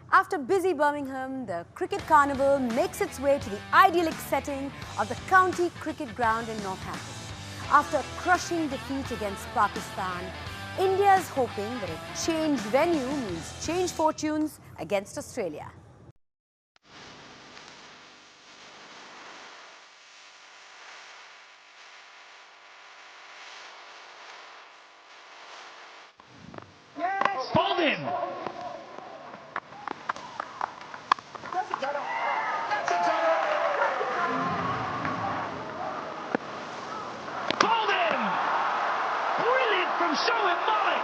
After busy Birmingham, the cricket carnival makes its way to the idyllic setting of the county cricket ground in Northampton. After a crushing defeat against Pakistan, India is hoping that a changed venue means changed fortunes against Australia. Bowled in. Bowled in. Brilliant from Suresh Malik.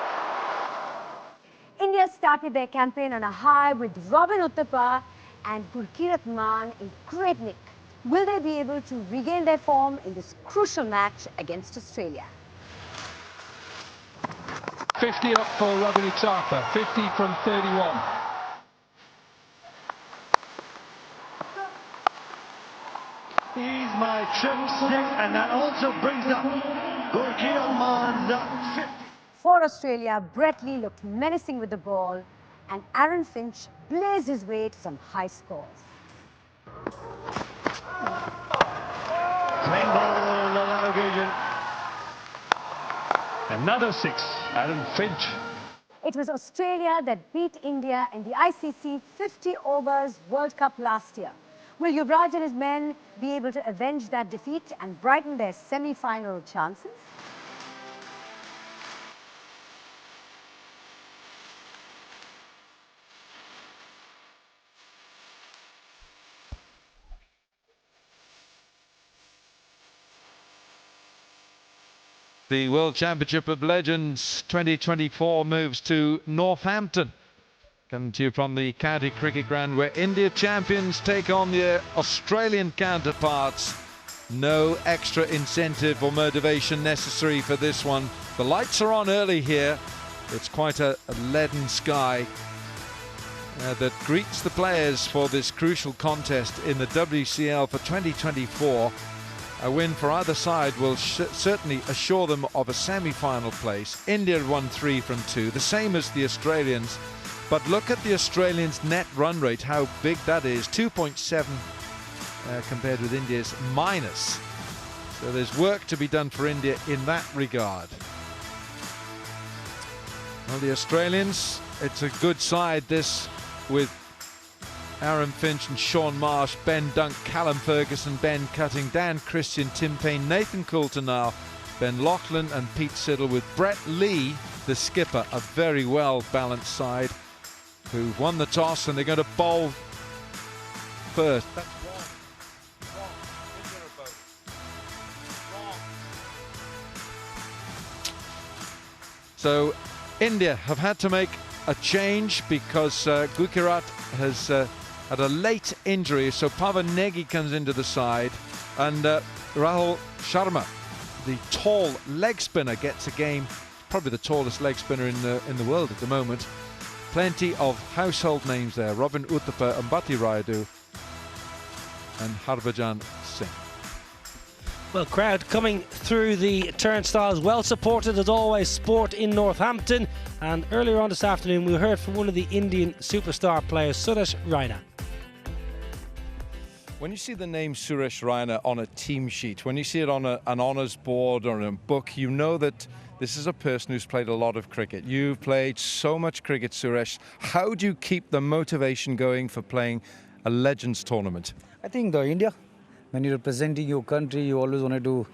India started their campaign on a high with Robin Uthappa and Gurkirat Maan in great nick. Will they be able to regain their form in this crucial match against Australia? 50 up for Robin Uthappa, 50 from 31. He's my trip six, and that also brings up Gurkirat Maan 50. For Australia, Brett Lee looked menacing with the ball and Aaron Finch blazed his way to some high scores. Clean ball on that occasion. Another 6, Aaron Finch. It was Australia that beat India in the ICC 50 overs World Cup last year. Will Yuvraj and his men be able to avenge that defeat and brighten their semi-final chances? The World Championship of Legends 2024 moves to Northampton. Coming to you from the county cricket ground where India champions take on their Australian counterparts. No extra incentive or motivation necessary for this one. The lights are on early here. It's quite a leaden sky that greets the players for this crucial contest in the WCL for 2024. A win for either side will certainly assure them of a semi-final place. India won 3 from 2, the same as the Australians. But look at the Australians' net run rate, how big that is, 2.7 compared with India's minus. So there's work to be done for India in that regard. Well, the Australians, it's a good side this, with Aaron Finch and Sean Marsh, Ben Dunk, Callum Ferguson, Ben Cutting, Dan Christian, Tim Payne, Nathan Coulter-Nile, Ben Loughlin and Pete Siddle, with Brett Lee, the skipper, a very well balanced side who won the toss and they're going to bowl first. That's wrong. India are both wrong. So India have had to make a change because Gurkirat has had a late injury, so Pavan Negi comes into the side and Rahul Sharma, the tall leg spinner, gets a game. Probably the tallest leg spinner in the world at the moment. Plenty of household names there: Robin Uthappa, Ambati Rayudu and Harbhajan Singh. Well, crowd coming through the turnstiles, well supported as always, sport in Northampton. And earlier on this afternoon we heard from one of the Indian superstar players, Suresh Raina. When you see the name Suresh Raina on a team sheet, when you see it on an honours board or in a book, you know that this is a person who's played a lot of cricket. You've played so much cricket, Suresh. How do you keep the motivation going for playing a Legends tournament? I think India, when you're representing your country, you always wanted to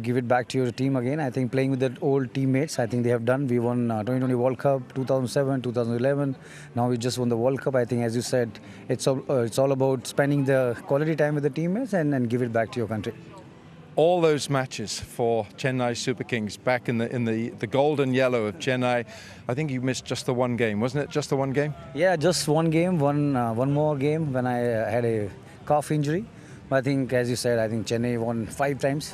give it back to your team again. I think playing with the old teammates, I think they have done. We won 2020 World Cup, 2007, 2011. Now we just won the World Cup. I think, as you said, it's all about spending the quality time with the teammates and give it back to your country. All those matches for Chennai Super Kings back in the golden yellow of Chennai, I think you missed just the one game, wasn't it? Just the one game? Yeah, just one game, one more game when I had a calf injury. But I think, as you said, I think Chennai won 5 times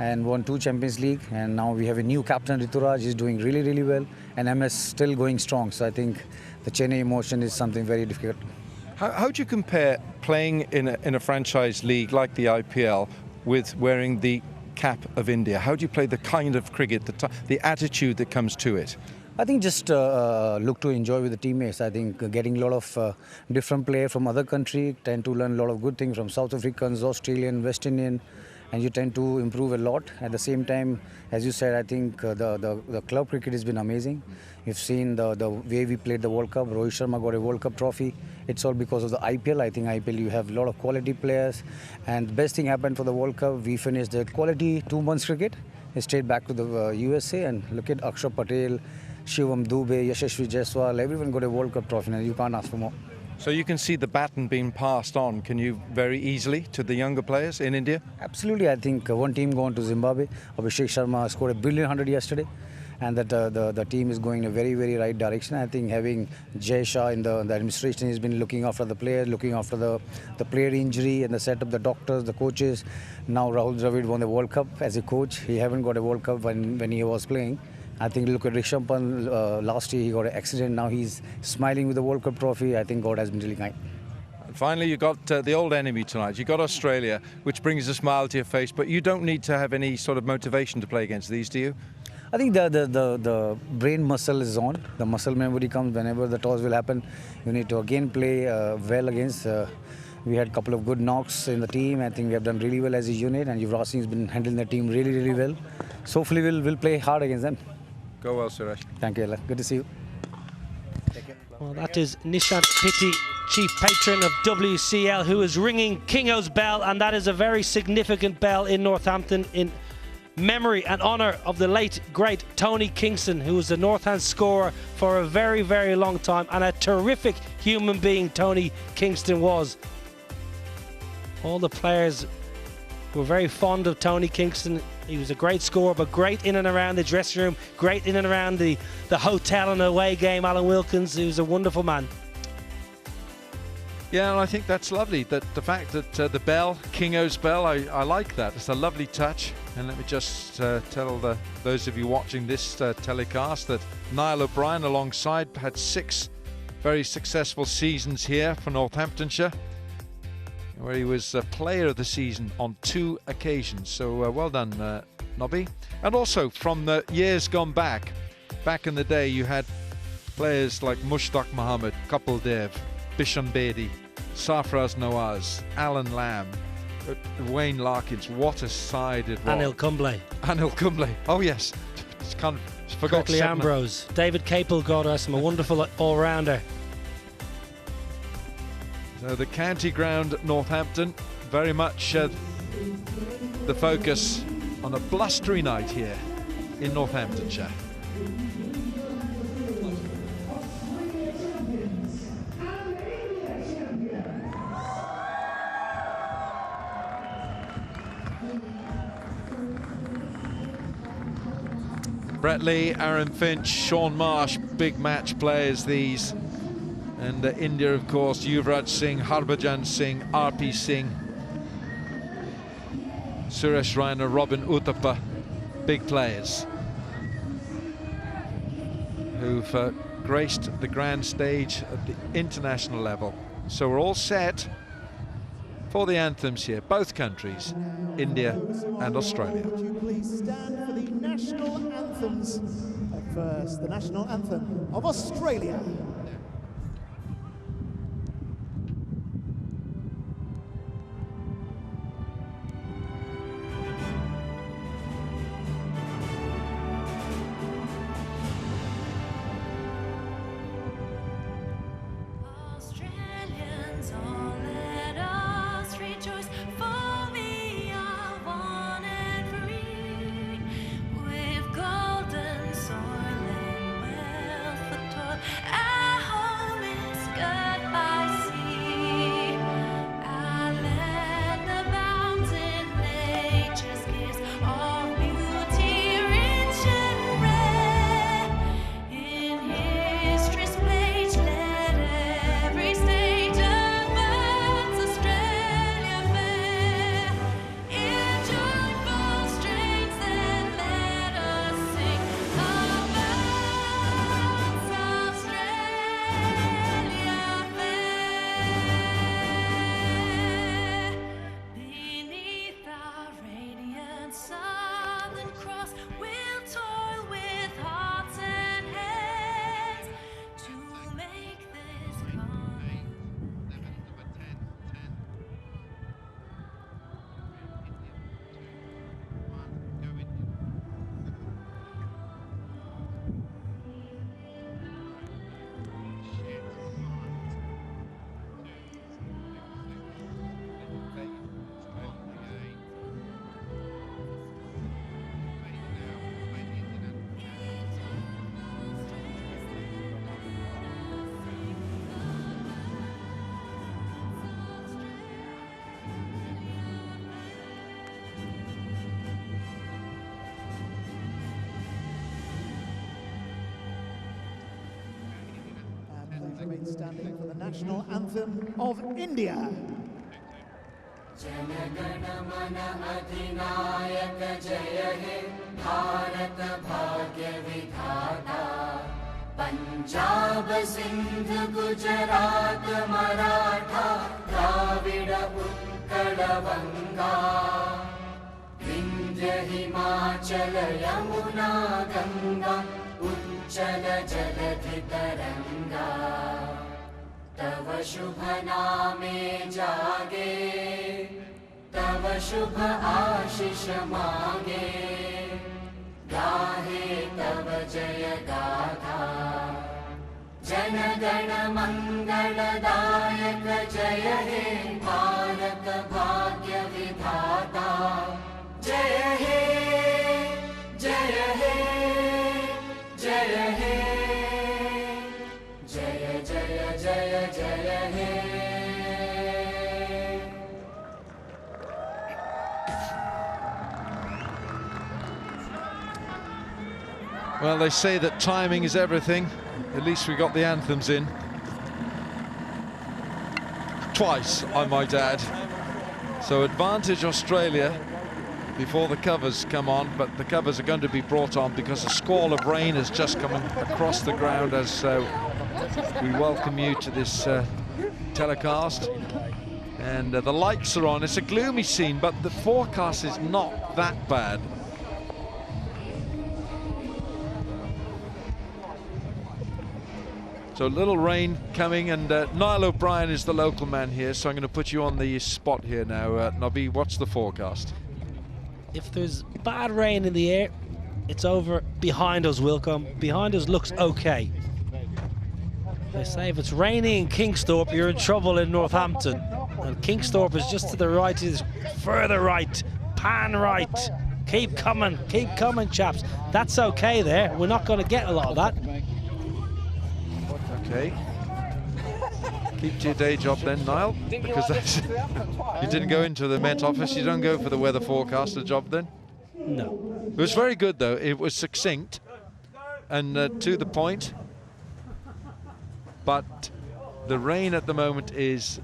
and won 2 Champions League, and now we have a new captain, Rituraj. He's doing really, really well, and MS still going strong. So I think the Chennai emotion is something very difficult. How do you compare playing in a franchise league like the IPL with wearing the cap of India? How do you play the kind of cricket, the attitude that comes to it? I think just look to enjoy with the teammates. I think getting a lot of different players from other countries, tend to learn a lot of good things from South Africans, Australian, West Indian, and you tend to improve a lot. At the same time, as you said, I think the club cricket has been amazing. You've seen the way we played the World Cup. Rohit Sharma got a World Cup trophy. It's all because of the IPL. I think IPL, you have a lot of quality players. And the best thing happened for the World Cup, we finished the quality 2 months cricket. We stayed back to the USA, and look at Akshar Patel, Shivam Dubey, Yashasvi Jaiswal, everyone got a World Cup trophy, and you can't ask for more. So you can see the baton being passed on, can you, very easily to the younger players in India? Absolutely. I think one team gone to Zimbabwe. Abhishek Sharma scored a brilliant 100 yesterday, and that the team is going in a very, very right direction. I think having Jay Shah in the administration has been looking after the players, looking after the player injury and the setup, the doctors, the coaches. Now Rahul Dravid won the World Cup as a coach. He haven't got a World Cup when he was playing. I think look at Rishabh Pant, last year he got an accident, now he's smiling with the World Cup trophy. I think God has been really kind. And finally, you got the old enemy tonight. You got Australia, which brings a smile to your face, but you don't need to have any sort of motivation to play against these, do you? I think the brain muscle is on. The muscle memory comes whenever the toss will happen. You need to again play well against. We had a couple of good knocks in the team. I think we have done really well as a unit, and Yuvraj Singh has been handling the team really, really well. So hopefully we'll play hard against them. Go well, Suresh. Thank you, Ella. Good to see you. Well, that is Nishant Pitti, chief patron of WCL, who is ringing Kingo's bell, and that is a very significant bell in Northampton in memory and honour of the late, great Tony Kingston, who was the Northants scorer for a very, very long time, and a terrific human being Tony Kingston was. All the players were very fond of Tony Kingston. He was a great scorer, but great in and around the dressing room, great in and around the hotel and away game. Alan Wilkins, he was a wonderful man. Yeah, and I think that's lovely, that the fact that the bell, Kingo's bell, I like that. It's a lovely touch. And let me just tell those of you watching this telecast that Niall O'Brien alongside had 6 very successful seasons here for Northamptonshire, where he was player of the season on 2 occasions. So well done, Nobby. And also from the years gone back in the day, you had players like Mushtaq Mohammed, Kapil Dev, Bisham Bedi, Sarfraz Nawaz, Alan Lamb, Wayne Larkins. What a side it was. Anil Kumble. Anil Kumble. Oh yes, kind of forgot. Curtly Ambrose, David Capel, God rest him, a wonderful all-rounder. So the county ground at Northampton, very much the focus on a blustery night here in Northamptonshire. Brett Lee, Aaron Finch, Sean Marsh, big match players these. And India, of course, Yuvraj Singh, Harbhajan Singh, RP Singh, Suresh Raina, Robin Uthappa, big players who've graced the grand stage at the international level. So we're all set for the anthems here, both countries, India and Australia. Would you please stand for the national anthems? First, the national anthem of Australia. Our remain standing for the national anthem of India. Punjab Sindh Gujarat Maratha Dravid Utkal बंगा विंध्य हिमाचल यमुना गंगा उच्चल जलधि तरंगा तव शुभ नामे जागे तव शुभ आशीष मांगे गाहे तव जय गाथा जन गण मंगलदायक जय हे भारत भाग्य विधाता जय हे जय हे जय हे जय जय जय जय हे. Well, they say that timing is everything. At least we got the anthems in. Twice, I might add. So advantage Australia before the covers come on, but the covers are going to be brought on because a squall of rain has just come across the ground as we welcome you to this telecast. And the lights are on. It's a gloomy scene, but the forecast is not that bad. So a little rain coming, and Niall O'Brien is the local man here, so I'm going to put you on the spot here now. Nobby, what's the forecast? If there's bad rain in the air, it's over behind us, Wilcombe. Behind us looks okay. They say if it's raining in Kingsthorpe, you're in trouble in Northampton. And Kingsthorpe is just to the right, is further right, pan right. Keep coming, chaps. That's okay there. We're not going to get a lot of that. Okay. Keep to your day job then, Niall, because that's you didn't go into the Met Office. You don't go for the weather forecaster job then? No. It was very good though. It was succinct and to the point. But the rain at the moment is,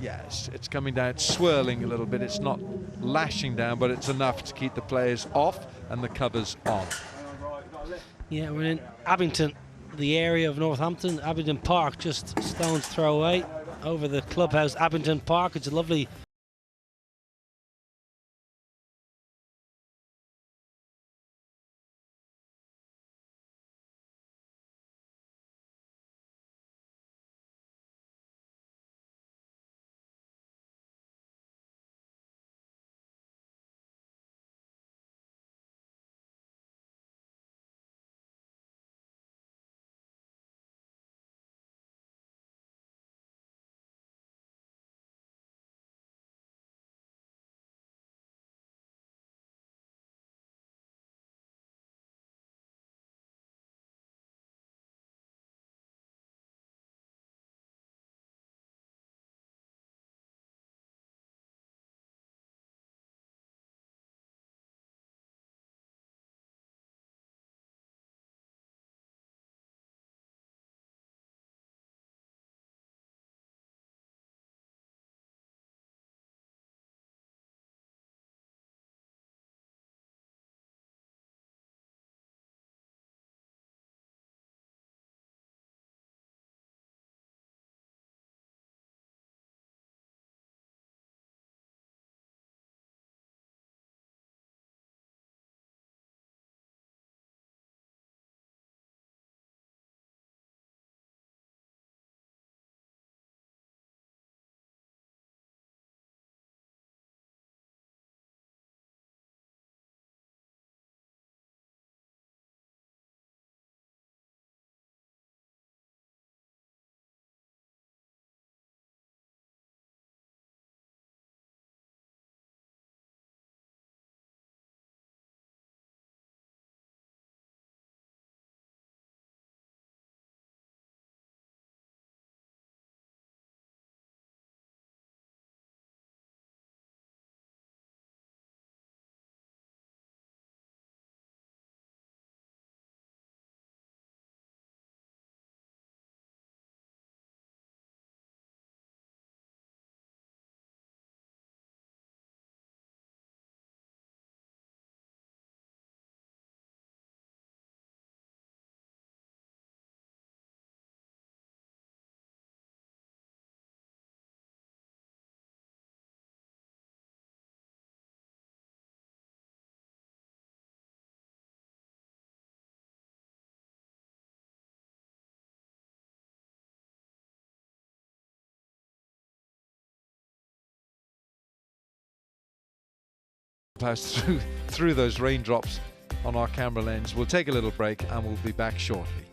yes, it's coming down. It's swirling a little bit. It's not lashing down, but it's enough to keep the players off and the covers on. Yeah, we're in Abington, the area of Northampton. Abington Park, just stone's throw away over the clubhouse. Abington Park, it's a lovely clubhouse through those raindrops on our camera lens. We'll take a little break and we'll be back shortly.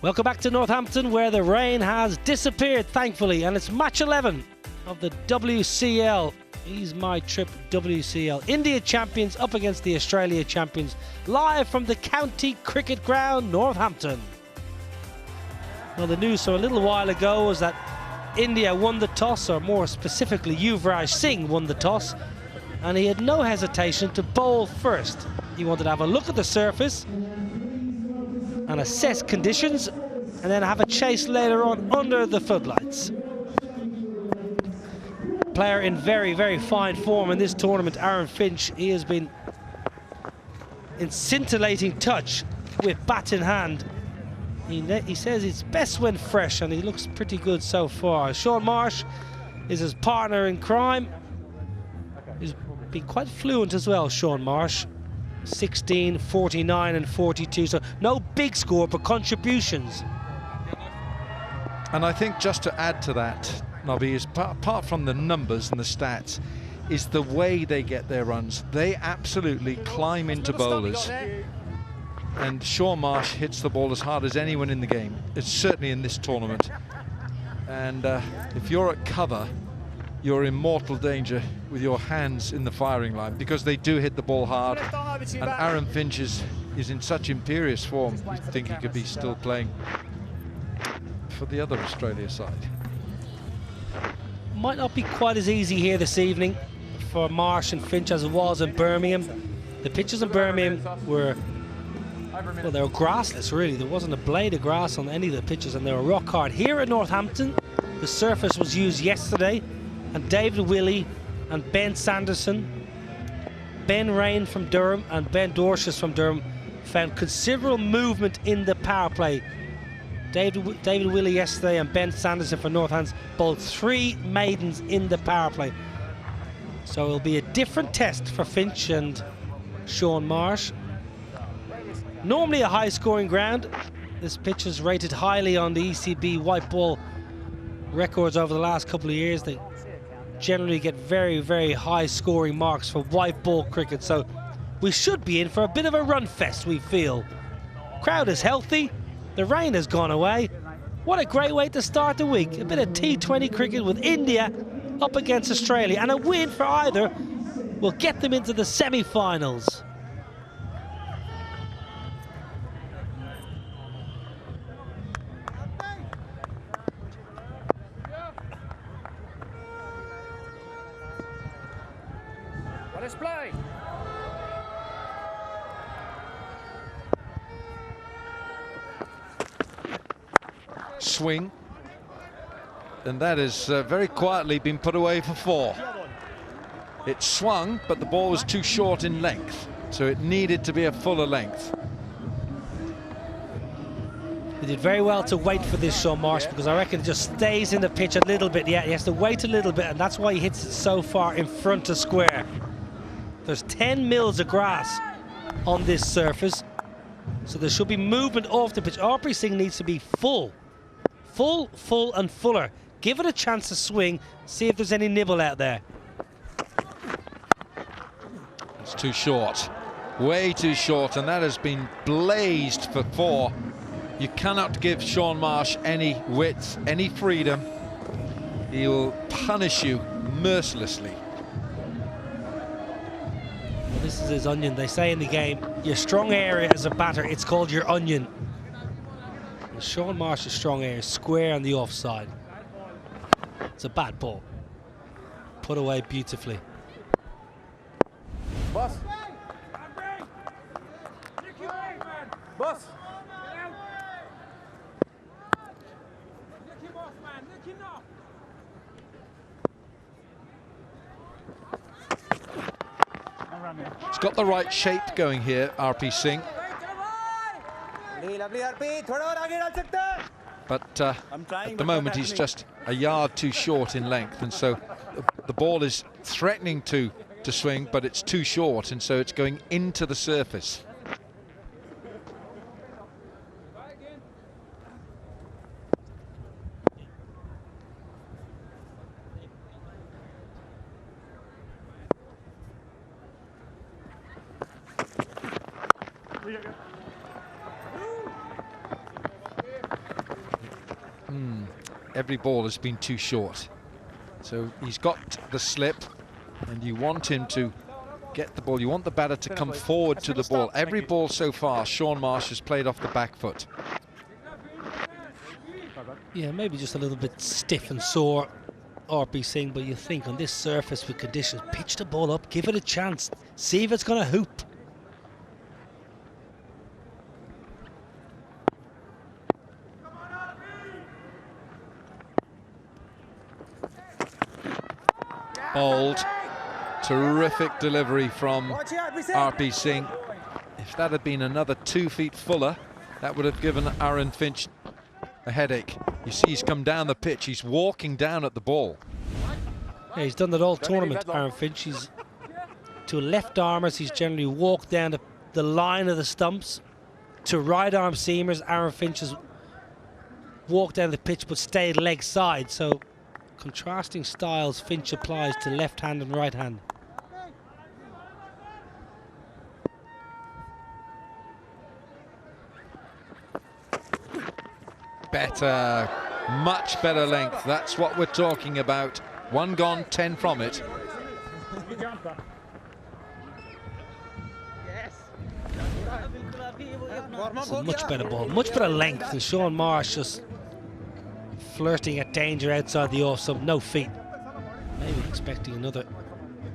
Welcome back to Northampton, where the rain has disappeared, thankfully, and it's match 11 of the WCL. He's my trip WCL. India champions up against the Australia champions, live from the County Cricket Ground, Northampton. Well, the news from a little while ago was that India won the toss, or more specifically, Yuvraj Singh won the toss, and he had no hesitation to bowl first. He wanted to have a look at the surface and assess conditions, and then have a chase later on under the floodlights. Player in very, very fine form in this tournament, Aaron Finch. He has been in scintillating touch with bat in hand. He says it's best when fresh, and he looks pretty good so far. Sean Marsh is his partner in crime. He's been quite fluent as well, Sean Marsh. 16, 49 and 42, so no big score, but contributions. And I think just to add to that, Nobby, is apart from the numbers and the stats, is the way they get their runs. They absolutely climb into bowlers. And Sean Marsh hits the ball as hard as anyone in the game. It's certainly in this tournament. And if you're at cover, you're in mortal danger with your hands in the firing line, because they do hit the ball hard. And Aaron Finch is in such imperious form, you think he could be still playing for the other Australia side. Might not be quite as easy here this evening for Marsh and Finch as it was in Birmingham. The pitches in Birmingham were, well, they were grassless really. There wasn't a blade of grass on any of the pitches, and they were rock hard. Here at Northampton, the surface was used yesterday, and David Willey and Ben Sanderson, Ben Rain from Durham and Ben Dorshus from Durham found considerable movement in the power play. David Willey yesterday and Ben Sanderson for Northampton bowled 3 maidens in the power play. So it'll be a different test for Finch and Sean Marsh. Normally a high scoring ground. This pitch is rated highly on the ECB white ball records over the last couple of years. They generally get very, very high scoring marks for white ball cricket, so we should be in for a bit of a run fest, we feel. Crowd is healthy, the rain has gone away. What a great way to start the week. A bit of T20 cricket with India up against Australia, and a win for either will get them into the semi-finals. Let's play. Swing, and that has very quietly been put away for 4. It swung, but the ball was too short in length, so it needed to be a fuller length. He did very well to wait for this, Sean Marsh, because I reckon it just stays in the pitch a little bit. Yeah, he has to wait a little bit, and that's why he hits it so far in front of square. There's 10 mils of grass on this surface, so there should be movement off the pitch. Aubrey Singh needs to be full, and fuller. Give it a chance to swing, see if there's any nibble out there. It's too short, way too short, and that has been blazed for 4. You cannot give Sean Marsh any width, any freedom. He will punish you mercilessly. This is his onion. They say in the game, your strong area as a batter, it's called your onion. And Sean Marsh's strong area is square on the offside. It's a bad ball. Put away beautifully. Boss. Boss. He's got the right shape going here, RP Singh. But at the moment he's just a yard too short in length, and so the ball is threatening to swing, but it's too short, and so it's going into the surface. Every ball has been too short. So he's got the slip, and you want him to get the ball. You want the batter to come forward to the ball. Every ball so far, Sean Marsh has played off the back foot. Yeah, maybe just a little bit stiff and sore, RP Singh, but you think on this surface with conditions, pitch the ball up, give it a chance, see if it's going to hoop. Bold, terrific delivery from RP Singh. If that had been another 2 feet fuller, that would have given Aaron Finch a headache. You see he's come down the pitch, he's walking down at the ball. Yeah, he's done that all tournament, Aaron Finch. He's to left armers, he's generally walked down the line of the stumps. To right arm seamers, Aaron Finch has walked down the pitch but stayed leg side. So contrasting styles Finch applies to left hand and right hand. Better, much better length. That's what we're talking about. 1 gone, 10 from it. It's a much better ball, much better length. And Sean Marsh just flirting at danger outside the off stump, no feet. Maybe expecting another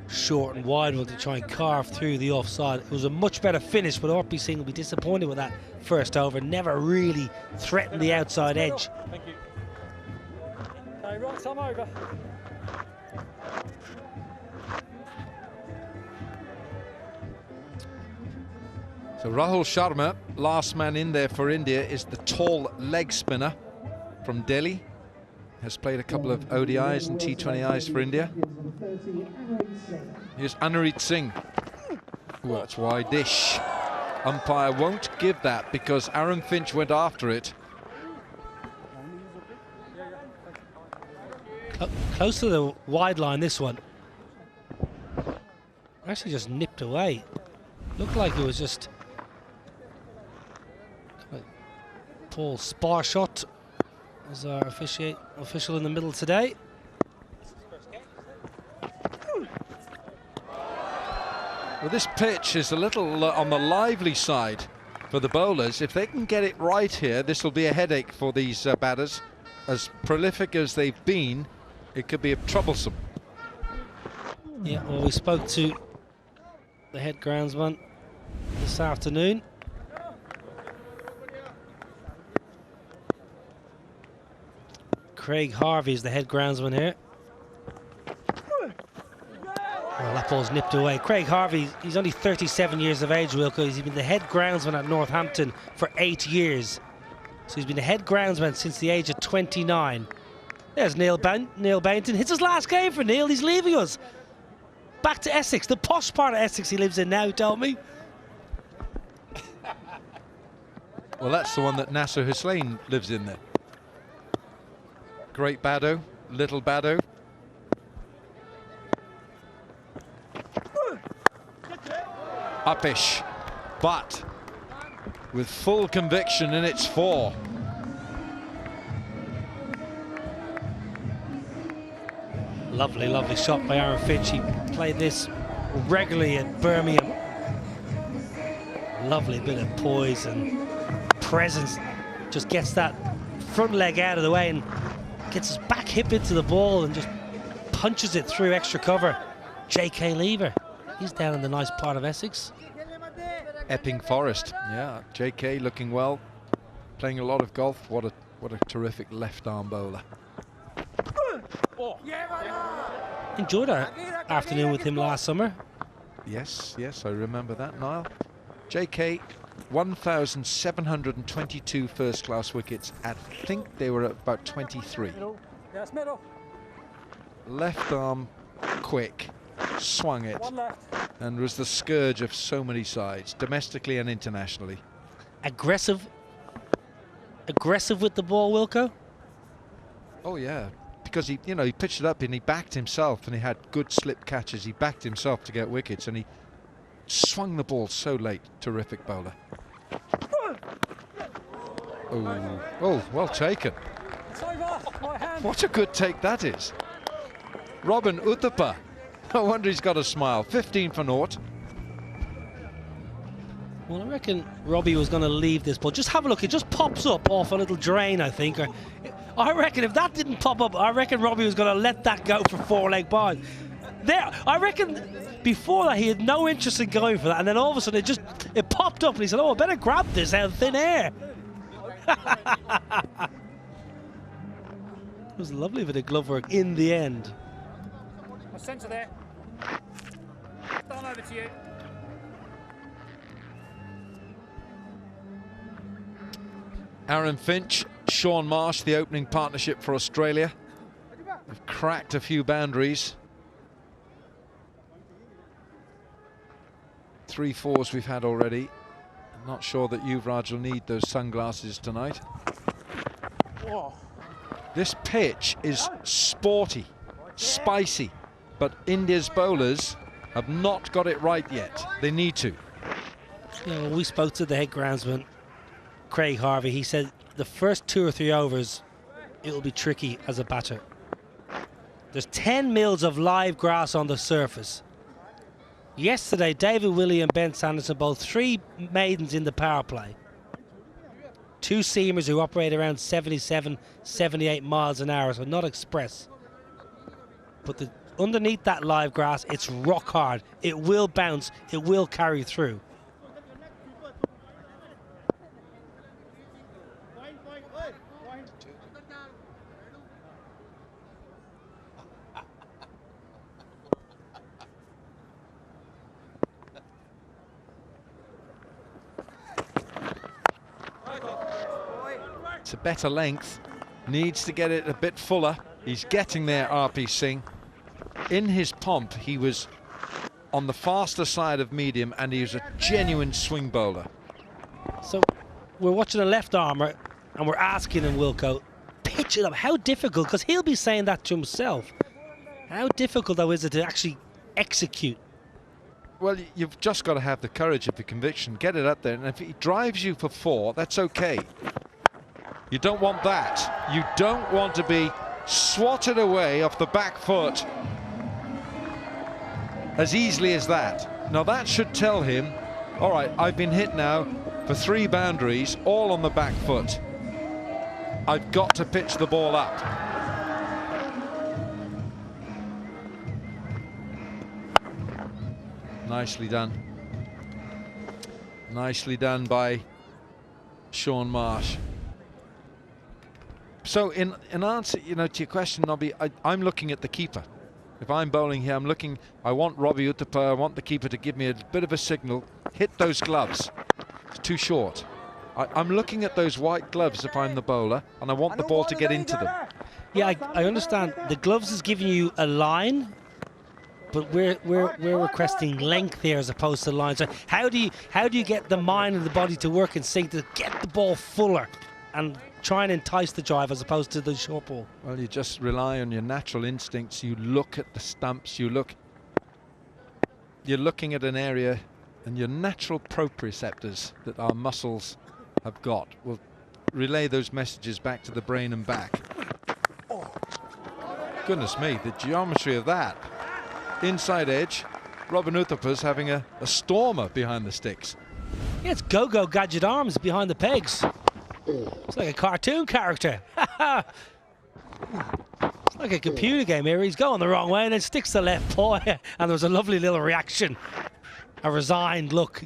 short and wide one to try and carve through the offside. It was a much better finish, but RP Singh will be disappointed with that first over. Never really threatened the outside edge. Thank you. Right, time over. So Rahul Sharma, last man in there for India, is the tall leg spinner from Delhi. Has played a couple of ODIs and T20Is for India. Here's Anurit Singh. Ooh, that's wide dish. Umpire won't give that because Aaron Finch went after it. Close to the wide line, this one. Actually just nipped away. Looked like it was just Paul Spar shot as our official in the middle today. Well, this pitch is a little on the lively side for the bowlers. If they can get it right here, this will be a headache for these batters. As prolific as they've been, it could be troublesome. Yeah, well, we spoke to the head groundsman this afternoon. Craig Harvey is the head groundsman here. Well, that ball's nipped away. Craig Harvey, he's only 37 years of age, Wilco. He's been the head groundsman at Northampton for 8 years. So he's been the head groundsman since the age of 29. There's Neil Bainton. It's his last game for Neil. He's leaving us. Back to Essex, the posh part of Essex he lives in now, tell me. Well, that's the one that Nasser Hussain lives in there. Great Baddo, little Baddo. Uppish, but with full conviction, and it's 4. Lovely, lovely shot by Aaron Finch. He played this regularly at Birmingham. Lovely bit of poise and presence. Just gets that front leg out of the way and gets his back hip into the ball and just punches it through extra cover. J.K. Lever, he's down in the nice part of Essex. Epping Forest, yeah. J.K. looking well, playing a lot of golf. What a terrific left arm bowler. Enjoyed our afternoon with him last summer. Yes, I remember that, Niall. J.K. 1,722 first-class wickets. I think they were at about 23. Left arm quick, swung it, and was the scourge of so many sides, domestically and internationally. Aggressive with the ball, Wilco? Oh yeah, because he pitched it up and he backed himself, and he had good slip catches. He backed himself to get wickets, and he swung the ball so late. Terrific bowler. Oh, well taken. What a good take that is. Robin Uthappa. No wonder he's got a smile. 15 for naught. Well, I reckon Robbie was going to leave this ball. Just have a look. It just pops up off a little drain, I think. I reckon if that didn't pop up, I reckon Robbie was going to let that go for 4-leg bars. There, I reckon before that he had no interest in going for that, and then all of a sudden it popped up, and he said, "Oh, I better grab this out of thin air." It was a lovely bit of glove work in the end. A centre there. Down over to you. Aaron Finch, Sean Marsh, the opening partnership for Australia. They've cracked a few boundaries. 3 fours we've had already. I'm not sure that Yuvraj will need those sunglasses tonight. Whoa. This pitch is sporty, spicy, but India's bowlers have not got it right yet. They need to. Yeah, well, we spoke to the head groundsman, Craig Harvey. He said the first 2 or 3 overs, it'll be tricky as a batter. There's 10 mils of live grass on the surface. Yesterday, David Willey and Ben Sanderson, both 3 maidens in the power play. 2 seamers who operate around 77, 78 miles an hour, so not express. But underneath that live grass, it's rock hard. It will bounce, it will carry through. It's a better length, needs to get it a bit fuller. He's getting there, RP Singh. In his pomp, he was on the faster side of medium, and he was a genuine swing bowler. So we're watching a left armer, and we're asking him, Wilco, pitch it up. How difficult? Because he'll be saying that to himself. How difficult, though, is it to actually execute? Well, you've just got to have the courage of the conviction. Get it up there, and if he drives you for 4, that's okay. You don't want that. You don't want to be swatted away off the back foot as easily as that. Now that should tell him, all right, I've been hit now for 3 boundaries, all on the back foot. I've got to pitch the ball up. Nicely done. Nicely done by Sean Marsh. So in answer, to your question, Nobby, I'm looking at the keeper. If I'm bowling here, I want Robbie Uthappa, I want the keeper to give me a bit of a signal. Hit those gloves. It's too short. I'm looking at those white gloves if I'm the bowler, and I want the ball to get into them. Yeah, I understand. The gloves is giving you a line, but we're requesting length here as opposed to line. So how do you get the mind and the body to work in sync to get the ball fuller and try and entice the drive as opposed to the short ball? Well, you just rely on your natural instincts. You look at the stumps, you're looking at an area, and your natural proprioceptors that our muscles have got will relay those messages back to the brain and back. Goodness me, the geometry of that. Inside edge, Robin Uthappa's having a stormer behind the sticks. Yeah, it's Go-Go Gadget Arms behind the pegs. It's like a cartoon character. It's like a computer game here. He's going the wrong way and then sticks the left paw. And there was a lovely little reaction. A resigned look.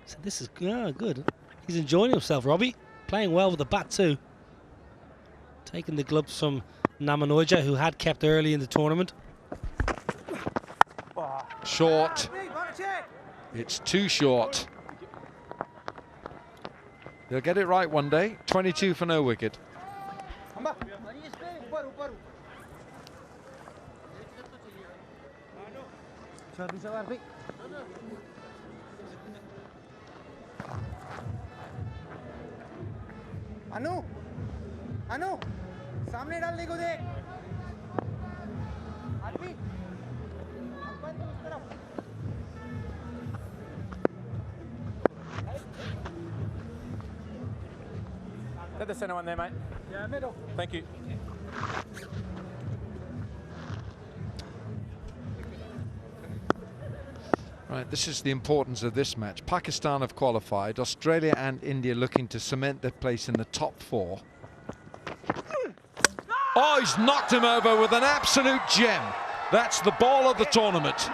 So this is good. He's enjoying himself, Robbie. Playing well with the bat too. Taking the gloves from Namanoja, who had kept early in the tournament. Short. It's too short. They'll get it right one day. 22 for no wicket. Anu, सामने डालने को दे. Get the centre one there, mate. Yeah, middle. Thank you. Right, this is the importance of this match. Pakistan have qualified. Australia and India looking to cement their place in the top 4. Oh, he's knocked him over with an absolute gem. That's the ball of the tournament.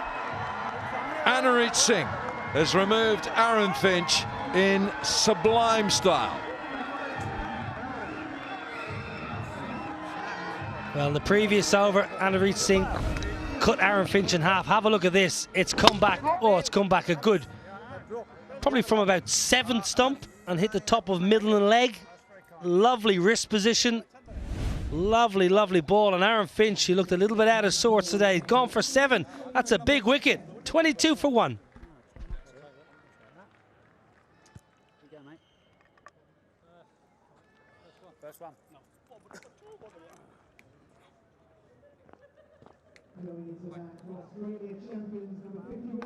Anirudh Singh has removed Aaron Finch in sublime style. Well, in the previous over, Anirudh Singh cut Aaron Finch in half. Have a look at this. It's come back. Oh, it's come back a good, probably from about 7th stump, and hit the top of middle and leg. Lovely wrist position. Lovely, lovely ball. And Aaron Finch, he looked a little bit out of sorts today. Gone for 7. That's a big wicket. 22 for 1. First one. Australia champions number 51.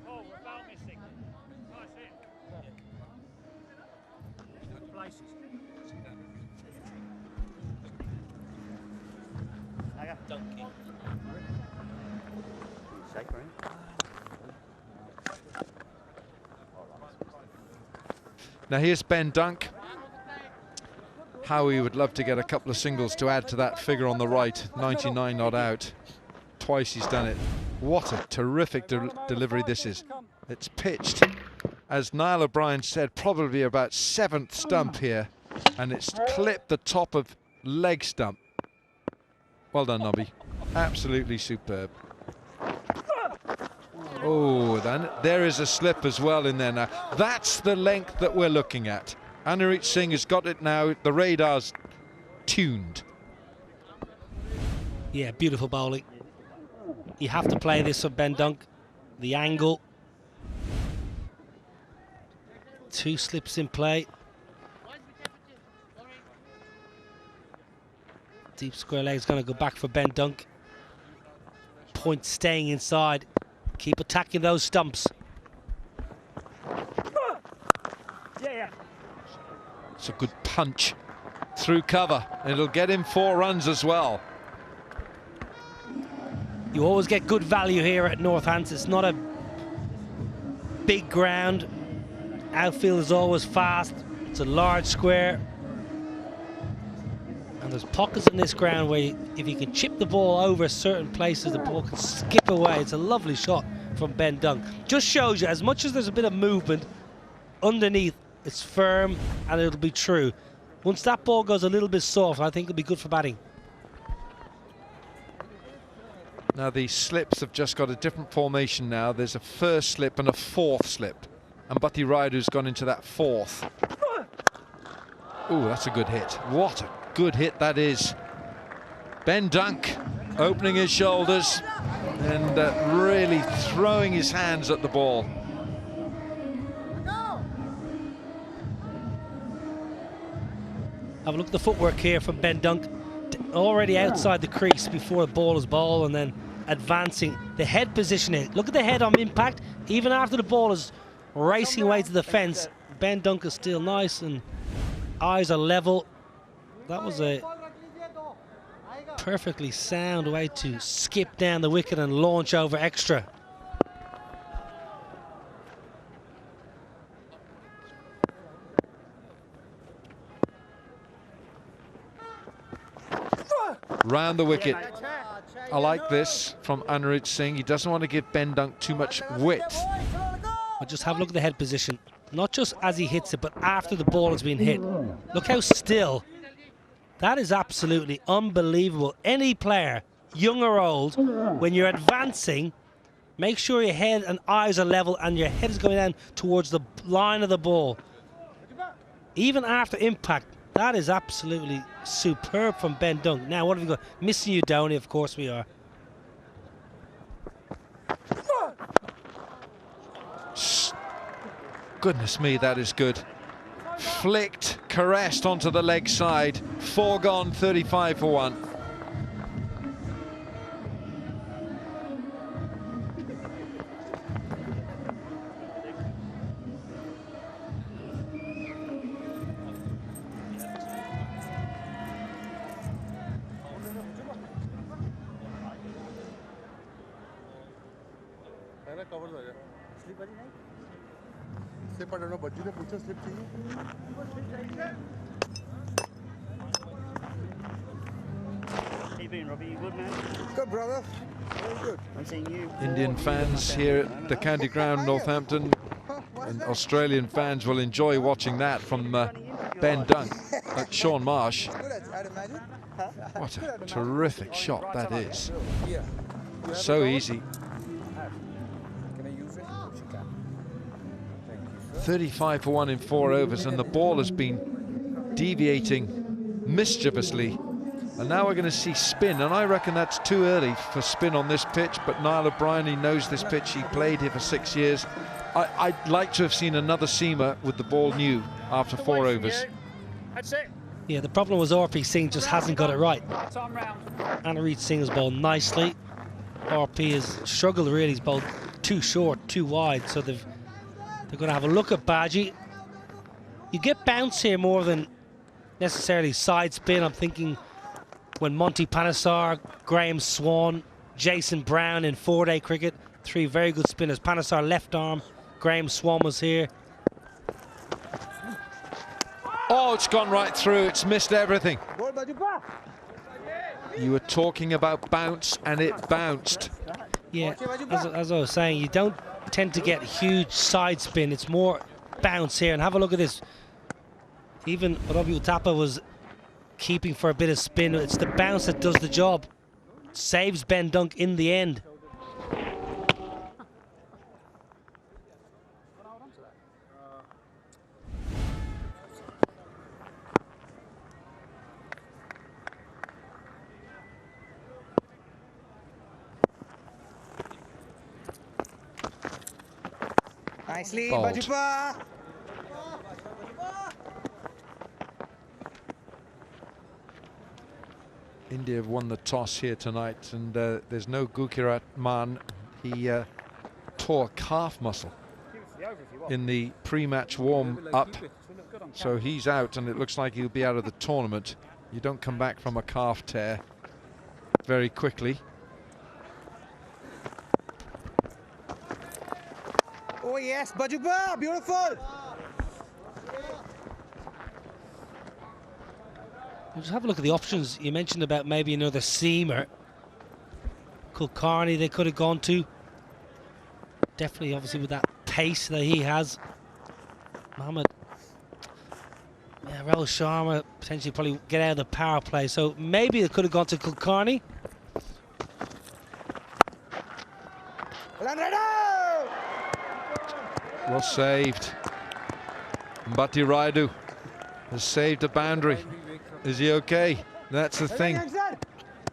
Oh, without missing. Nice hit. Places. Donkey. Shaker, eh? Now here's Ben Dunk. Howie would love to get a couple of singles to add to that figure on the right. 99 not out. Twice he's done it. What a terrific delivery this is. It's pitched, as Niall O'Brien said, probably about 7th stump here, and it's clipped the top of leg stump. Well done, Nobby. Absolutely superb. Oh, then there is a slip as well in there now. That's the length that we're looking at. Anirudh Singh has got it now. The radar's tuned. Yeah, beautiful bowling. You have to play this for Ben Dunk. The angle. 2 slips in play. Deep square leg's going to go back for Ben Dunk. Point staying inside. Keep attacking those stumps. Yeah. It's a good punch through cover. It'll get him 4 runs as well. You always get good value here at Northampton. It's not a big ground. Outfield is always fast. It's a large square. And there's pockets in this ground where if you can chip the ball over certain places, the ball can skip away. It's a lovely shot from Ben Dunk. Just shows you, as much as there's a bit of movement, underneath it's firm and it'll be true. Once that ball goes a little bit soft, I think it'll be good for batting. Now the slips have just got a different formation now. There's a first slip and a 4th slip. And Bhatti Raidu's gone into that 4th. Oh, that's a good hit. What a good hit that is. Ben Dunk opening his shoulders and really throwing his hands at the ball. Have a look at the footwork here from Ben Dunk. Already outside the crease before the ball is ball, and then advancing. The head positioning. Look at the head on impact. Even after the ball is racing away to the fence, Ben Dunk is still nice and eyes are level. That was a perfectly sound way to skip down the wicket and launch over extra. Round the wicket. I like this from Anirudh Singh. He doesn't want to give Ben Dunk too much width. But just have a look at the head position. Not just as he hits it, but after the ball has been hit. Look how still. That is absolutely unbelievable. Any player, young or old, when you're advancing, make sure your head and eyes are level and your head is going down towards the line of the ball. Even after impact, that is absolutely superb from Ben Dunk. Now, what have we got? Missing you, Downey, of course we are. Goodness me, that is good. Flicked, caressed onto the leg side. 4 gone, 35 for 1. Good, brother. Very good. I'm seeing you. Indian fans here at the county ground, Northampton, and Australian fans will enjoy watching that from Ben Dunk at Sean Marsh. What a terrific shot that is. So easy. 35 for 1 in 4 overs, and the ball has been deviating mischievously. And now we're going to see spin, and I reckon that's too early for spin on this pitch, but Niall O'Brien, he knows this pitch, he played here for 6 years. I'd like to have seen another seamer with the ball new after 4 overs. That's it. Yeah, the problem was RP Singh just hasn't got it right. Anna Reid Singh has bowled nicely. RP has struggled really, he's bowled too short, too wide, so they're going to have a look at Baji. You get bounce here more than necessarily side spin. I'm thinking when Monty Panesar, Graham Swan, Jason Brown in 4-day cricket, 3 very good spinners. Panesar left arm, Graham Swan was here. Oh, it's gone right through, it's missed everything. You were talking about bounce, and it bounced. Yeah, as I was saying, you don't tend to get huge side spin, it's more bounce here. And have a look at this. Even Ravi Uthappa was keeping for a bit of spin. It's the bounce that does the job. Saves Ben Dunk in the end. Nicely, Bowled. Bajupa. India have won the toss here tonight, and there's no Gukirat Man. He tore a calf muscle in the pre-match warm-up, so he's out, and it looks like he'll be out of the tournament. You don't come back from a calf tear very quickly. Oh yes, Bajupa, beautiful. Just have a look at the options. You mentioned about maybe another seamer. Kulkarni they could have gone to. Definitely, obviously, with that pace that he has. Mohammed. Yeah, Rahul Sharma potentially probably get out of the power play. So maybe they could have gone to Kulkarni. Well saved. Mbati Raidu has saved a boundary. Is he okay? That's the thing.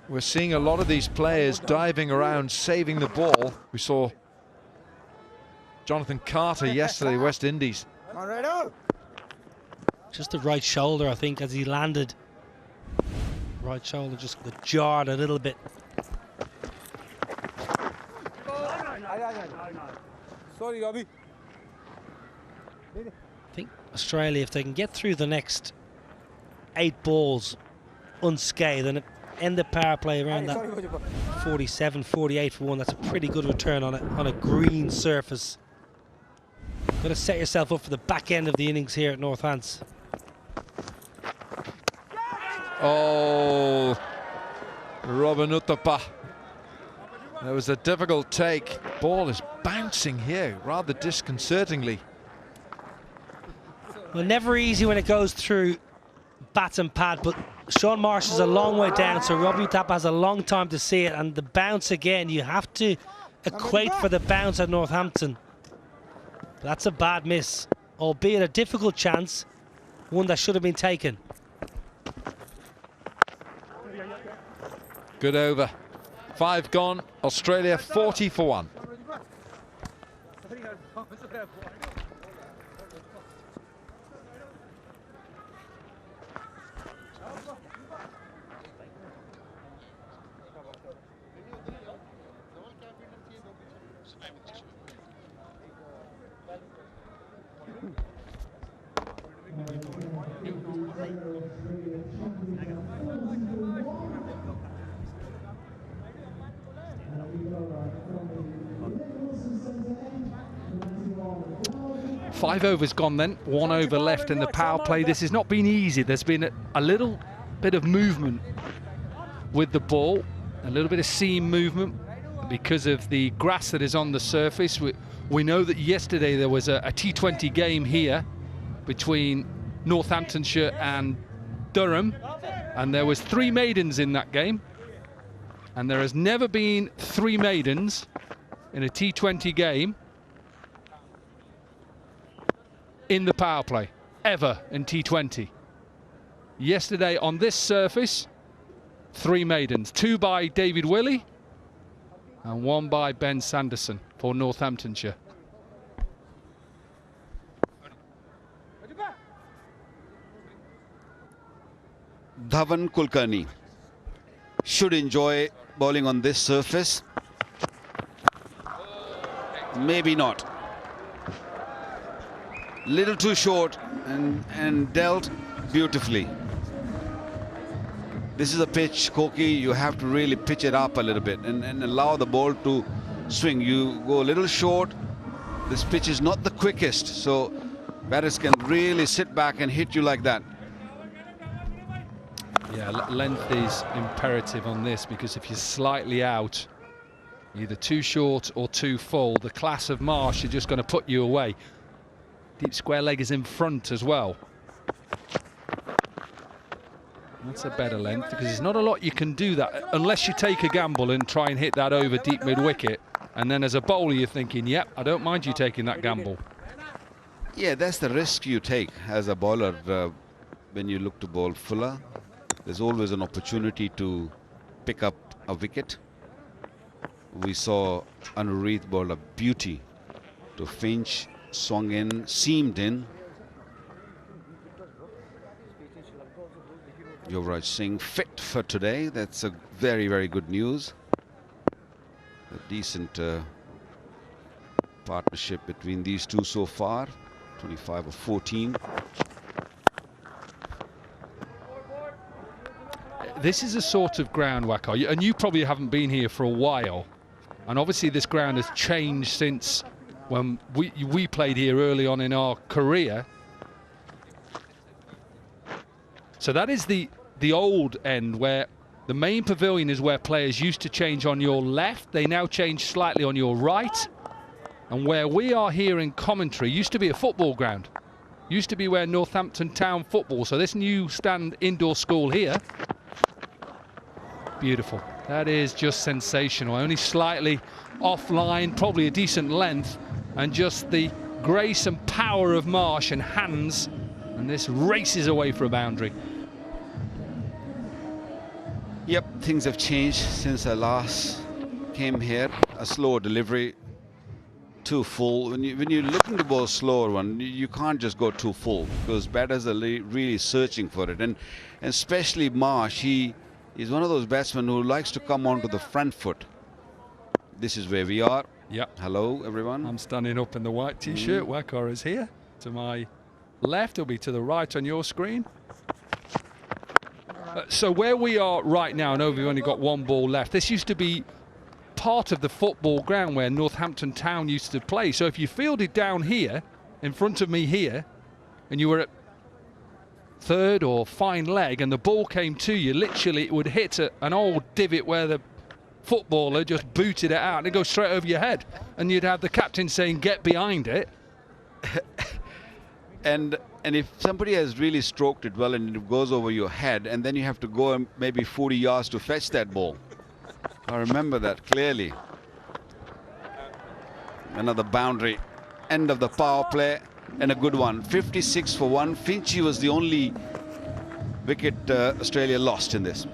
We're seeing a lot of these players diving around, saving the ball. We saw Jonathan Carter yesterday, West Indies. Just the right shoulder, I think, as he landed. Right shoulder just got jarred a little bit. Sorry, Robbie. I think Australia, if they can get through the next 8 balls unscathed and end the power play around that 47, 48 for 1, that's a pretty good return on a green surface. Got to set yourself up for the back end of the innings here at Northants. Oh, Robin Uthappa. That was a difficult take. Ball is bouncing here rather disconcertingly. Well, never easy when it goes through bat and pad, but Sean Marsh is a long way down, so Robbie Uthappa has a long time to see it, and the bounce again, you have to equate for the bounce at Northampton. But that's a bad miss, albeit a difficult chance, one that should have been taken. Good over. 5 gone. Australia 40 for 1. 5 overs gone then, 1 over left in the power play. This has not been easy. There's been a little bit of movement with the ball, a little bit of seam movement because of the grass that is on the surface. We know that yesterday there was a T20 game here between Northamptonshire and Durham, and there was 3 maidens in that game, and there has never been 3 maidens in a T20 game in the power play, ever in T20. Yesterday on this surface, 3 maidens, 2 by David Willey and 1 by Ben Sanderson for Northamptonshire. Dhawan Kulkarni should enjoy bowling on this surface. Maybe not. Little too short and dealt beautifully. This is a pitch, Koki, you have to really pitch it up a little bit and allow the ball to swing. You go a little short. This pitch is not the quickest, so batters can really sit back and hit you like that. Yeah, length is imperative on this, because if you're slightly out, either too short or too full, the class of Marsh are just going to put you away. Deep square leg is in front as well. That's a better length, because there's not a lot you can do that unless you take a gamble and try and hit that over deep mid-wicket. And then as a bowler you're thinking, yep, I don't mind you taking that gamble. Yeah, that's the risk you take as a bowler when you look to bowl fuller. There's always an opportunity to pick up a wicket. We saw Anureeth bowl a beauty to Finch, swung in, seamed in. Yuvraj Singh fit for today. That's a very, very good news. A decent partnership between these two so far. 25 of 14. This is a sort of ground, Waqar, and you probably haven't been here for a while. And obviously this ground has changed since when we played here early on in our career. So that is the old end, where the main pavilion is where players used to change on your left. They now change slightly on your right. And where we are here in commentary used to be a football ground. Used to be where Northampton Town football. So this new stand indoor school here. Beautiful. That is just sensational. Only slightly offline, probably a decent length. And just the grace and power of Marsh and hands. And this races away for a boundary. Yep, things have changed since I last came here. A slower delivery, too full. When you're looking to bowl a slower one, you can't just go too full, because batters are really searching for it. And especially Marsh, he is one of those batsmen who likes to come onto the front foot. This is where we are. Yep. Hello, everyone. I'm standing up in the white T-shirt. Waqar is here. To my left, he'll be to the right on your screen. So where we are right now, I know we've only got 1 ball left. This used to be part of the football ground where Northampton Town used to play. So if you fielded down here, in front of me here, and you were at third or fine leg and the ball came to you, literally it would hit an old divot where the footballer just booted it out and it goes straight over your head. And you'd have the captain saying, get behind it. And if somebody has really stroked it well and it goes over your head, and then you have to go maybe 40 yards to fetch that ball. I remember that clearly. Another boundary. End of the power play, and a good one. 56 for 1. Finchie was the only wicket Australia lost in this.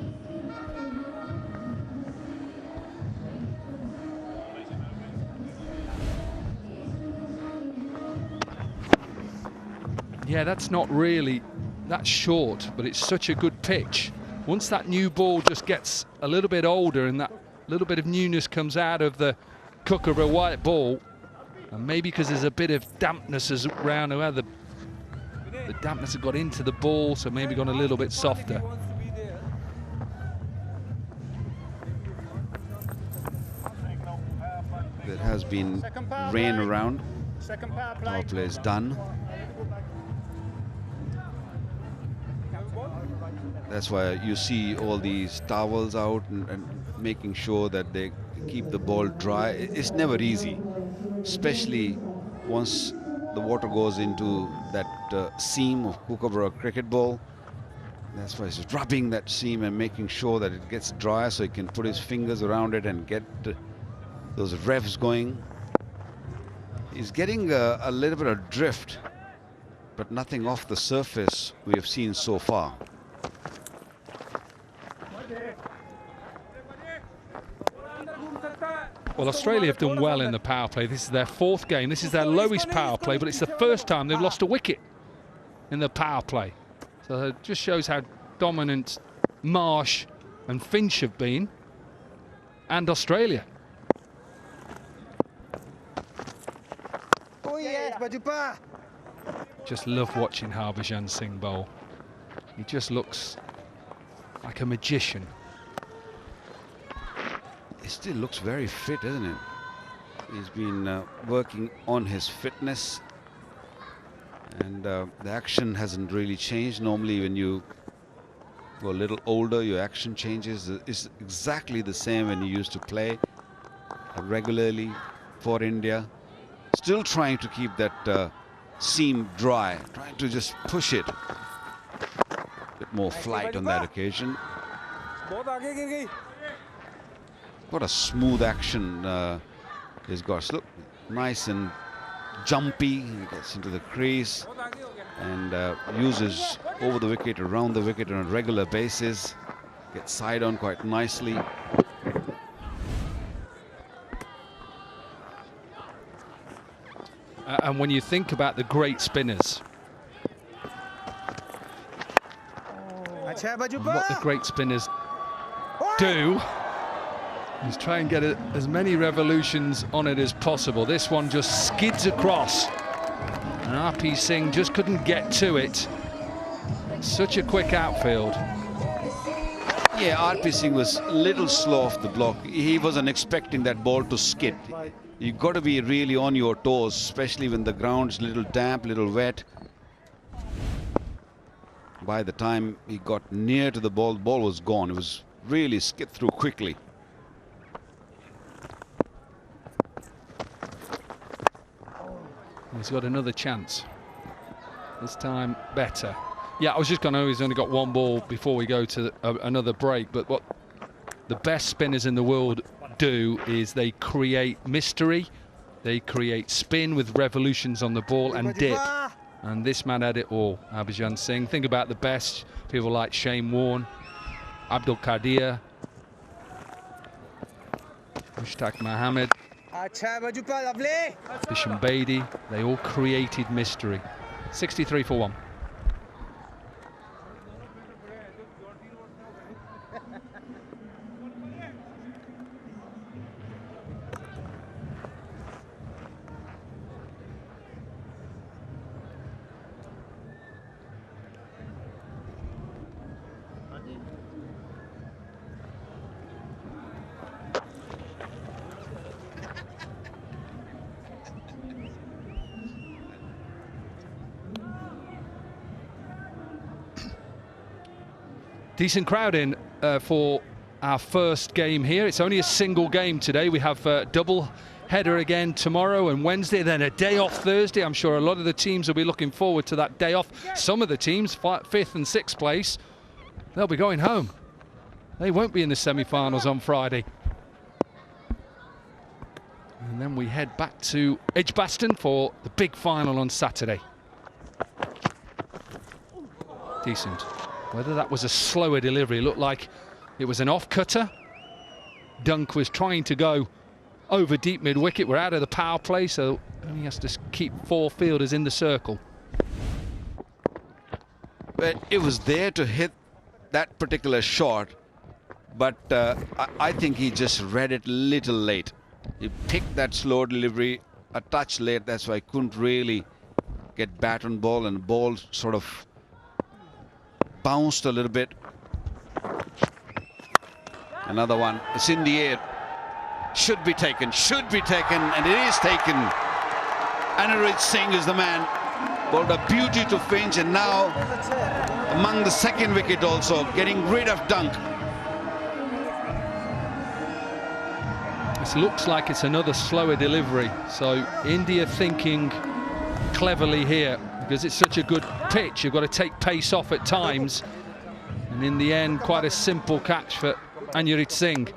Yeah, that's not really that short, but it's such a good pitch. Once that new ball just gets a little bit older and that little bit of newness comes out of the Kookaburra white ball, and maybe because there's a bit of dampness around where the dampness has got into the ball, so maybe gone a little bit softer. There has been rain around. Second power play. Power play is done. That's why you see all these towels out and making sure that they keep the ball dry. It's never easy, especially once the water goes into that seam of Kookaburra cricket ball. That's why he's rubbing that seam and making sure that it gets dry so he can put his fingers around it and get those revs going. He's getting a little bit of drift, but nothing off the surface we have seen so far. Well, Australia have done well in the power play. This is their 4th game. This is their lowest power play, but it's the first time they've lost a wicket in the power play. So it just shows how dominant Marsh and Finch have been, and Australia. Oh yes, Bajupa. Just love watching Harbhajan Singh bowl. He just looks like a magician. He still looks very fit, isn't it? He's been working on his fitness, and the action hasn't really changed. Normally when you go a little older, your action changes. It's exactly the same when you used to play regularly for India. Still trying to keep that seam dry, trying to just push it. A bit more flight on that occasion. What a smooth action he's got. Look, nice and jumpy. He gets into the crease and uses over the wicket, around the wicket on a regular basis. Gets side on quite nicely. And when you think about the great spinners, and what the great spinners do, is try and get as many revolutions on it as possible. This one just skids across, and RP Singh just couldn't get to it. Such a quick outfield. Yeah, RP Singh was a little slow off the block. He wasn't expecting that ball to skid. You've got to be really on your toes, especially when the ground's a little damp, a little wet. By the time he got near to the ball was gone. It was really skid through quickly. He's got another chance. This time better. Yeah, I was just going to know he's only got 1 ball before we go to another break, but what the best spinners in the world do is they create mystery, they create spin with revolutions on the ball and dip. And this man had it all, Harbhajan Singh. Think about the best, people like Shane Warne, Abdul Qadir, Mushtaq Mohammed, Bisham Bedi. They all created mystery. 63 for 1. Decent crowd in for our first game here. It's only a single game today. We have a double header again tomorrow and Wednesday, then a day off Thursday. I'm sure a lot of the teams will be looking forward to that day off. Some of the teams, 5th and 6th place, they'll be going home. They won't be in the semi-finals on Friday. And then we head back to Edgbaston for the big final on Saturday. Decent. Whether that was a slower delivery, it looked like it was an off-cutter. Dunk was trying to go over deep mid-wicket. We're out of the power play, so he has to keep 4 fielders in the circle. But it was there to hit that particular shot, but I think he just read it a little late. He picked that slow delivery a touch late. That's why he couldn't really get bat on ball, and the ball sort of bounced a little bit. Another one. It's in the air. Should be taken, and it is taken. Anirudh Singh is the man. Bowled a beauty to Finch, and now among the second wicket also, getting rid of Dunk. This looks like it's another slower delivery. So India thinking cleverly here, because it's such a good pitch. You've got to take pace off at times. And in the end, quite a simple catch for Anirudh Singh.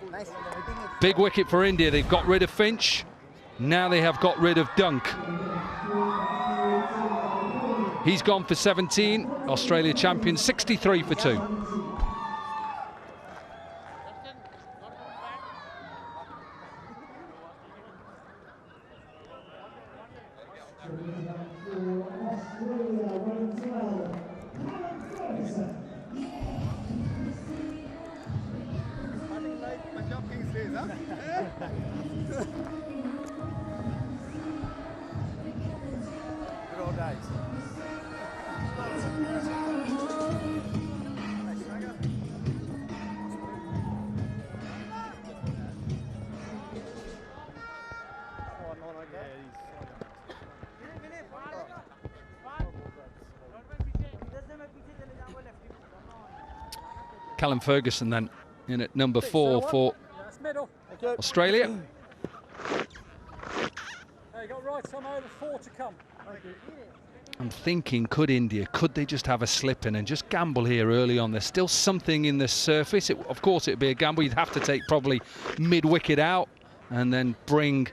Big wicket for India. They've got rid of Finch. Now they have got rid of Dunk. He's gone for 17. Australia champion, 63 for 2. Callum Ferguson then in at number 4 for Australia. I'm thinking, could they just have a slip in and just gamble here early on? There's still something in the surface. Of course, it'd be a gamble. You'd have to take probably mid-wicket out and then bring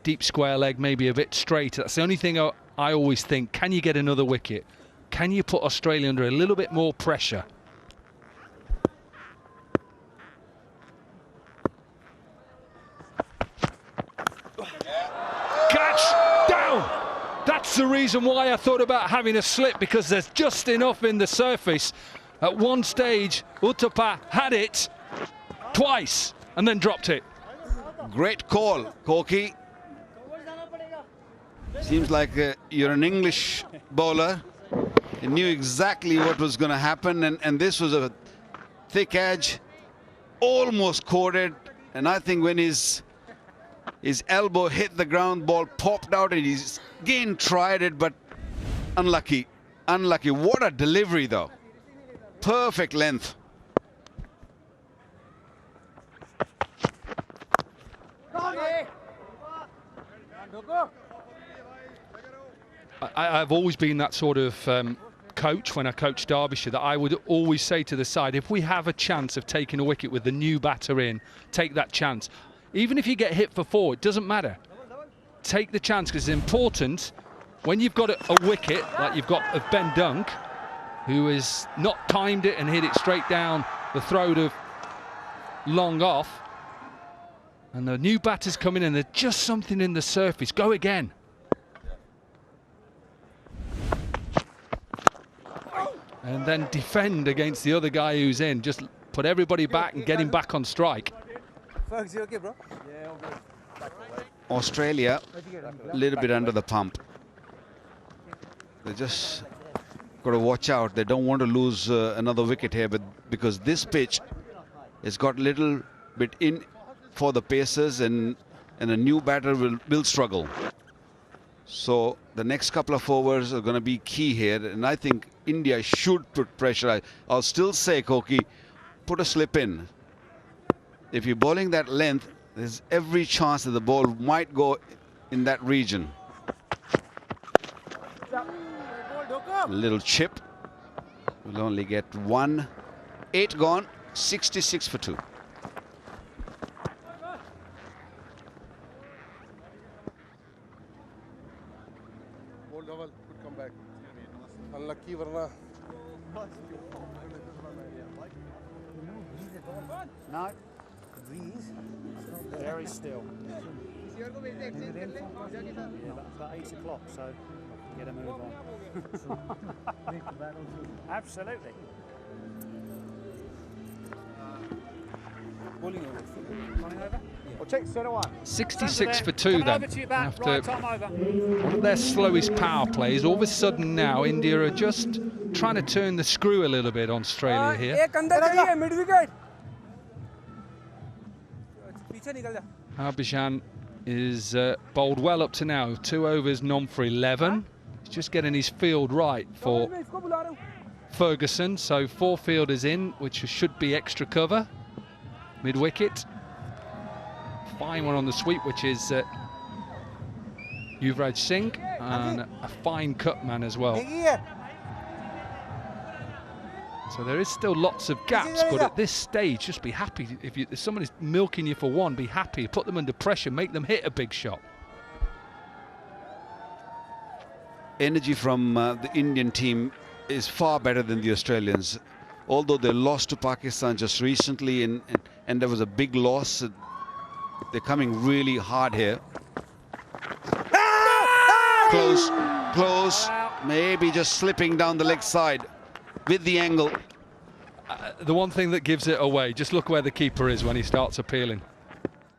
deep square leg maybe a bit straight. That's the only thing I always think. Can you get another wicket? Can you put Australia under a little bit more pressure? Catch down. That's the reason why I thought about having a slip, because there's just enough in the surface. At one stage, Uthappa had it twice and then dropped it. Great call, Koki. Seems like you're an English bowler. You knew exactly what was going to happen, and this was a thick edge, almost caught it. And I think when his elbow hit the ground, ball popped out, and he's again tried it, but unlucky. Unlucky. What a delivery, though. Perfect length. I've always been that sort of coach when I coached Derbyshire, that I would always say to the side, if we have a chance of taking a wicket with the new batter in, take that chance. Even if you get hit for 4, it doesn't matter. Take the chance, because it's important when you've got a wicket like you've got of Ben Dunk, who has not timed it and hit it straight down the throat of long off. And the new batter's coming in, there's just something in the surface. Go again. And then defend against the other guy who's in. Just put everybody back and get him back on strike. Fergus, you okay, bro? Yeah, all good. Australia, a little bit under the pump. They just got to watch out. They don't want to lose another wicket here, but because this pitch has got a little bit in for the Pacers, and a new batter will struggle. So the next couple of overs are going to be key here, and I think India should put pressure. I'll still say, Koki, put a slip in. If you're bowling that length, there's every chance that the ball might go in that region. A little chip. We'll only get 1. 8 gone, 66 for 2. Good comeback. Unlucky, Varna. No, these very still. Yeah, about 8 o'clock, so get a move on. Absolutely. 66 for 2 then, after one of their slowest power plays. All of a sudden now, India are just trying to turn the screw a little bit on Australia here. Harbhajan is bowled well up to now. 2 overs, none for 11. He's just getting his field right for Ferguson. So 4 fielders in, which should be extra cover. Mid-wicket. Fine one on the sweep, which is Yuvraj Singh, and a fine cut man as well. So there is still lots of gaps, but at this stage, just be happy. If somebody's milking you for one, be happy. Put them under pressure, make them hit a big shot. Energy from the Indian team is far better than the Australians. Although they lost to Pakistan just recently, and there was a big loss, they're coming really hard here. Close, close, maybe just slipping down the leg side with the angle. The one thing that gives it away, just look where the keeper is when he starts appealing.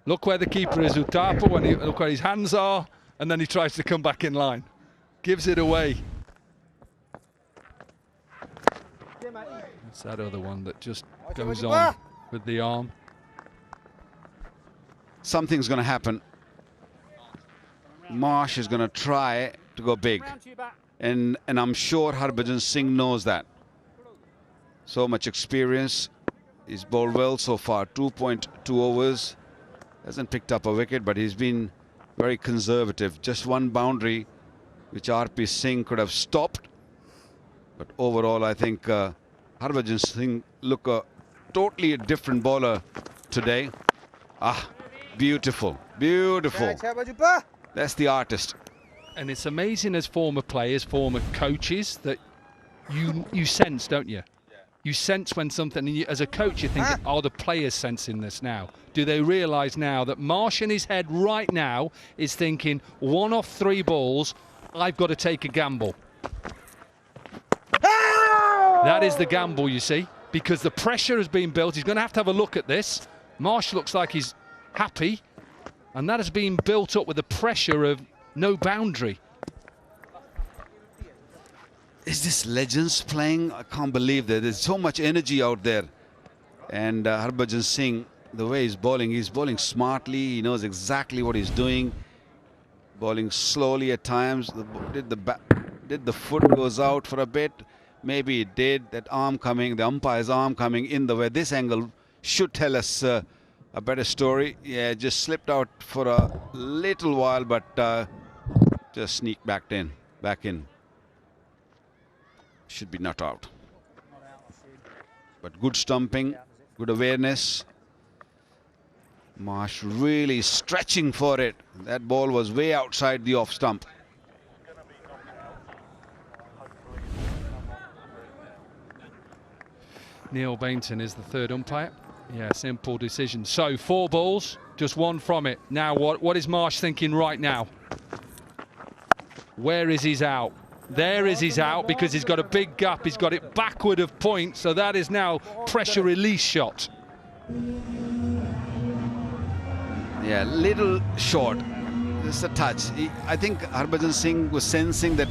Look where the keeper is, Uthappa, look where his hands are, and then he tries to come back in line. Gives it away. It's that other one that just goes on with the arm. Something's going to happen. Marsh is going to try to go big. And I'm sure Harbhajan Singh knows that. So much experience. He's bowled well so far. 2.2 overs. Hasn't picked up a wicket, but he's been very conservative. Just one boundary, which RP Singh could have stopped. But overall, I think Harbhajan Singh look a totally different bowler today. Ah, beautiful, beautiful. That's the artist. And it's amazing as former players, former coaches, that you sense, don't you? You sense when something, and as a coach, you think, are the players sensing this now? Do they realise now that Marsh in his head right now is thinking, 1 off 3 balls, I've got to take a gamble. That is the gamble, you see, because the pressure has been built. He's going to have a look at this. Marsh looks like he's happy, and that has been built up with the pressure of no boundary. Is this legends playing? I can't believe that. There's so much energy out there. And Harbhajan Singh, the way he's bowling smartly. He knows exactly what he's doing. Bowling slowly at times. Did the foot goes out for a bit? Maybe it did. That arm coming, the umpire's arm coming in the way. This angle should tell us a better story. Yeah, just slipped out for a little while, but just sneaked back in. Should be not out. But good stumping, good awareness. Marsh really stretching for it. That ball was way outside the off stump. Neil Bainton is the third umpire. Yeah, simple decision. So 4 balls, just 1 from it. Now what is Marsh thinking right now? Where is his out? There is his out, because he's got a big gap. He's got it backward of point, so that is now pressure release shot. Yeah, little short. Just a touch. I think Harbhajan Singh was sensing that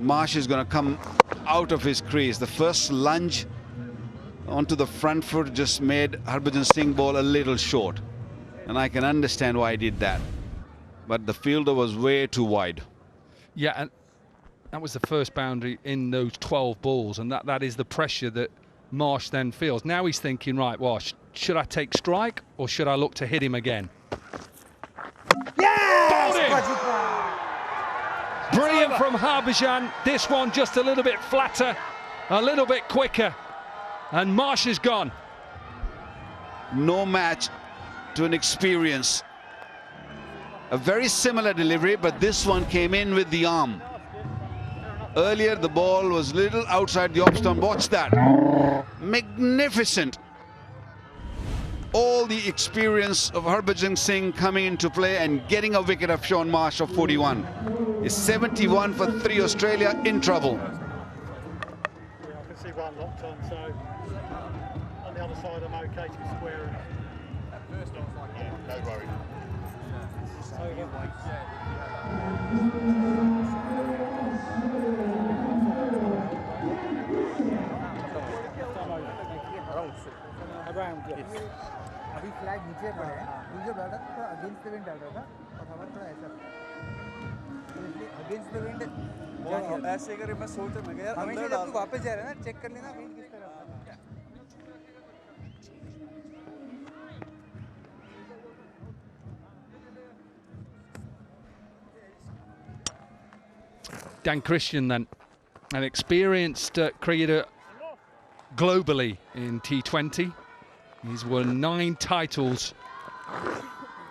Marsh is going to come out of his crease. The first lunge onto the front foot just made Harbhajan Singh bowl a little short. And I can understand why he did that. But the fielder was way too wide. Yeah, and that was the first boundary in those 12 balls, and that is the pressure that Marsh then feels. Now he's thinking, right, well, should I take strike or should I look to hit him again? Yes! Brilliant from Harbhajan. This one just a little bit flatter, a little bit quicker, and Marsh is gone. No match to an experience. A very similar delivery, but this one came in with the arm. Earlier, the ball was little outside the off stump. Watch that. Magnificent. All the experience of Harbhajan Singh coming into play and getting a wicket of Sean Marsh of 41. Is 71 for 3 Australia in trouble. I can see one locked on, so on the other side I'm okay to square it. First off, yeah, no worry. Around, yes. पीछे पड़े हैं, जो batter थोड़ा against the wind डाल रहा था और हवा थोड़ा ऐसा, तो इसलिए अगेंस्ट द विंड ऐसे करे मैं सोच रहा मैं यार हमेशा जब तू वापस जा रहा है ना चेक कर लेना विंड किस तरफ है। Dan Christian then, an experienced cricketer globally in T20. He's won 9 titles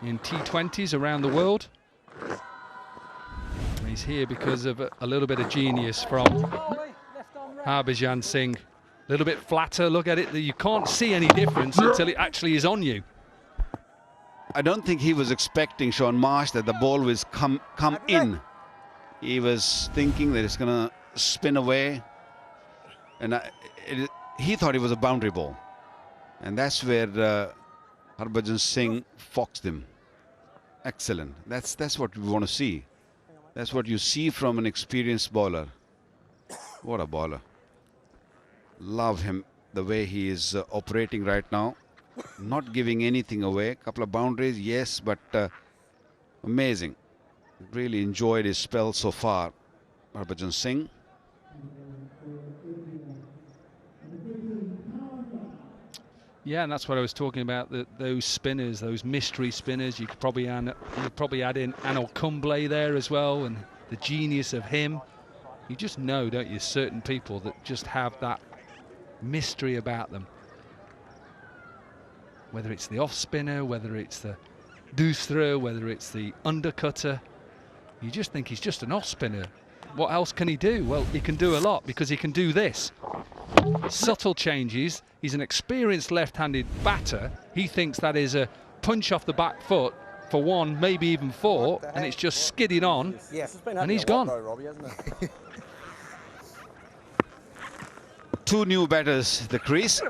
in T20s around the world. He's here because of a little bit of genius from Harbhajan Singh. A little bit flatter, look at it, that you can't see any difference until it actually is on you. I don't think he was expecting, Sean Marsh, that the ball was come in. He was thinking that it's going to spin away, and he thought it was a boundary ball, and that's where Harbhajan Singh foxed him. Excellent. That's what we want to see. That's what you see from an experienced bowler. What a bowler! Love him, the way he is operating right now, not giving anything away. A couple of boundaries, yes, but amazing. Really enjoyed his spell so far, Harbhajan Singh. Yeah, and that's what I was talking about. Those spinners, those mystery spinners. You could probably add in Anil Kumble there as well, and the genius of him. You just know, don't you, certain people that just have that mystery about them. Whether it's the off spinner, whether it's the doosra, whether it's the undercutter. You just think he's just an off spinner. What else can he do? Well, he can do a lot because he can do this. Subtle changes. He's an experienced left-handed batter. He thinks that is a punch off the back foot for 1, maybe even 4, and it's just skidding on, and he's gone. 2 new batters, the crease.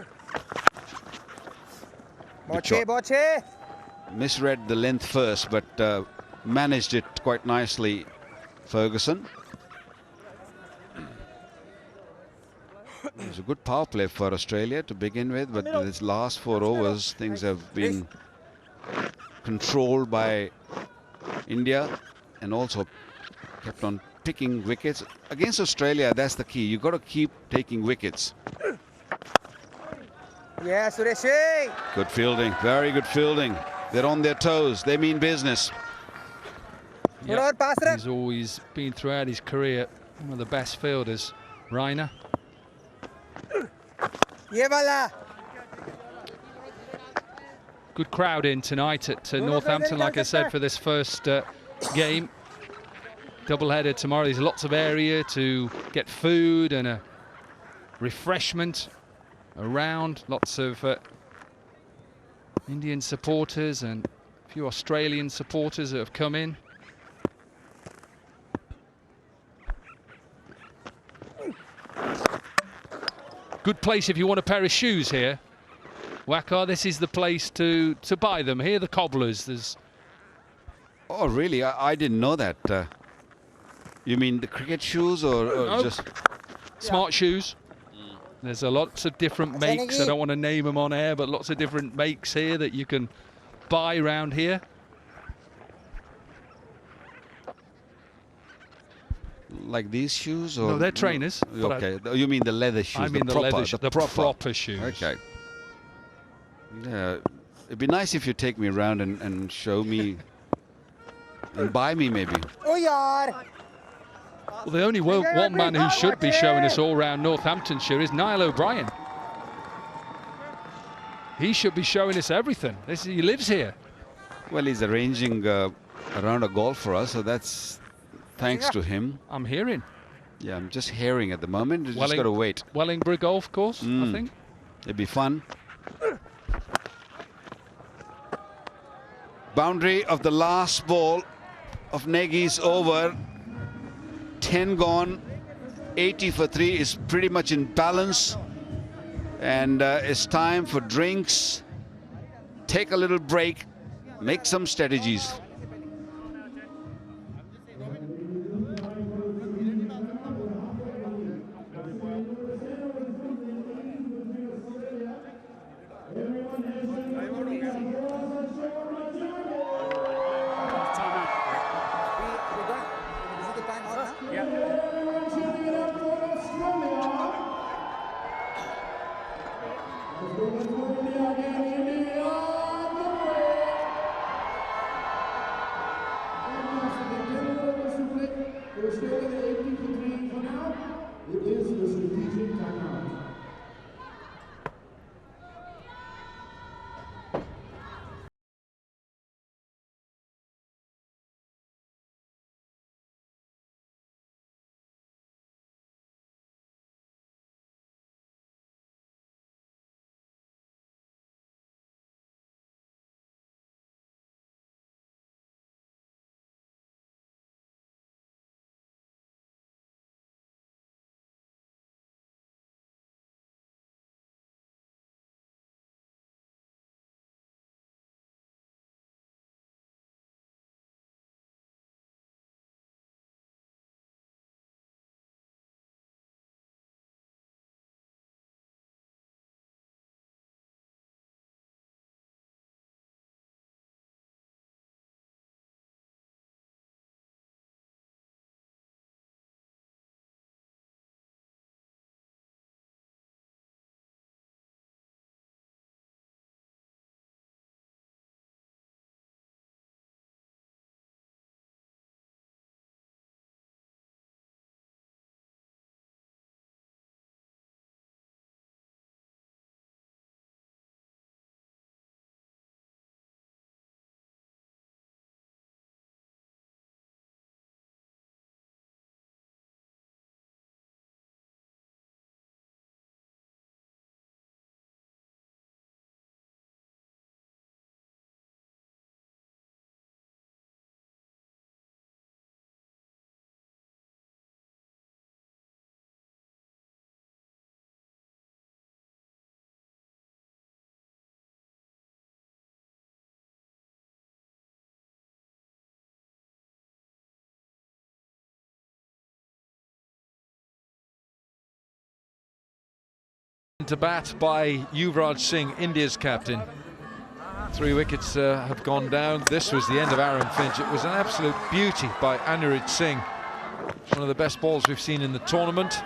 Misread the length first, but managed it quite nicely, Ferguson. It was a good power play for Australia to begin with, but this last 4 overs, things have been controlled by India and also kept on picking wickets. Against Australia, that's the key. You've got to keep taking wickets. Yeah, Suresh. Good fielding, very good fielding. They're on their toes. They mean business. Yep. He's always been, throughout his career, one of the best fielders. Raina. Good crowd in tonight at Northampton, like I said, for this first game. Doubleheader tomorrow. There's lots of area to get food and a refreshment around. Lots of Indian supporters and a few Australian supporters that have come in. Good place if you want a pair of shoes here. Waqar, this is the place to buy them. Here, the cobblers. There's. Oh, really? I didn't know that. You mean the cricket shoes or No. just Smart shoes. There's lots of different makes. I don't want to name them on air, but lots of different makes here that you can buy around here. like these shoes? Or no, they're trainers. Okay, you mean the leather shoes? I mean the proper, leather shoes, the proper shoes. Okay. Yeah, it'd be nice if you take me around and show me and buy me maybe. Oh, yaar. Well, the only one man who should be showing us all around Northamptonshire is Niall O'Brien. He should be showing us everything. He lives here. Well, he's arranging around a golf for us, so that's thanks to him. I'm hearing. Yeah, I'm just hearing at the moment. You just got to wait. Wellingborough Golf Course, I think. It'd be fun. Boundary of the last ball of Nagy's over. 10 gone, 80 for 3 is pretty much in balance. And it's time for drinks. Take a little break. Make some strategies. To bat by Yuvraj Singh, India's captain. 3 wickets have gone down. This was the end of Aaron Finch. It was an absolute beauty by Anirudh Singh. One of the best balls we've seen in the tournament.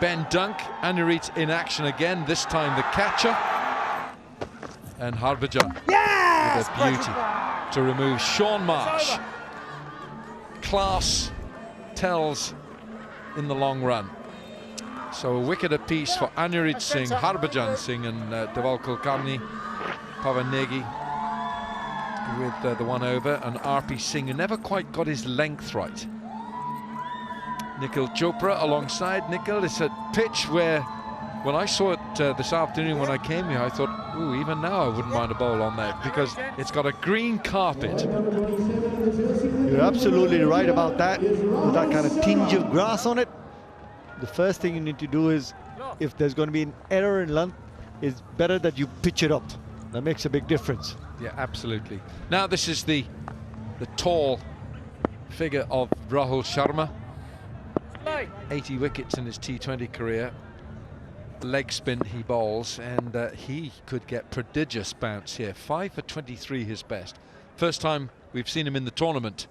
Ben Dunk, Anirudh in action again, this time the catcher. And Harbhajan with a beauty to remove Sean Marsh. Class tells in the long run. So a wicket apiece for Anirudh Singh, Harbhajan Singh and Deval Kulkarni, Pavan Negi with the 1 over, and RP Singh, who never quite got his length right. Nikhil Chopra alongside. Nikhil, it's a pitch where, when I saw it this afternoon when I came here, I thought, ooh, even now I wouldn't mind a bowl on that, because it's got a green carpet. You're absolutely right about that, with that kind of tinge of grass on it. The first thing you need to do is, if there's going to be an error in length, it's better that you pitch it up. That makes a big difference. Yeah, absolutely. Now this is the tall figure of Rahul Sharma. 80 wickets in his T20 career. Leg spin he bowls, and he could get prodigious bounce here. 5 for 23 his best. First time we've seen him in the tournament.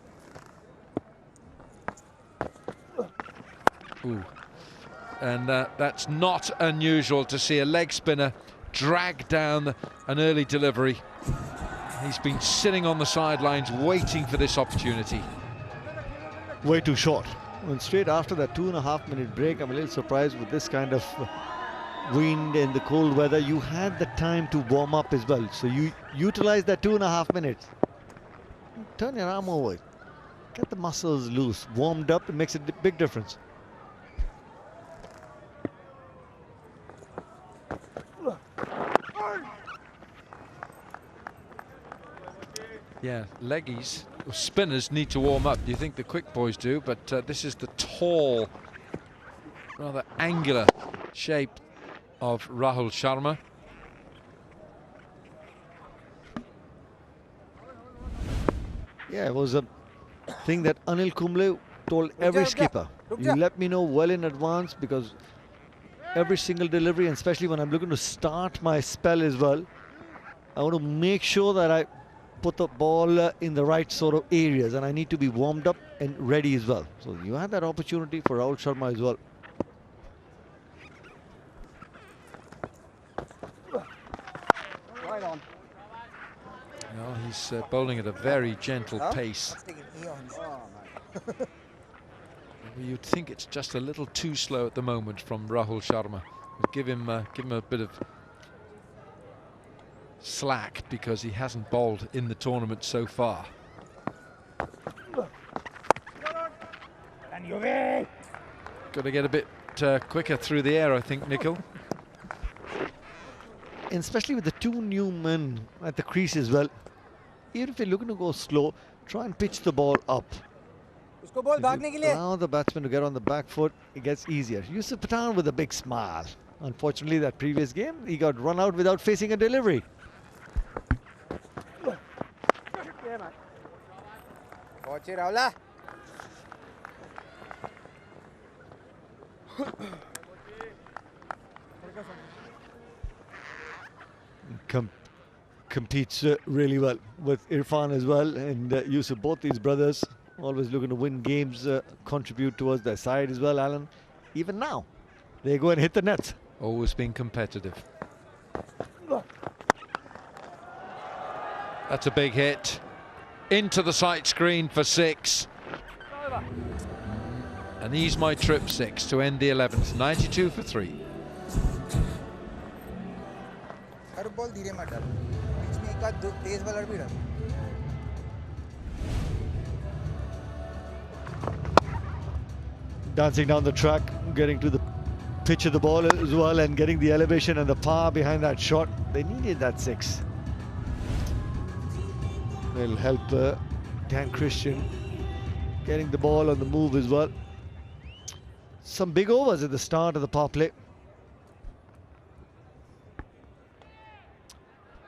Ooh. And that's not unusual to see a leg spinner drag down an early delivery. He's been sitting on the sidelines waiting for this opportunity. Way too short. And straight after that 2.5 minute break, I'm a little surprised with this kind of wind and the cold weather. You had the time to warm up as well. So you utilize that 2.5 minutes. Turn your arm over. Get the muscles loose. Warmed up, it makes a big difference. Yeah, leggies, spinners need to warm up. Do you think the quick boys do? But this is the tall, rather angular shape of Rahul Sharma. Yeah, it was a thing that Anil Kumble told every skipper. You let me know well in advance, because every single delivery, and especially when I'm looking to start my spell as well, I want to make sure that I put the ball in the right sort of areas, and I need to be warmed up and ready as well. So you had that opportunity for Rahul Sharma as well. Right on. Well, he's bowling at a very gentle pace. You'd think it's just a little too slow at the moment from Rahul Sharma. Give him a bit of slack because he hasn't bowled in the tournament so far. Got to get a bit quicker through the air, I think, Nikhil. And especially with the two new men at the crease as well. Even if you're looking to go slow, try and pitch the ball up. Allow the batsman to get on the back foot, it gets easier. Yusuf Pathan with a big smile. Unfortunately, that previous game, he got run out without facing a delivery. Competes really well with Irfan as well, and Yusuf, both these brothers always looking to win games, contribute towards their side as well, Alan. Even now, they go and hit the nets. Always been competitive. That's a big hit. Into the sight screen for 6. And he's my trip 6 to end the 11th. 92 for 3. Dancing down the track, getting to the pitch of the ball as well, and getting the elevation and the power behind that shot. They needed that 6. Will help Dan Christian getting the ball on the move as well. Some big overs at the start of the power play.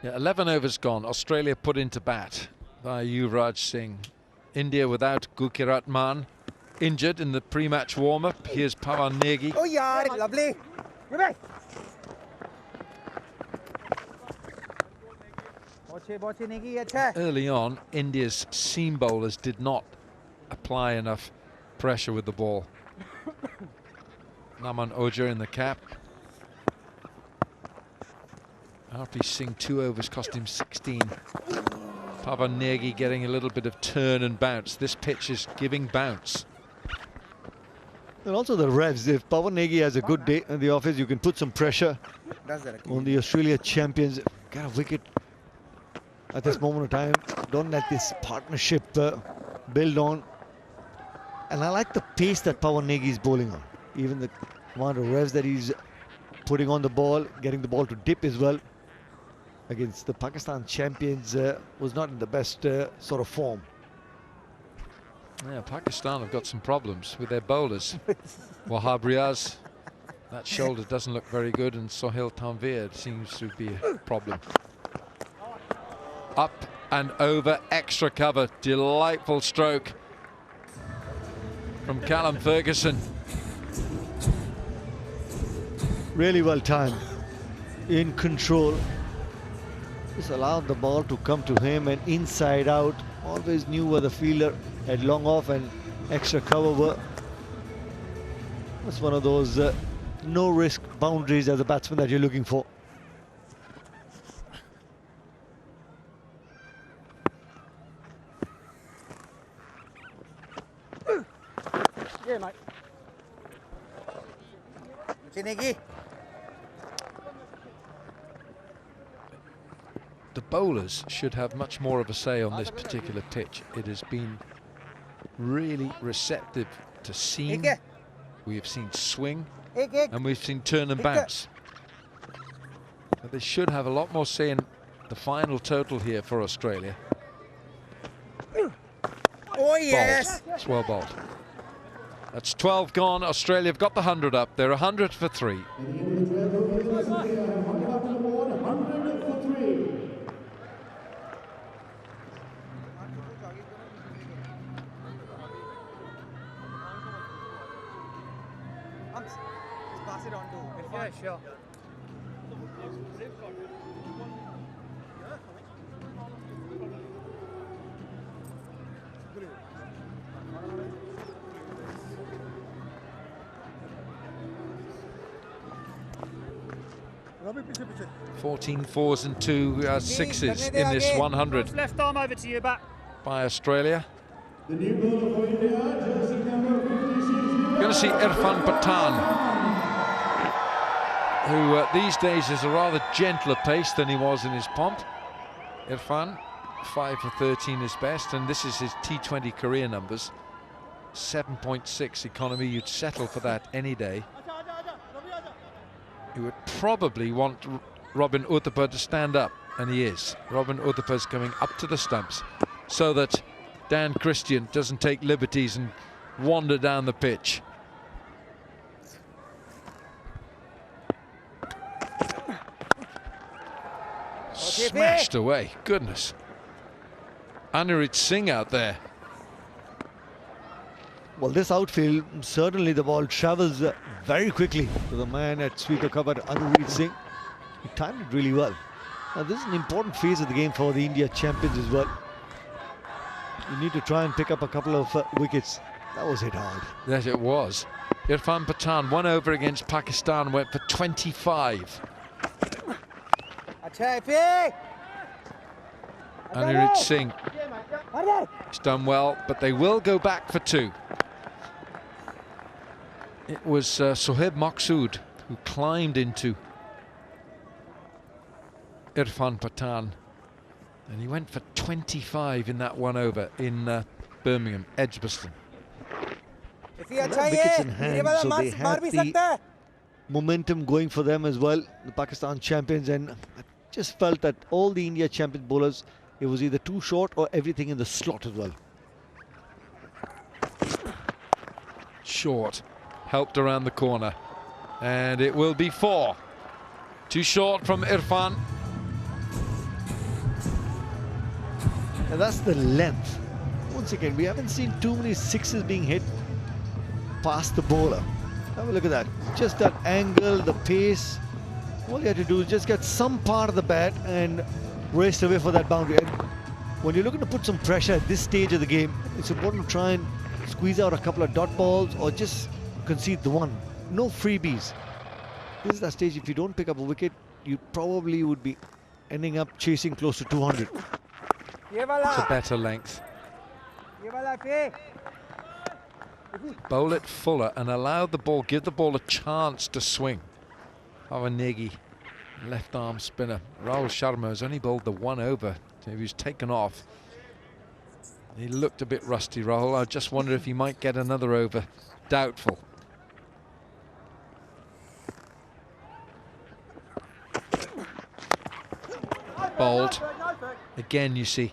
Yeah, 11 overs gone. Australia put into bat by Yuvraj Singh. India without Gurkirat Maan, injured in the pre-match warm-up. Here's Pawan Negi. Oh yeah, lovely. Early on, India's seam bowlers did not apply enough pressure with the ball. Naman Ojha in the cap. RP Singh 2 overs cost him 16. Pawan Negi getting a little bit of turn and bounce. This pitch is giving bounce. And also the revs. If Pawan Negi has a good day in the office, you can put some pressure on the Australia champions. Get a wicket at this moment of time. Don't let this partnership build on. And I like the pace that Pawan Negi is bowling on. Even the amount of revs that he's putting on the ball, getting the ball to dip as well. Against the Pakistan champions was not in the best sort of form. Yeah, Pakistan have got some problems with their bowlers. Wahab Riaz, that shoulder doesn't look very good, and Sohail Tanvir seems to be a problem. Up and over, extra cover, delightful stroke from Callum Ferguson. Really well timed, in control. Just allowed the ball to come to him, and inside out. Always knew where the fielder had long off and extra cover were. That's one of those no risk boundaries as a batsman that you're looking for. Yeah, mate. Chinegi. The bowlers should have much more of a say on this particular pitch. It has been really receptive to seam. We have seen swing, and we've seen turn and bounce. But they should have a lot more say in the final total here for Australia. Oh yes! Bowled. It's well bowled. That's 12 gone. Australia have got the 100 up. They're 100 for 3. Yeah, sure. 14 fours and 2 sixes in this 100 Left arm over to you, back. by Australia. We're going to see Irfan Pathan, who these days is a rather gentler pace than he was in his pomp. Irfan, 5 for 13 is best, and this is his T20 career numbers. 7.6 economy, you'd settle for that any day. You would probably want Robin Uthappa to stand up, and he is. Robin Uthappa's coming up to the stumps so that Dan Christian doesn't take liberties and wander down the pitch. Smashed away, goodness. Anirudh Singh out there. Well, this outfield, certainly the ball travels very quickly to the man at sweeper cover, Anirudh Singh. He timed it really well. Now, this is an important phase of the game for the India champions as well. You need to try and pick up a couple of wickets. That was hit hard. Yes, it was. Irfan Pathan, 1 over against Pakistan, went for 25. Anirudh Singh, he's done well, but they will go back for 2. It was Sohaib Maqsood who climbed into Irfan Pathan, and he went for 25 in that 1 over in Birmingham, Edgbaston. Wickets in hand, so they had the momentum going for them as well, the Pakistan champions, and I just felt that all the India champion bowlers, it was either too short or everything in the slot as well. Short, helped around the corner, and it will be 4. Too short from Irfan. And that's the length. Once again, we haven't seen too many sixes being hit past the bowler. Have a look at that. Just that angle, the pace. All you have to do is just get some part of the bat and race away for that boundary. And when you're looking to put some pressure at this stage of the game, it's important to try and squeeze out a couple of dot balls or just concede the one. No freebies. This is that stage, if you don't pick up a wicket, you probably would be ending up chasing close to 200. It's a better length. Bowl it fuller and allow the ball, give the ball a chance to swing. Negi, left arm spinner. Rahul Sharma has only bowled the 1 over. He was taken off. He looked a bit rusty, Rahul. I just wonder if he might get another over. Doubtful. Bowled. Again, you see.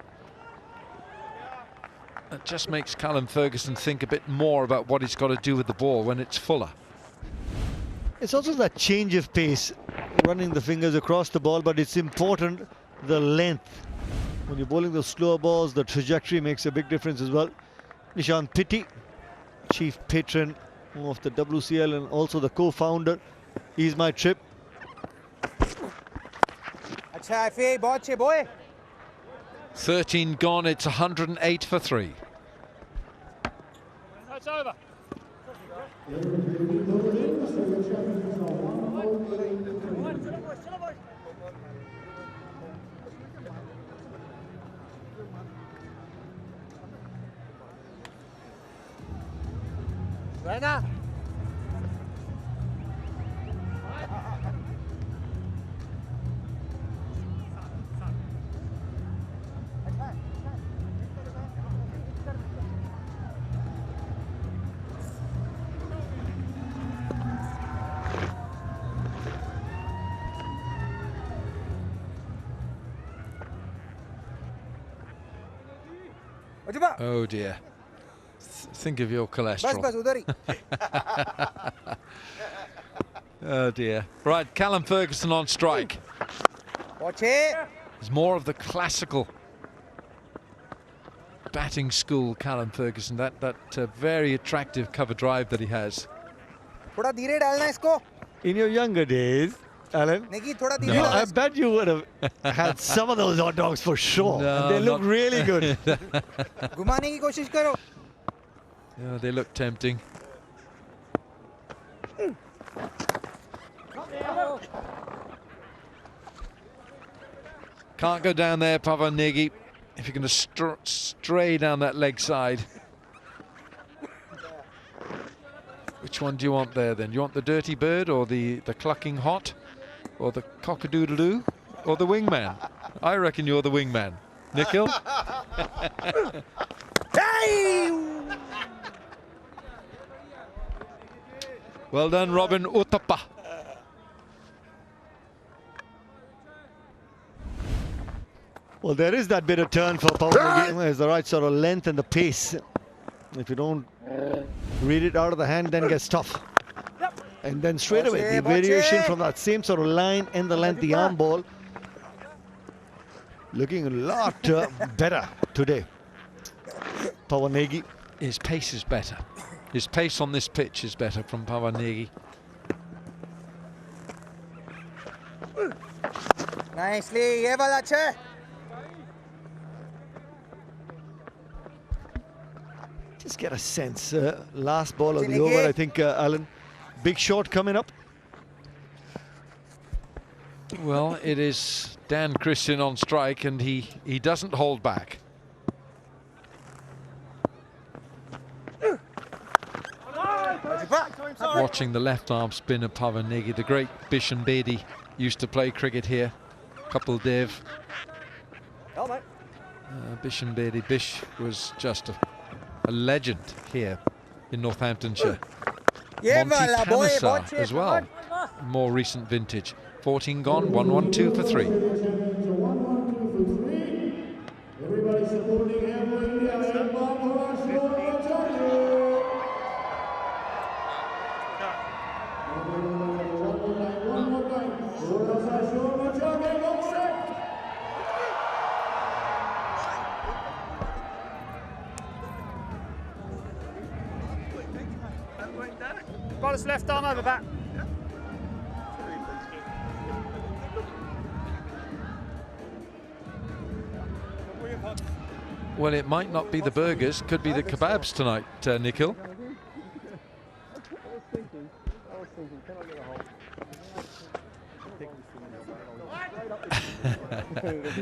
It just makes Callum Ferguson think a bit more about what he's got to do with the ball when it's fuller. It's also that change of pace, running the fingers across the ball, but it's important the length. When you're bowling those slower balls, the trajectory makes a big difference as well. Nishant Pitti, chief patron of the WCL and also the co-founder, Ease My Trip. 13 gone, it's 108 for 3. That's over. Raina. Oh dear. Think of your cholesterol. Oh dear. Right, Callum Ferguson on strike. There's more of the classical batting school, Callum Ferguson. That very attractive cover drive that he has. In your younger days, Alan, No. I bet you would have had some of those hot dogs for sure. No, and they look not- really good. Yeah, they look tempting. Can't go down there, Pavanegi. If you're going to stray down that leg side. Which one do you want there then? Do you want the dirty bird or the clucking hot? Or the cock-a-doodle-doo? Or the wingman? I reckon you're the wingman. Nikhil? Well done, Robin Uthappa. Well, there is that bit of turn for Pavanegi. There's the right sort of length and the pace. If you don't read it out of the hand, then gets tough. And then straight away, the variation from that same sort of line and the length, the arm ball, looking a lot better today. Pavanegi. His pace is better. His pace on this pitch is better from Pavanegi. Nicely, ye ball acha. Just get a sense. Last ball of the over, I think, Alan. Big shot coming up. Well, it is Dan Christian on strike, and he doesn't hold back. Watching the left arm spin of Pavanegi, the great Bishan Bedi used to play cricket here. Kapil Dev. Bishan Bedi. Bish was just a legend here in Northamptonshire. Monty Panesar as well, more recent vintage. 14 gone, 1-1-2 for 3. Everybody supporting Got his left arm over back. Well, it might not be the burgers, could be the kebabs tonight, Nikhil.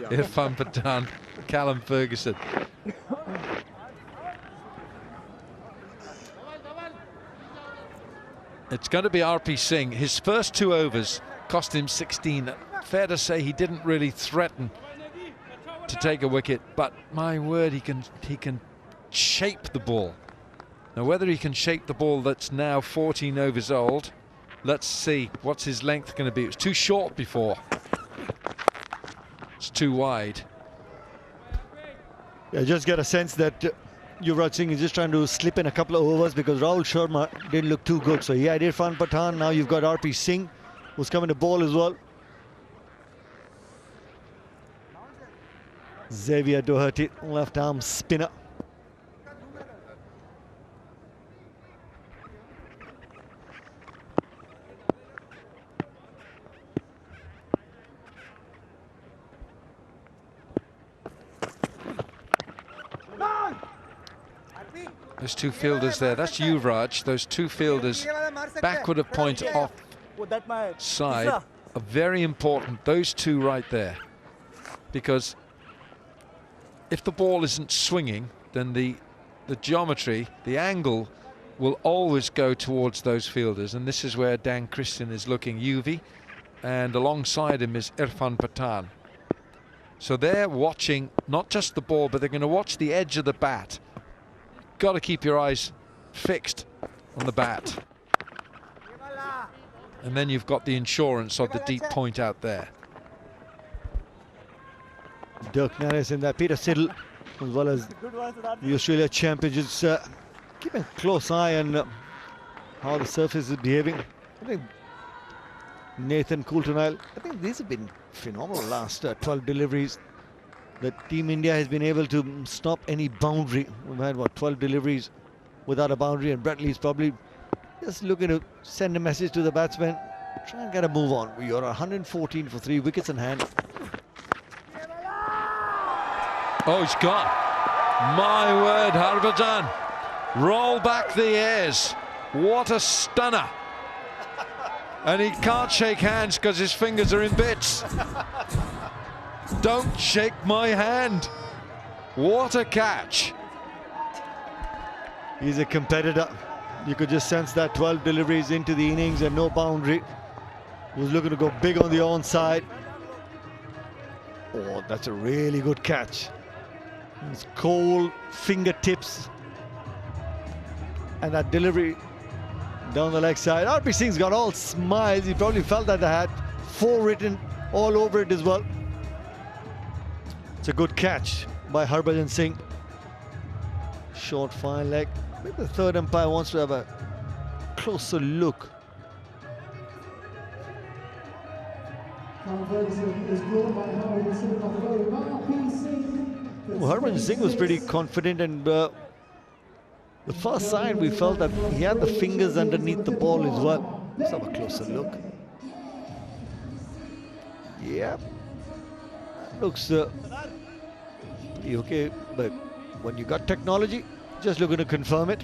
Irfan Pathan, Callum Ferguson. It's going to be RP Singh. His first 2 overs cost him 16. Fair to say he didn't really threaten to take a wicket, but my word, he can shape the ball. Now, whether he can shape the ball that's now 14 overs old, let's see. What's his length going to be? It was too short before. It's too wide. I just get a sense that Yuvraj Singh is just trying to slip in a couple of overs because Rahul Sharma didn't look too good. So he had Irfan Pathan. Now you've got RP Singh, who's coming to ball as well. Xavier Doherty, left arm spinner. Those 2 fielders there, that's Yuvraj. Those 2 fielders backward of point off side are very important. Those 2 right there, because if the ball isn't swinging, then the geometry, the angle will always go towards those fielders, and this is where Dan Christian is looking. Yuvi, and alongside him is Irfan Pathan. So they're watching not just the ball, but they're going to watch the edge of the bat. Got to keep your eyes fixed on the bat. And then you've got the insurance of the deep point out there. Dirk Nares in that. Peter Siddle, as well as the Australia champions, keeping a close eye on how the surface is behaving. I think Nathan Coulter-Nile, I think these have been phenomenal last 12 deliveries. The Team India has been able to stop any boundary. We've had, what, 12 deliveries without a boundary, and Brett Lee's probably just looking to send a message to the batsmen. Try and get a move on. You're 114 for 3 wickets in hand. Oh, he's gone. My word, Harbhajan. Roll back the airs. What a stunner. And he can't shake hands because his fingers are in bits. Don't shake my hand. What a catch. He's a competitor. You could just sense that 12 deliveries into the innings and no boundary. Was looking to go big on the onside. Oh, that's a really good catch. It's cold fingertips. And that delivery down the leg side. RP Singh's got all smiles. He probably felt that they had 4 written all over it as well. It's a good catch by Harbhajan Singh. Short fine leg. Maybe the third umpire wants to have a closer look. Harbhajan Singh was pretty confident, and the first side we felt that he had the fingers underneath the ball as well. Let's have a closer look. Yeah, looks okay, but when you got technology, just looking to confirm it.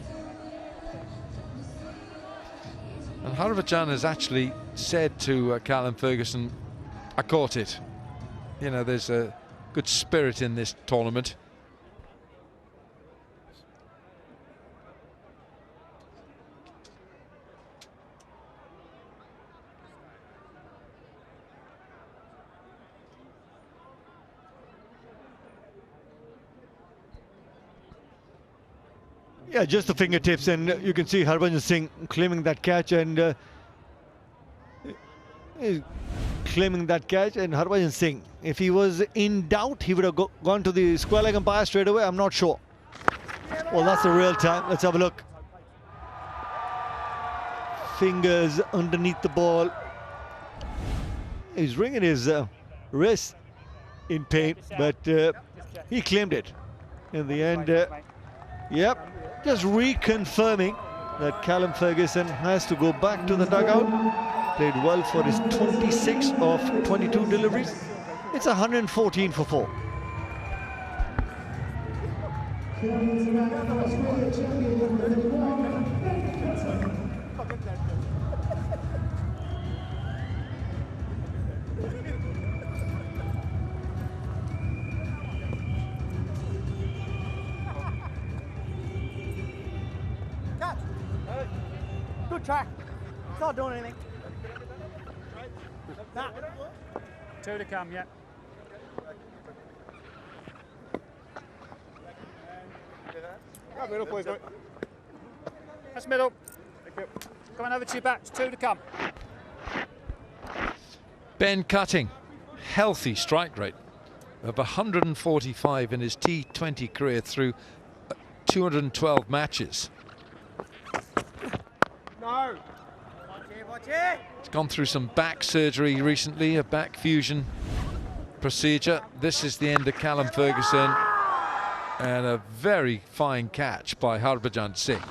And Harbhajan has actually said to Callum Ferguson, I caught it. You know, there's a good spirit in this tournament. Yeah, just the fingertips, and you can see Harbhajan Singh claiming that catch, and claiming that catch. And Harbhajan Singh, if he was in doubt, he would have gone to the square leg umpire straight away. I'm not sure. Well, that's the real time. Let's have a look. Fingers underneath the ball. He's wringing his wrist in pain, but he claimed it in the end. Yep. Just reconfirming that Callum Ferguson has to go back to the dugout. Played well for his 26 of 22 deliveries. It's 114 for 4. Good track. It's not doing anything. Nah. 2 to come, yeah. Middle, please, mate. That's middle. Coming over to your back. 2 to come. Ben Cutting, healthy strike rate of 145 in his T20 career through 212 matches. No. Watch it. He's gone through some back surgery recently, a back fusion procedure. This is the end of Callum Ferguson, and a very fine catch by Harbhajan Singh.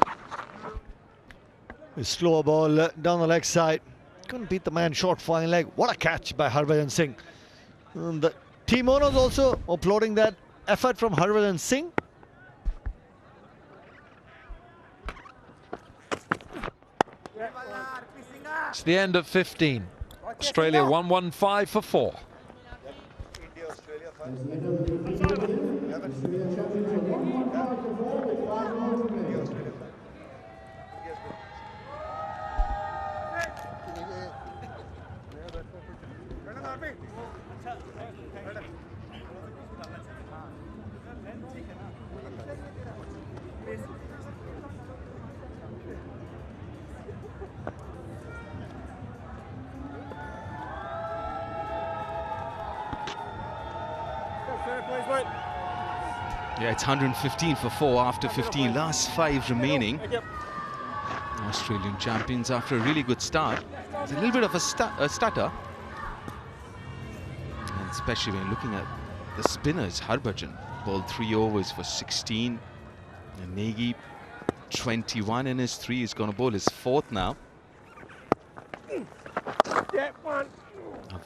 A slower ball down the leg side. Couldn't beat the man short fine leg. What a catch by Harbhajan Singh. And the team owners also applauding that effort from Harbhajan Singh. It's the end of 15. Australia 115 for 4. Yeah, it's 115 for 4 after 15. Last 5 remaining. Australian champions after a really good start. It's a little bit of a stutter. And especially when looking at the spinners, Harbhajan bowled 3 overs for 16. And Negi, 21 in his 3. He's going to bowl his 4th now.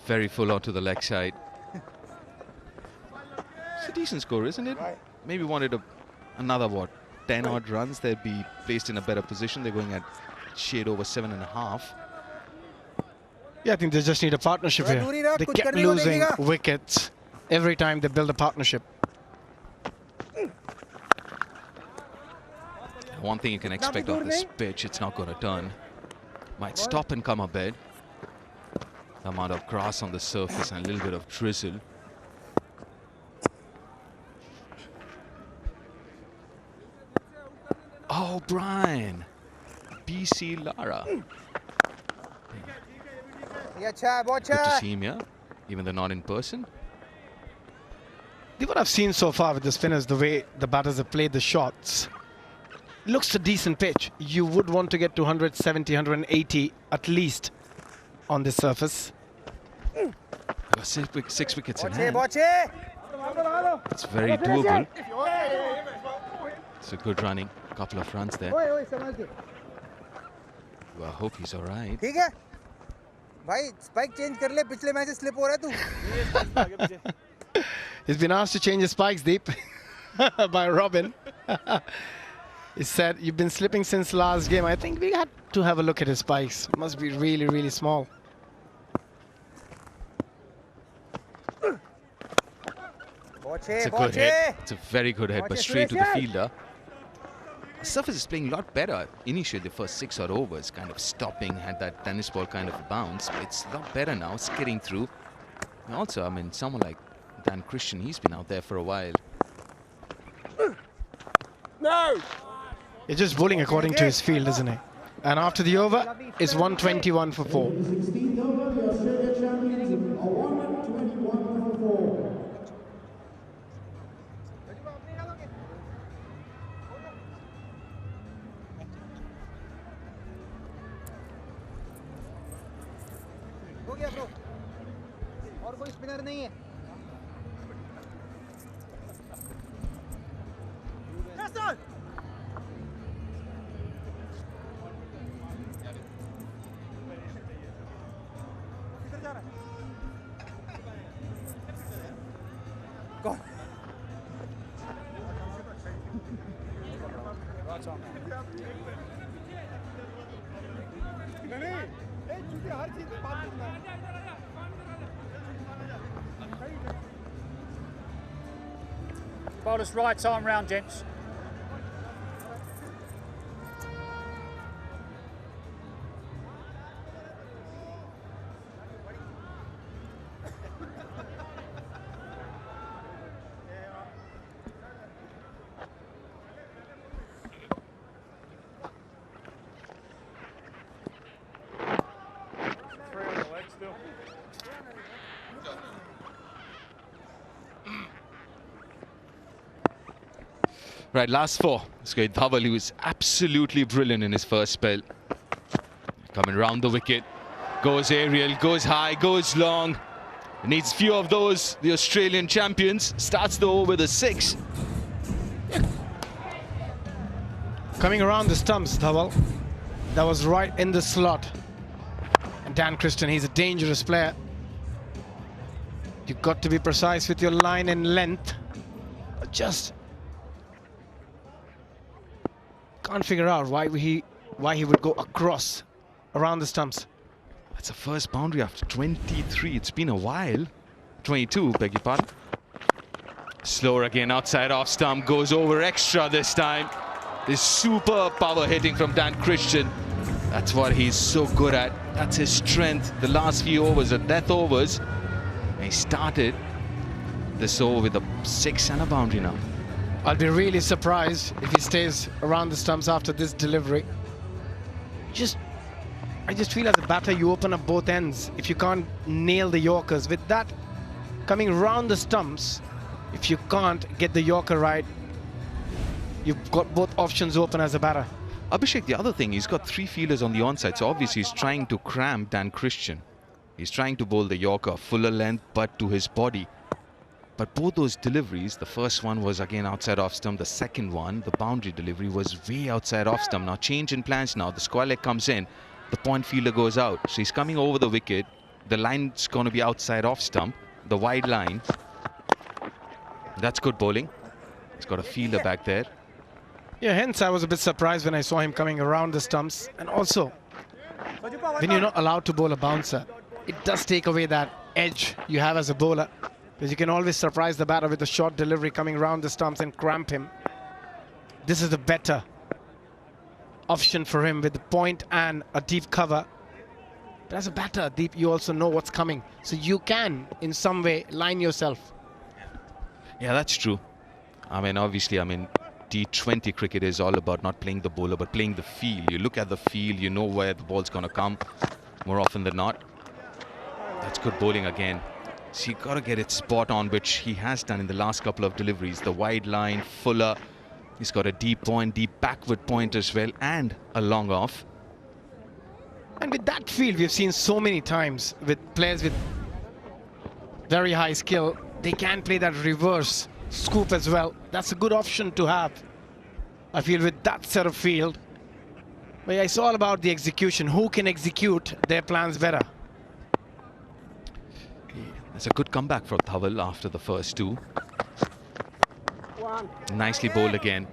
Very full onto the leg side. It's a decent score, isn't it? Maybe wanted another, what, 10 odd runs. They'd be placed in a better position. They're going at shade over 7.5. Yeah, I think they just need a partnership here. They kept losing wickets every time they build a partnership. One thing you can expect of this pitch, it's not going to turn. Might stop and come a bit. The amount of grass on the surface and a little bit of drizzle. Oh, Brian. BC Lara. Good to see him here, even though not in person. What I've seen so far with the spinners, the way the batters have played the shots, looks a decent pitch. You would want to get to 170, 180 at least on this surface. Got 6 wickets in hand. It's very doable. It's a good running. A couple of runs there. Well, I hope he's all right. He's been asked to change his spikes, Deep, by Robin. He said, you've been slipping since last game. I think we had to have a look at his spikes. Must be really, really small. It's a good hit. It's a very good hit, but straight to the fielder. The surface is playing a lot better. Initially, the first 6 odd overs, kind of stopping, had that tennis ball kind of bounce. But it's a lot better now, skidding through. And also, I mean, someone like Dan Christian, he's been out there for a while. No! He's just bowling according to his field, isn't he? And after the over, it's 121 for 4. Bowler's right arm round, gents. Right, last 4. It's great. Dhaval, who was absolutely brilliant in his first spell. Coming round the wicket. Goes aerial, goes high, goes long. Needs few of those. The Australian champions. Starts the over with a 6. Coming around the stumps, Dhaval. That was right in the slot. And Dan Christian, he's a dangerous player. You've got to be precise with your line and length. Just can't figure out why he would go across around the stumps. That's the first boundary after 23. It's been a while. 22, beg your pardon. Slower again, outside off stump, goes over extra this time. This super power hitting from Dan Christian. That's what he's so good at. That's his strength. The last few overs are death overs. And he started this over with a 6 and a boundary now. I'll be really surprised if he stays around the stumps after this delivery. I just feel as a batter, you open up both ends if you can't nail the Yorkers. With that coming round the stumps, if you can't get the Yorker right, you've got both options open as a batter. Abhishek, the other thing, he's got 3 fielders on the onside, so obviously he's trying to cramp Dan Christian. He's trying to bowl the Yorker fuller length, but to his body. But both those deliveries, the first one was again outside off stump. The second one, the boundary delivery, was way outside off stump. Now change in plans now. The square leg comes in. The point fielder goes out. So he's coming over the wicket. The line's going to be outside off stump. The wide line. That's good bowling. He's got a fielder back there. Yeah, hence I was a bit surprised when I saw him coming around the stumps. And also, when you're not allowed to bowl a bouncer, it does take away that edge you have as a bowler. Because you can always surprise the batter with a short delivery coming around the stumps and cramp him. This is the better option for him with the point and a deep cover. But as a batter, Deep, you also know what's coming. So you can, in some way, line yourself. Yeah, that's true. I mean, obviously, T20 cricket is all about not playing the bowler, but playing the field. You look at the field, you know where the ball's going to come more often than not. That's good bowling again. So you got to get it spot on, which he has done in the last couple of deliveries. The wide line, fuller. He's got a deep point, deep backward point as well, and a long off. And with that field, we've seen so many times with players with very high skill, they can play that reverse scoop as well. That's a good option to have, I feel, with that set of field. But yeah, it's all about the execution. Who can execute their plans better? It's a good comeback for Dhawal after the first two. Nicely bowled again.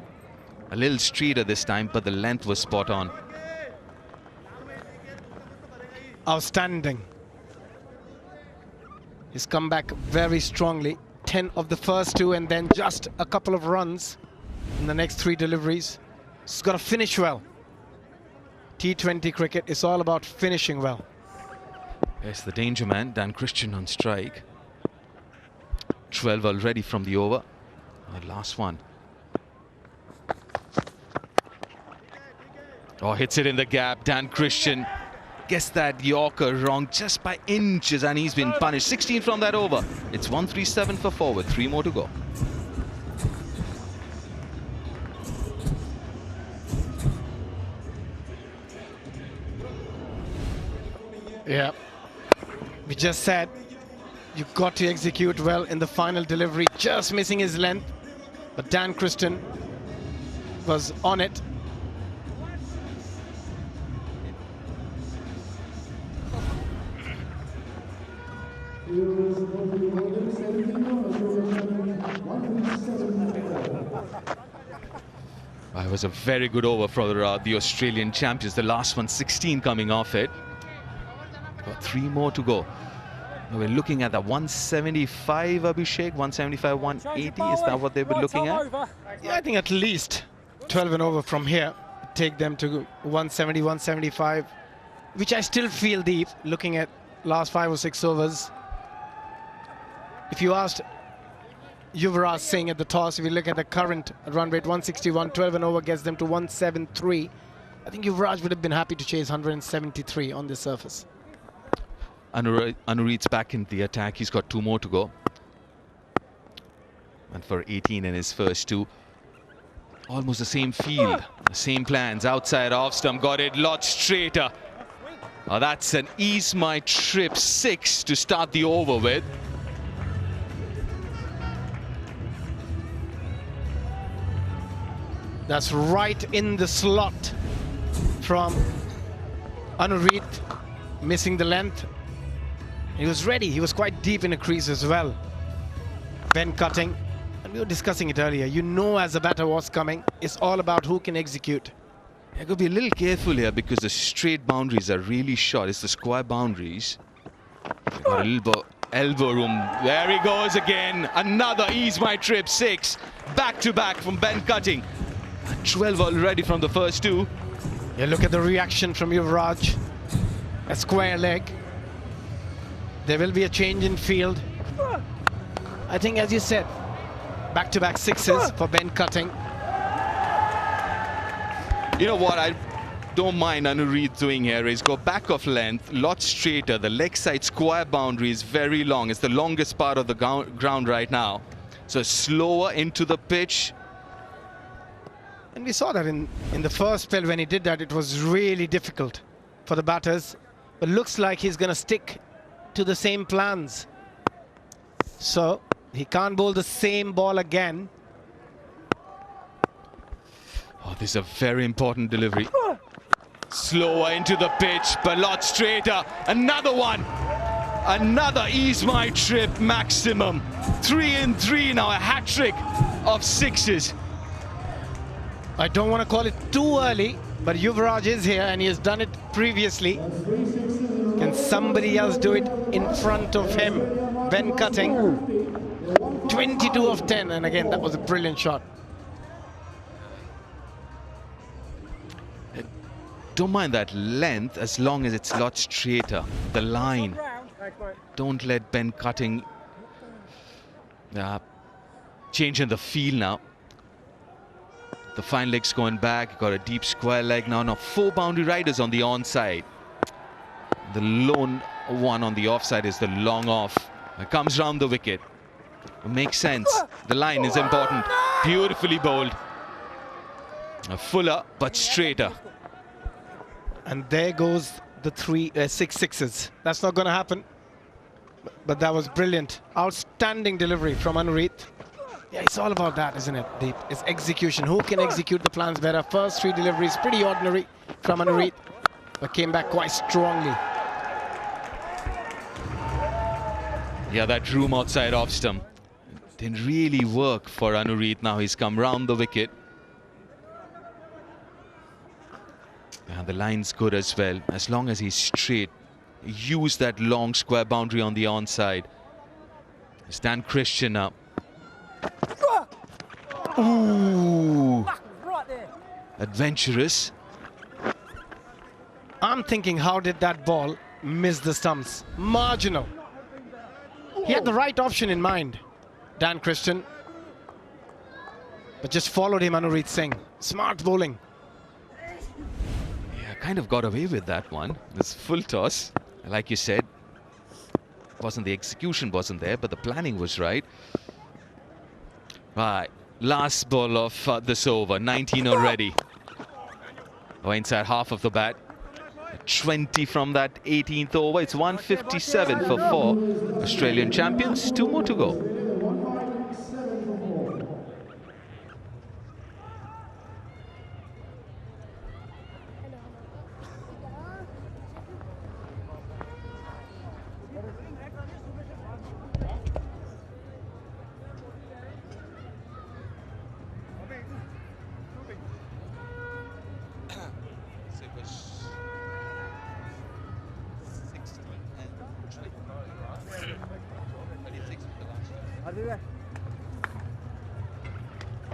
A little straighter this time, but the length was spot on. Outstanding. He's come back very strongly. 10 of the first two and then just a couple of runs in the next 3 deliveries. He's got to finish well. T20 cricket is all about finishing well. Yes, the danger man, Dan Christian on strike. 12 already from the over. The last one. Oh, hits it in the gap. Dan Christian gets that Yorker wrong just by inches and he's been punished. 16 from that over. It's 137 for 4 with 3 more to go. Yeah. We just said you've got to execute well in the final delivery, just missing his length. But Dan Christian was on it. It was a very good over for the Australian champions. The last one, 16 coming off it. Got 3 more to go. Now we're looking at the 175, Abhishek, 175, 180. Is that what they were looking at? Yeah, I think at least 12 and over from here. Take them to 170, 175, which I still feel deep looking at last 5 or 6 overs. If you asked Yuvraj Singh at the toss, if you look at the current run rate, 161, 12 and over gets them to 173. I think Yuvraj would have been happy to chase 173 on the surface. Anureed's back in the attack. He's got 2 more to go. And for 18 in his first 2. Almost the same field, the same plans. Outside off stump, got it lot straighter. Oh, that's an ease my trip 6 to start the over with. That's right in the slot from Anureed, missing the length. He was ready. He was quite deep in the crease as well. Ben cutting. And we were discussing it earlier. You know as a batter what's coming. It's all about who can execute. You've got to be a little careful here because the straight boundaries are really short. It's the square boundaries. You've got a little elbow room. There he goes again. Another ease my trip 6. Back to back from Ben Cutting. 12 already from the first 2. Yeah, look at the reaction from Yuvraj. A square leg. There will be a change in field. I think, as you said, back-to-back 6s for Ben Cutting. You know what I don't mind Anureed doing here is go back of length, lot straighter. The leg side square boundary is very long. It's the longest part of the ground right now. So slower into the pitch. And we saw that in the first spell when he did that. It was really difficult for the batters. But looks like he's going to stick to the same plans. So he can't bowl the same ball again. Oh, this is a very important delivery. Slower into the pitch, but lot straighter. Another one. Another ease my trip maximum. 3 in 3 now, a hat-trick of 6s. I don't want to call it too early, but Yuvraj is here and he has done it previously. Can somebody else do it in front of him? Ben Cutting. 22 of 10, and again, that was a brilliant shot. Don't mind that length as long as it's a lot straighter. The line. Don't let Ben Cutting changing the feel now. The fine leg's going back. Got a deep square leg now. Now 4 boundary riders on the onside. The lone one on the offside is the long off. It comes round the wicket. It makes sense. The line is important. Beautifully bowled. A fuller but straighter. And there goes the 6 sixes. That's not going to happen. But that was brilliant. Outstanding delivery from Anureet. Yeah, it's all about that, isn't it, Deep? It's execution. Who can execute the plans better? First 3 deliveries, pretty ordinary from Anureet, but came back quite strongly. Yeah, that room outside off stump didn't really work for Anureet. Now he's come round the wicket. And the line's good as well, as long as he's straight. Use that long square boundary on the onside. It's Dan Christian up. Ooh. Adventurous. I'm thinking, how did that ball miss the stumps? Marginal. He had the right option in mind, Dan Christian. But just followed him, Anureet Singh. Smart bowling. Kind of got away with that one. This full toss, like you said, the execution wasn't there, but the planning was right. Right, last ball of this over, 19 already. Inside half of the bat, 20 from that 18th over. It's 157 for 4 Australian champions. 2 more to go.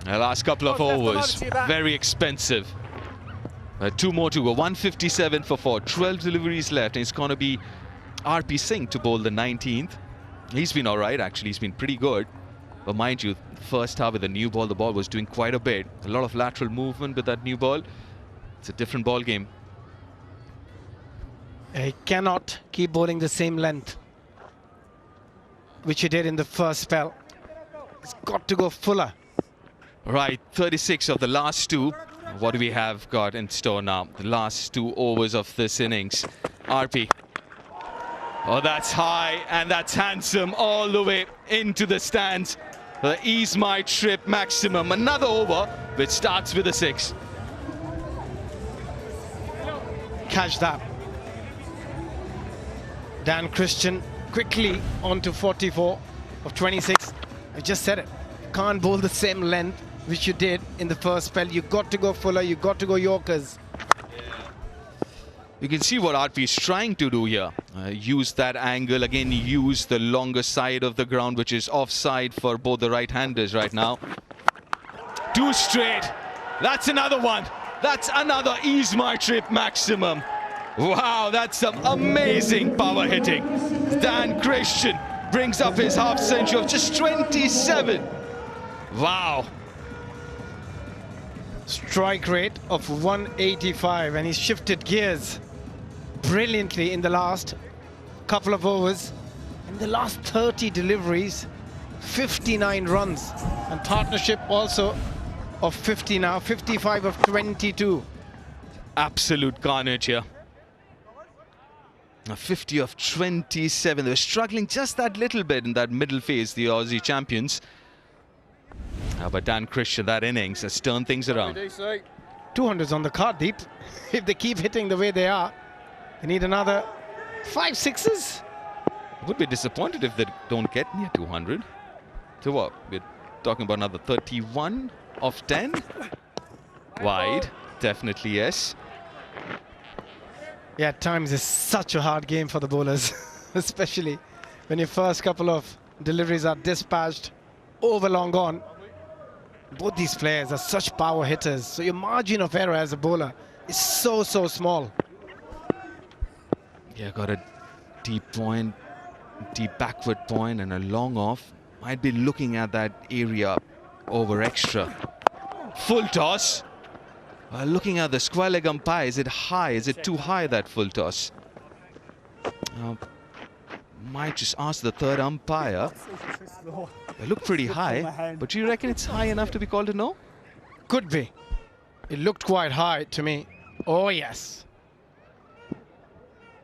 The last couple of overs, very expensive. 2 more to go. 157 for 4. 12 deliveries left, and it's going to be RP Singh to bowl the 19th. He's been all right, actually. He's been pretty good. But mind you, first half with the new ball, the ball was doing quite a bit. A lot of lateral movement with that new ball. It's a different ball game. He cannot keep bowling the same length, which he did in the first spell. He's got to go fuller. Right, 36 of the last 2. What do we have got in store now? The last 2 overs of this innings. RP. Oh, that's high and that's handsome all the way into the stands. Ease my trip maximum. Another over which starts with a 6. Catch that. Dan Christian quickly onto 44 of 26. I just said it. Can't bowl the same length which you did in the first spell. You got to go fuller, you got to go Yorkers. You can see what RP is trying to do here. Use that angle, again use the longer side of the ground, which is offside for both the right-handers right now. 2 straight. That's another one. That's another ease my trip maximum. Wow, that's some amazing power hitting. Dan Christian brings up his half century of just 27. Wow. Strike rate of 185, and he's shifted gears brilliantly in the last couple of overs. In the last 30 deliveries, 59 runs, and partnership also of 50 now, 55 of 22. Absolute carnage here. 50 of 27. They were struggling just that little bit in that middle phase, the Aussie champions. But Dan Christian, that innings has turned things around. 200's on the card, Deep. If they keep hitting the way they are, they need another 5 sixes. I would be disappointed if they don't get near 200. So what? We're talking about another 31 of 10? Wide, definitely yes. Yeah, at times it's such a hard game for the bowlers, especially when your first couple of deliveries are dispatched. over long on. Both these players are such power hitters, so your margin of error as a bowler is so small. Yeah, got a deep point, deep backward point and a long off. Might be looking at that area over extra. Full toss. Looking at the square leg umpire, is it high? Is it too high, that full toss? Might just ask the third umpire. It looked pretty high, but do you reckon it's high enough to be called a no? Could be. It looked quite high to me. Oh yes.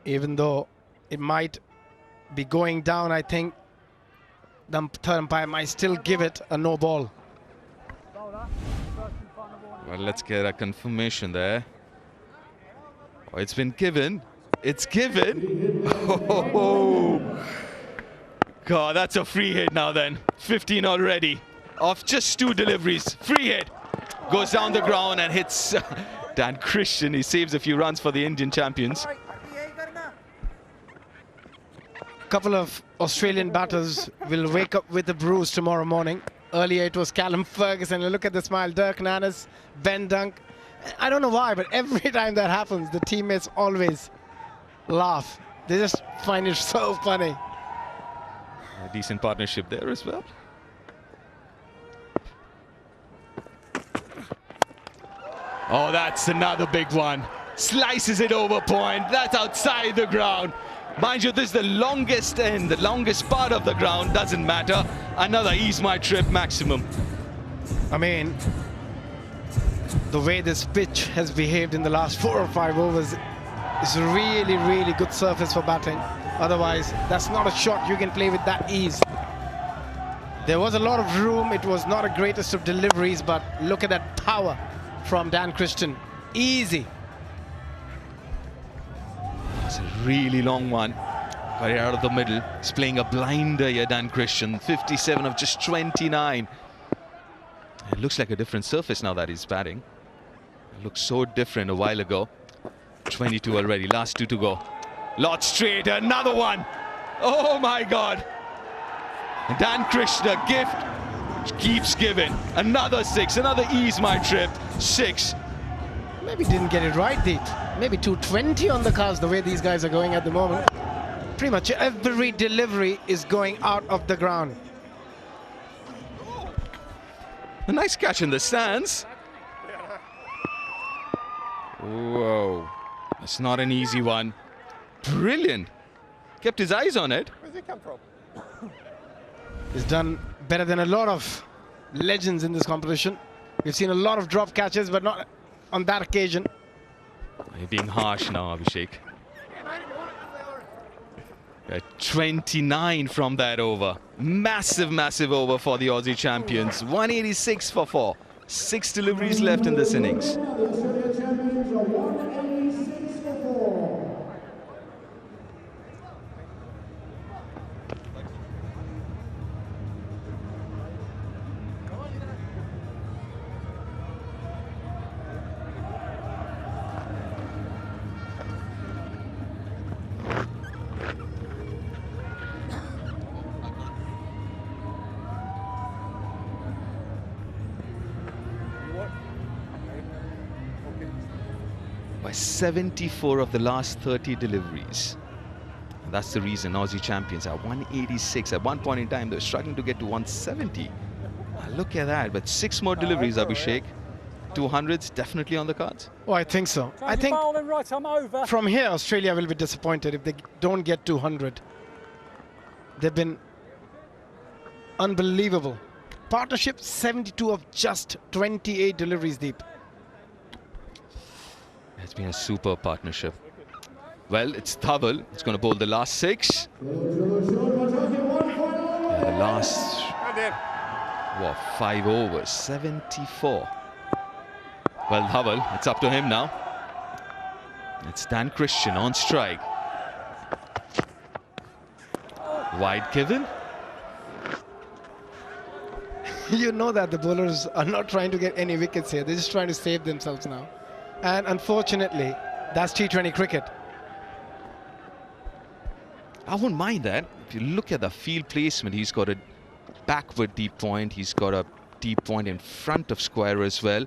Even though it might be going down, I think the third umpire might still give it a no ball. Well, let's get a confirmation there. Oh, it's been given. It's given. Oh, God, that's a free hit now then. 15 already. Off just 2 deliveries. Free hit. Goes down the ground and hits Dan Christian. He saves a few runs for the Indian champions. A couple of Australian batters will wake up with a bruise tomorrow morning. Earlier it was Callum Ferguson. Look at the smile. Dirk Nannes, Ben Dunk. I don't know why, but every time that happens, the teammates always laugh. They just find it so funny. A decent partnership there as well. Oh, that's another big one. Slices it over point. That's outside the ground. Mind you, this is the longest end, the longest part of the ground. Doesn't matter. Another ease my trip maximum. I mean, the way this pitch has behaved in the last 4 or 5 overs is really good surface for batting. Otherwise, that's not a shot you can play with that ease. There was a lot of room. It was not a greatest of deliveries, but look at that power from Dan Christian. Easy. It's a really long one. Got it out of the middle. He's playing a blinder here, Dan Christian. 57 of just 29. It looks like a different surface now that he's batting. It looked so different a while ago. 22 already, last 2 to go. Lot straight, another one. Oh my God. Dan Krishna, gift keeps giving. Another 6, another ease my trip. 6. Maybe didn't get it right, Deep. Maybe 220 on the cards, the way these guys are going at the moment. Pretty much every delivery is going out of the ground. A nice catch in the stands. Whoa. That's not an easy one. Brilliant. Kept his eyes on it. Where's it come from? He's done better than a lot of legends in this competition. We've seen a lot of drop catches, but not on that occasion. You're being harsh now, Abhishek. 29 from that over. Massive over for the Aussie champions. 186 for 4. 6 deliveries left in this innings. By 74 of the last 30 deliveries. And that's the reason Aussie champions are 186. At one point in time, they were struggling to get to 170. Look at that, but 6 more deliveries, Abhishek. 200s definitely on the cards. Oh, I think so. I think from here, Australia will be disappointed if they don't get 200. They've been unbelievable. Partnership 72 of just 28 deliveries deep. It's been a super partnership. Well, it's Dhaval. It's going to bowl the last 6. The last 5 overs. 74. Well, Dhaval, it's up to him now. It's Dan Christian on strike. Wide given. You know that the bowlers are not trying to get any wickets here. They're just trying to save themselves now. And unfortunately, that's T20 cricket. I wouldn't mind that. If you look at the field placement, he's got a backward deep point. He's got a deep point in front of square as well.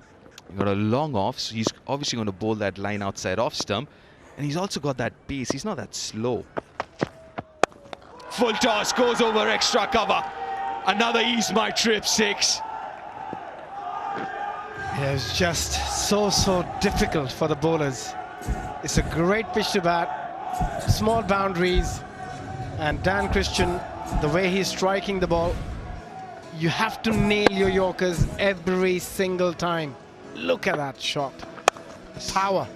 He's got a long off, so he's obviously going to bowl that line outside off stump. And he's also got that pace. He's not that slow. Full toss, goes over extra cover. Another ease my trip 6. It was just so difficult for the bowlers. It's a great pitch to bat, small boundaries, and Dan Christian, the way he's striking the ball, you have to nail your Yorkers every single time. Look at that shot. Power.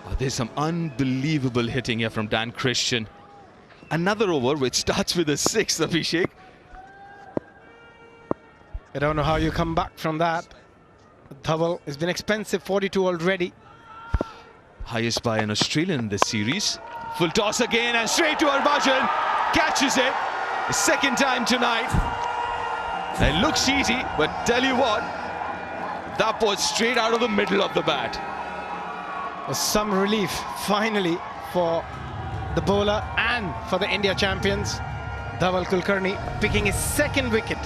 Oh, there's some unbelievable hitting here from Dan Christian. Another over which starts with a 6, Abhishek. I don't know how you come back from that. Dhaval has been expensive, 42 already. Highest by an Australian in this series. Full toss again and straight to Harbhajan. Catches it. The second time tonight. It looks easy, but tell you what, that was straight out of the middle of the bat. Some relief finally for the bowler and for the India champions. Dhaval Kulkarni picking his 2nd wicket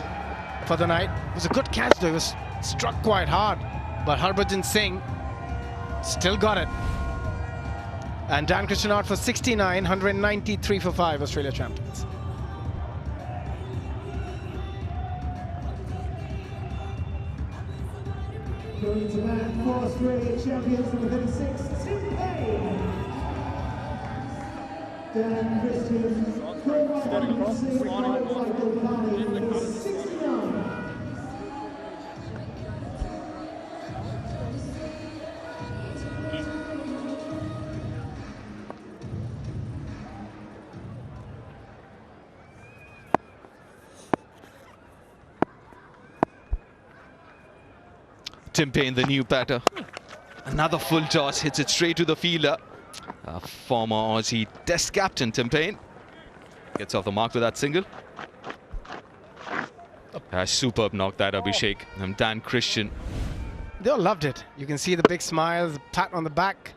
for the night. It was a good catch though. It was struck quite hard, but Harbhajan Singh still got it. And Dan Christian out for 69, 193 for 5, Australia champions. Going to bat for Australia champions number 36, Tim Payne. Dan Christian, Girish Malik, 69. Tim Payne, the new batter. Another full toss, hits it straight to the fielder. Former Aussie Test captain Tim Payne gets off the mark with that single. Superb knock that, Abhishek. And Dan Christian. They all loved it. You can see the big smiles, pat on the back.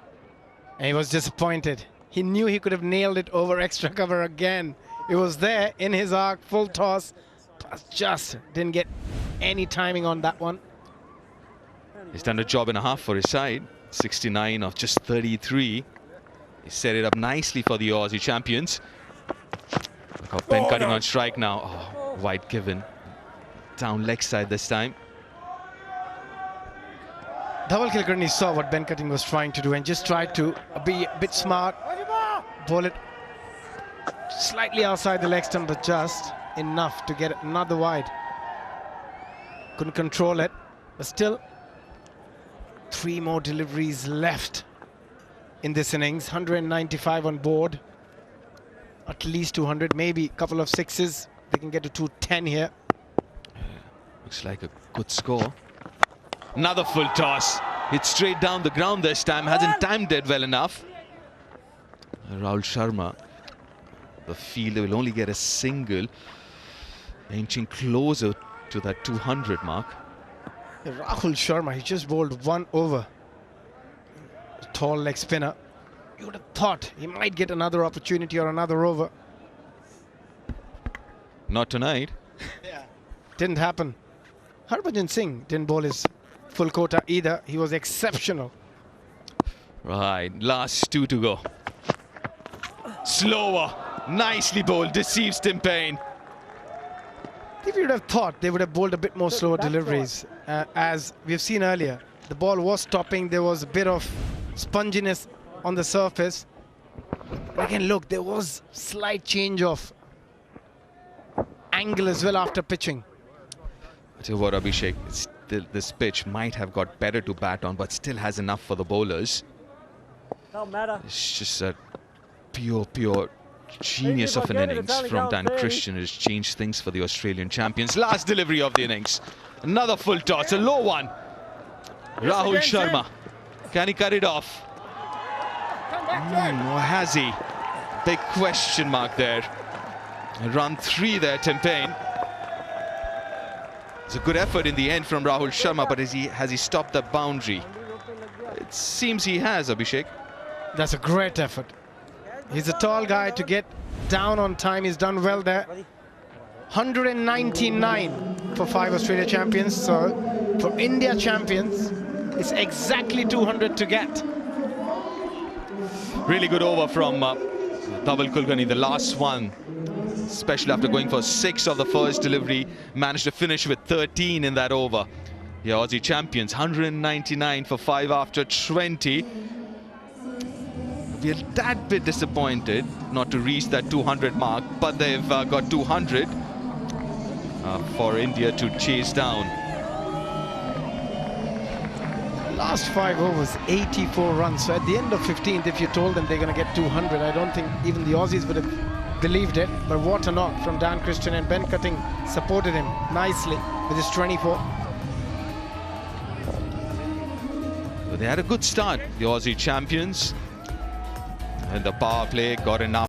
And he was disappointed. He knew he could have nailed it over extra cover again. It was there in his arc, full toss. Just didn't get any timing on that one. He's done a job and a half for his side. 69 of just 33. He set it up nicely for the Aussie champions. Look how Ben cutting on strike now. Oh, wide given. Down leg side this time. Dhaval Kulkarni saw what Ben Cutting was trying to do and just tried to be a bit smart. Bowl it slightly outside the leg stump, but just enough to get another wide. Couldn't control it, but still 3 more deliveries left in this innings. 195 on board, at least 200, maybe a couple of 6s. They can get to 210 here. Looks like a good score. Another full toss. Hits straight down the ground this time. Hasn't timed it well enough. Rahul Sharma, the fielder, will only get a single, inching closer to that 200 mark. Rahul Sharma, he just bowled 1 over. A tall leg spinner. You would have thought he might get another opportunity or another over. Not tonight. Yeah. Didn't happen. Harbhajan Singh didn't bowl his full quota either. He was exceptional. Right, last 2 to go. Slower, nicely bowled, deceives Tim Payne. If you would have thought they would have bowled a bit more slower deliveries, as we've seen earlier. The ball was stopping, there was a bit of sponginess on the surface. And again, look, there was slight change of angle as well after pitching. I tell you what, Abhishek, this pitch might have got better to bat on, but still has enough for the bowlers. Don't matter. It's just a pure genius of an innings from Dan Christian. Has changed things for the Australian champions. Last delivery of the innings. Another full toss, a low one. Rahul Sharma. Can he cut it off? Or has he? Big question mark there. Run 3 there, Tim Payne. It's a good effort in the end from Rahul Sharma, but has he stopped the boundary? It seems he has, Abhishek. That's a great effort. He's a tall guy to get down on time. He's done well there. 199 for 5 Australia champions. So for India champions, it's exactly 200 to get. Really good over from Dhaval Kulkarni, the last one, especially after going for 6 of the first delivery, managed to finish with 13 in that over. The Aussie champions, 199 for 5 after 20. We're a tad bit disappointed not to reach that 200 mark, but they've got 200 for India to chase down. Last 5 overs, 84 runs. So at the end of 15th, if you told them they're going to get 200, I don't think even the Aussies would have believed it. But what a knock from Dan Christian, and Ben Cutting supported him nicely with his 24. So they had a good start, the Aussie champions, and the power play got enough.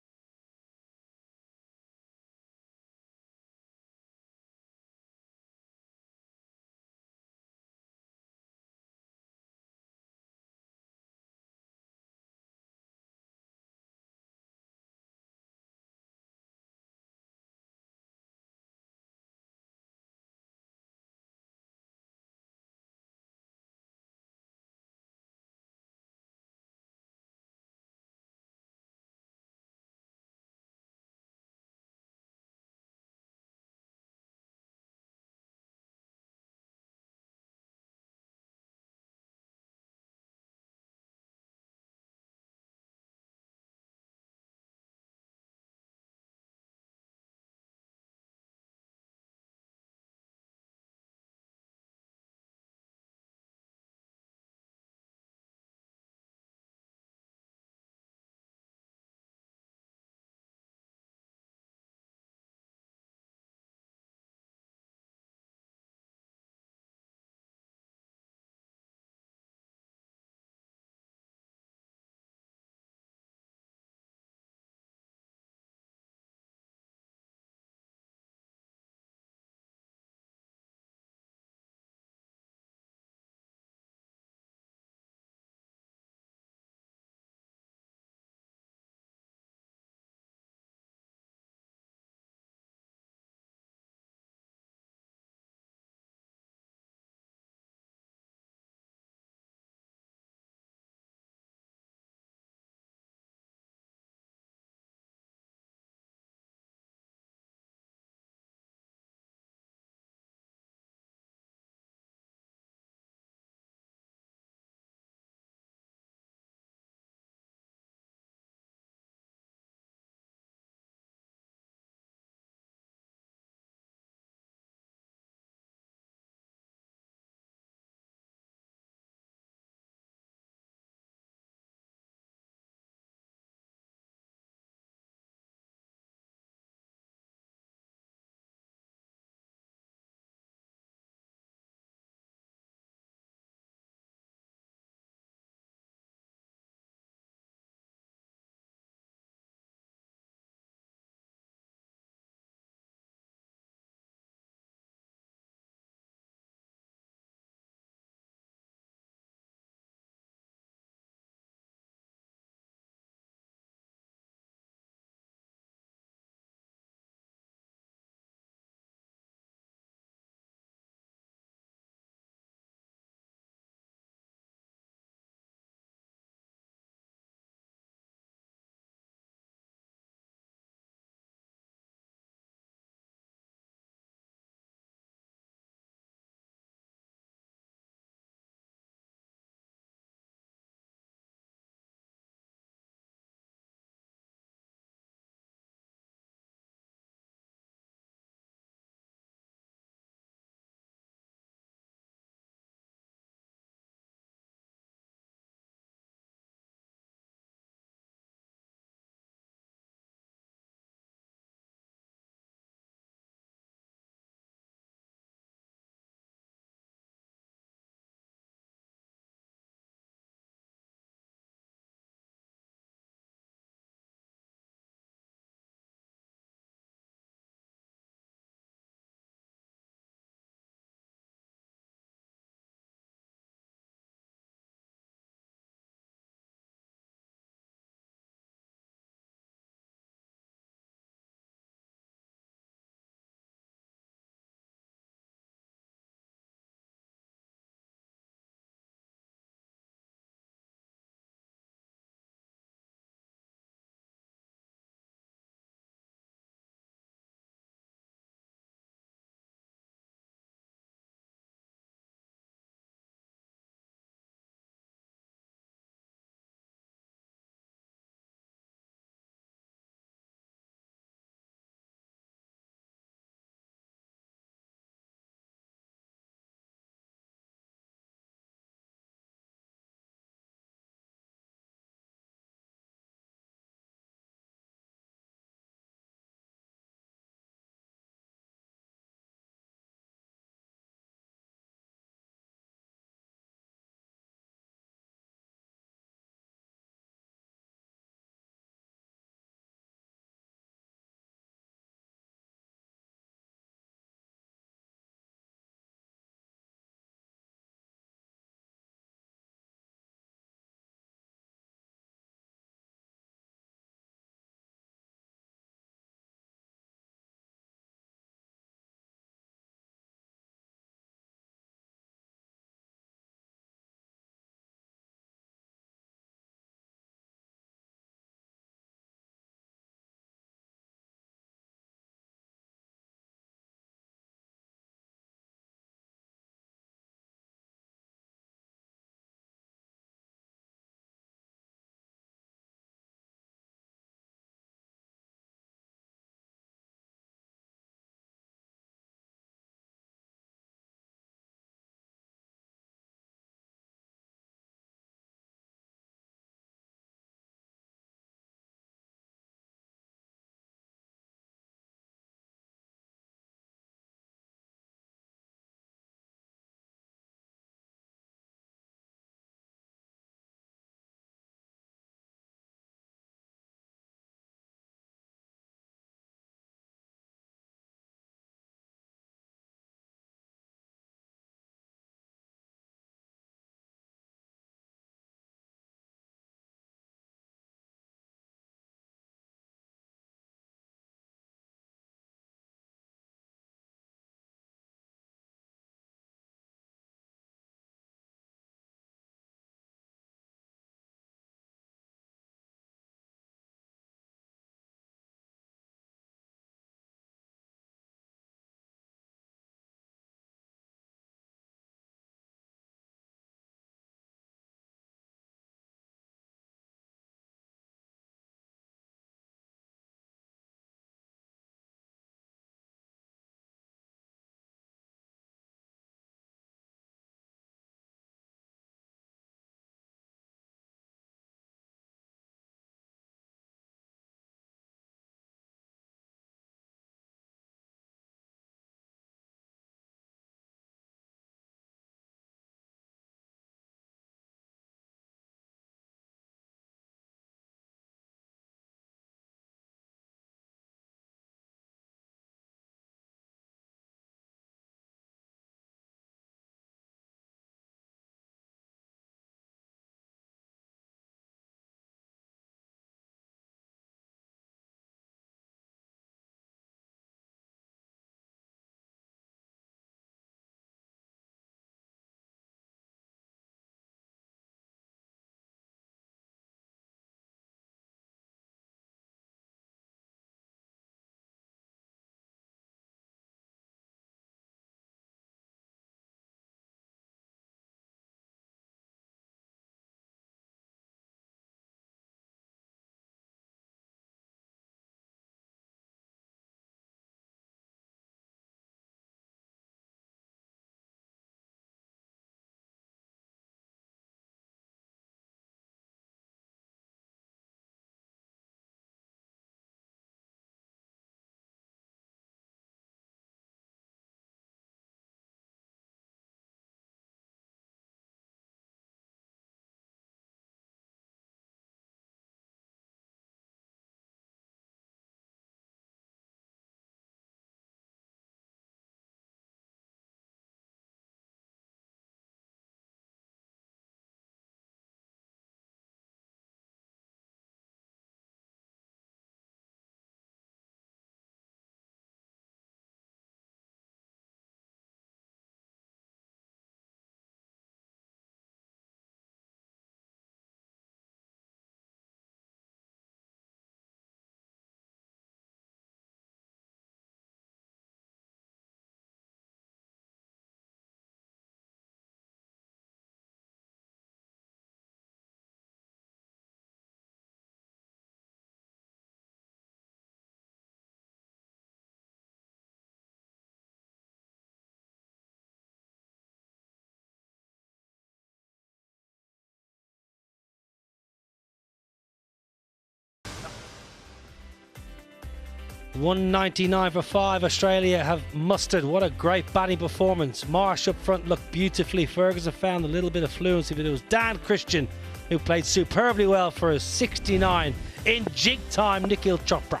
199 for 5. Australia have mustered. What a great batting performance. Marsh up front looked beautifully. Ferguson found a little bit of fluency, but it was Dan Christian who played superbly well for his 69 in jig time. Nikhil Chopra.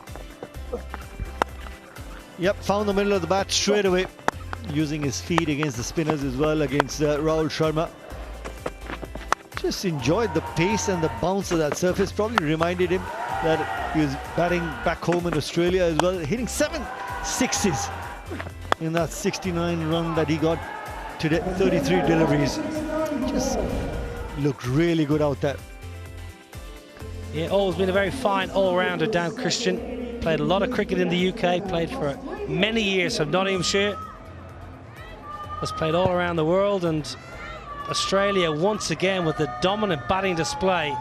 Yep, found the middle of the bat straight away, using his feet against the spinners as well, against Rahul Sharma. Just enjoyed the pace and the bounce of that surface. Probably reminded him that he was batting back home in Australia as well, hitting 7 sixes in that 69 run that he got today. 33 deliveries. Just looked really good out there. Yeah, always been a very fine all-rounder, Dan Christian. Played a lot of cricket in the UK, played for many years for Nottinghamshire. Has played all around the world, and Australia once again with the dominant batting display.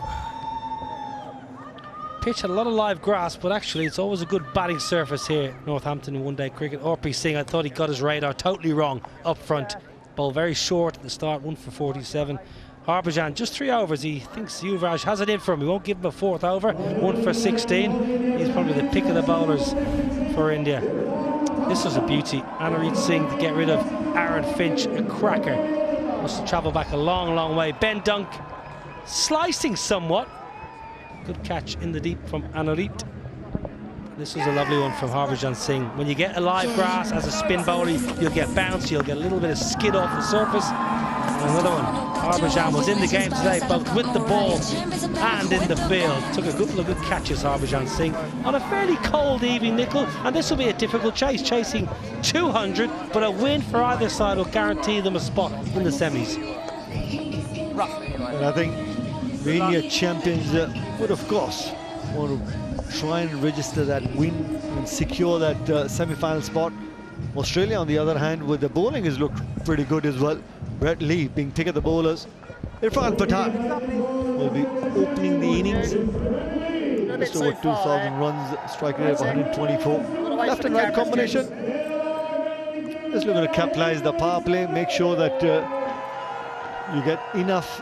Pitch had a lot of live grass, but actually it's always a good batting surface here at Northampton in one-day cricket. Orpi Singh, I thought he got his radar totally wrong up front. Ball very short at the start, 1 for 47. Harbhajan, just 3 overs. He thinks Yuvraj has it in for him. He won't give him a 4th over. 1 for 16. He's probably the pick of the bowlers for India. This was a beauty. Anarit Singh to get rid of Aaron Finch, a cracker. Must have travelled back a long, long way. Ben Dunk slicing somewhat. Good catch in the deep from Anarit. This was a lovely one from Harbhajan Singh. When you get a live grass as a spin bowler, you'll get bounce, you'll get a little bit of skid off the surface. And another one. Harbhajan was in the game today, both with the ball and in the field. Took a couple of good catches, Harbhajan Singh, on a fairly cold evening, Nikhil. And this will be a difficult chase, chasing 200, but a win for either side will guarantee them a spot in the semis. And I think the India champions would, of course, want to try and register that win and secure that semi-final spot. Australia, on the other hand, with the bowling, has looked pretty good as well. Brett Lee being pick of the bowlers. Irfan Pathan will be opening the innings. Just over 2,000 runs, strike rate of 124. Left and right combination. Just looking to capitalize the power play, make sure that you get enough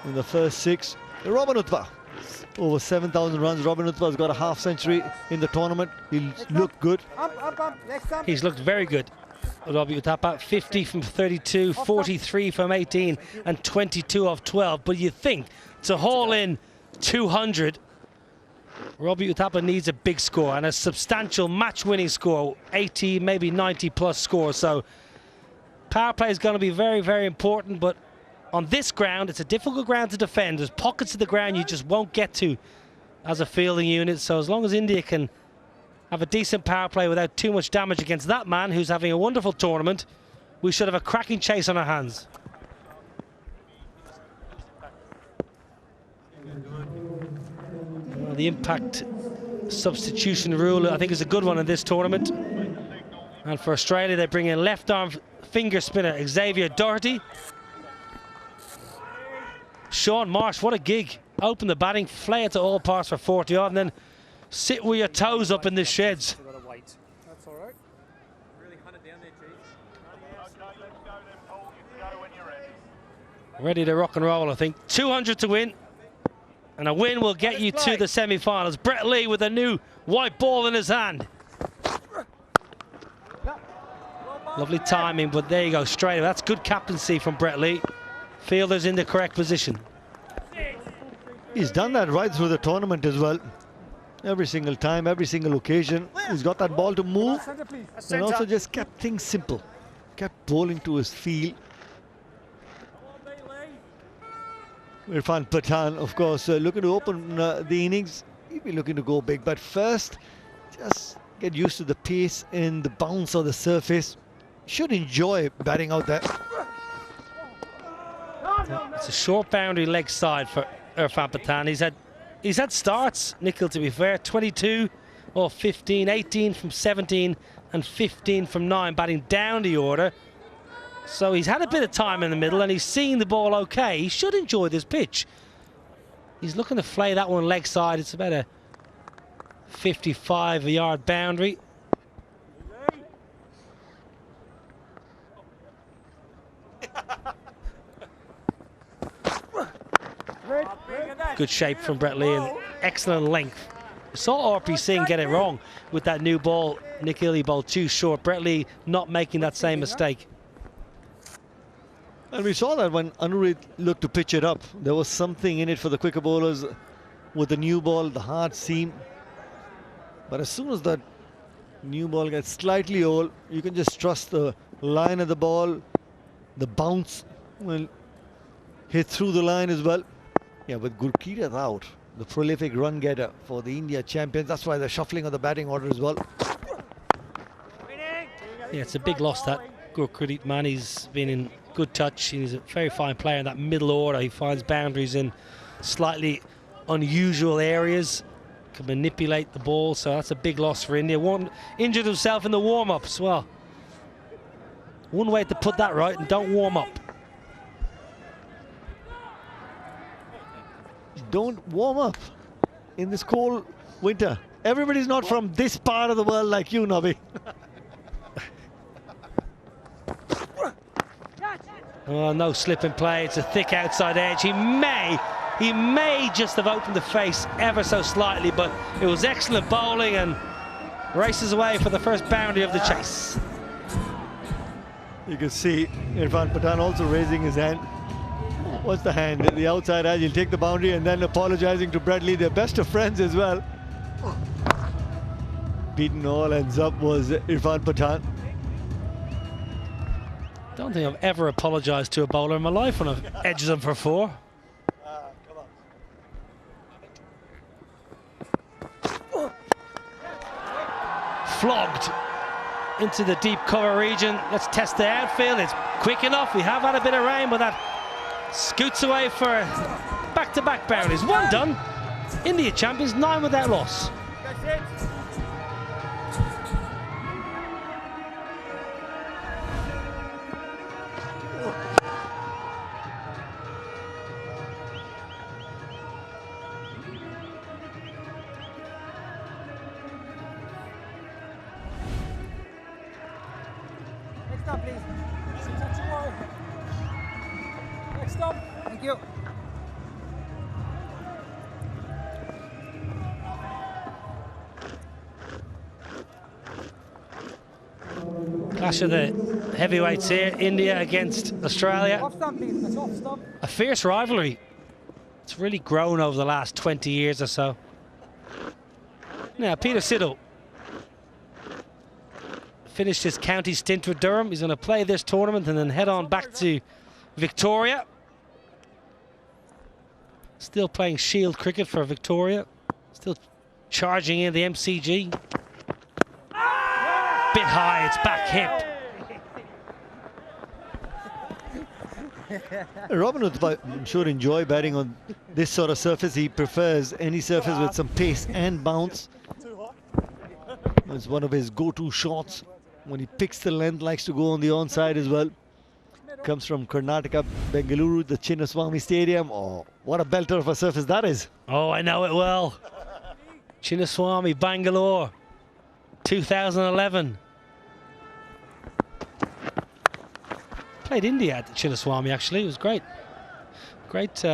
in the first 6. Robin Uthpa, over 7,000 runs. Robin Uthpa has got a half century in the tournament. He'll look good. He's looked very good. Robbie Uthapa, 50 from 32, 43 from 18, and 22 off 12. But you think to haul in 200, Robbie Uthapa needs a big score and a substantial match-winning score, 80, maybe 90-plus score. So power play is going to be very, very important. But on this ground, it's a difficult ground to defend. There's pockets of the ground you just won't get to as a fielding unit. So as long as India can have a decent power play without too much damage against that man who's having a wonderful tournament, we should have a cracking chase on our hands. Well, the impact substitution rule, I think, is a good one in this tournament. And for Australia, they bring in left-arm finger spinner Xavier Doherty. Sean Marsh, what a gig. Open the batting, flay it to all parts for 40 odd, and then sit with your toes up in the sheds. That's all right. Really hunt it down there, Chief. Ready to rock and roll, I think. 200 to win. And a win will get you to the semi-finals. Brett Lee with a new white ball in his hand. Lovely timing, but there you go, straight away. That's good captaincy from Brett Lee. Fielders in the correct position. He's done that right through the tournament as well. Every single time, every single occasion, he's got that ball to move and also just kept things simple. Kept bowling to his feel. Irfan Pathan, of course, looking to open the innings. He'll be looking to go big, but first, just get used to the pace and the bounce of the surface. Should enjoy batting out there. It's a short boundary leg side for Irfan Pathan. He's had starts, Nikhil, to be fair, 22 or 15, 18 from 17 and 15 from 9, batting down the order. So he's had a bit of time in the middle and he's seeing the ball okay. He should enjoy this pitch. He's looking to flay that one leg side. It's about a 55-yard boundary. Good shape from Brett Lee and excellent length saw RP Singh get it wrong with that new ball. Nick Ely ball too short. Brett Lee not making that same mistake. And we saw that when Anurit looked to pitch it up. There was something in it for the quicker bowlers with the new ball, the hard seam. But as soon as that new ball gets slightly old, you can just trust the line of the ball. The bounce will hit through the line as well. Yeah, with Gurkeerat out, the prolific run getter for the India champions. That's why they're shuffling of the batting order as well. Yeah, it's a big loss that Gurkeerat man. He's been in good touch. He's a very fine player in that middle order. He finds boundaries in slightly unusual areas, can manipulate the ball, so that's a big loss for India. One injured himself in the warm-up as well. One way to put that right, and don't warm up. Don't warm up in this cold winter. Everybody's not from this part of the world like you, Nobby. Oh, no slip and play. It's a thick outside edge. He may just have opened the face ever so slightly, but it was excellent bowling and races away for the first boundary of the chase. You can see Irfan Pathan also raising his hand. What's the hand? The outside edge. He'll take the boundary and then apologizing to Bradley. They're best of friends as well. Beaten all ends up was Irfan Pathan. Don't think I've ever apologized to a bowler in my life when I've edged them for 4. Flogged into the deep cover region. Let's test the outfield. It's quick enough. We have had a bit of rain, but that scoots away for back-to-back boundaries. 1 done. India champions, 9 without loss. Thank you. Clash of the heavyweights here. India against Australia. Off stump, please. That's off stump. A fierce rivalry. It's really grown over the last 20 years or so. Now, Peter Siddle finished his county stint with Durham. He's going to play this tournament and then head on back to Victoria. Still playing Shield cricket for Victoria. Still charging in the MCG. Bit high, it's back hip. Robin would, I'm sure, enjoy batting on this sort of surface. He prefers any surface with some pace and bounce. It's one of his go-to shots. When he picks the length, likes to go on the onside as well. Comes from Karnataka, Bengaluru, the Chinnaswamy Stadium. Oh, what a belter of a surface that is. Oh, I know it well. Chinnaswamy, Bangalore, 2011. Played India at the Chinnaswamy, actually. It was great. Great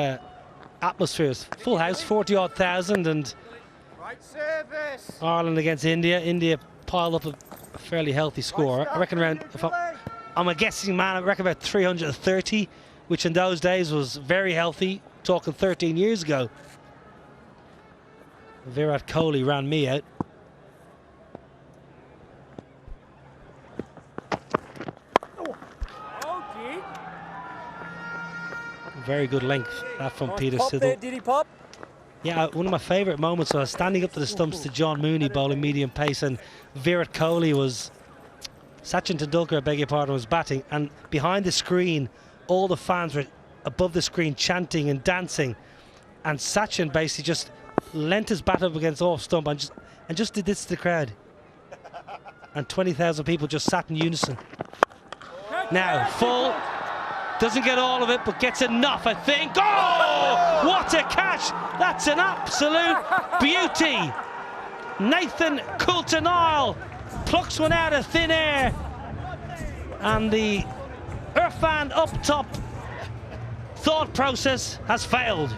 atmosphere. Full house, 40-odd thousand, and Ireland against India. India piled up a fairly healthy score. I reckon around, if I'm a guessing man, I reckon about 330, which in those days was very healthy, talking 13 years ago. Virat Kohli ran me out. Very good length, that from Peter Siddle. Did he pop? Yeah, one of my favourite moments was standing up to the stumps to John Mooney bowling medium pace, and Virat Kohli was... Sachin Tendulkar, I beg your pardon, was batting, and behind the screen, all the fans were above the screen chanting and dancing, and Sachin basically just leant his bat up against off stump and just did this to the crowd, and 20,000 people just sat in unison. Now, full, doesn't get all of it, but gets enough, I think. Oh, what a catch! That's an absolute beauty. Nathan Coulter-Nile plucks one out of thin air, and the Irfan up top thought process has failed.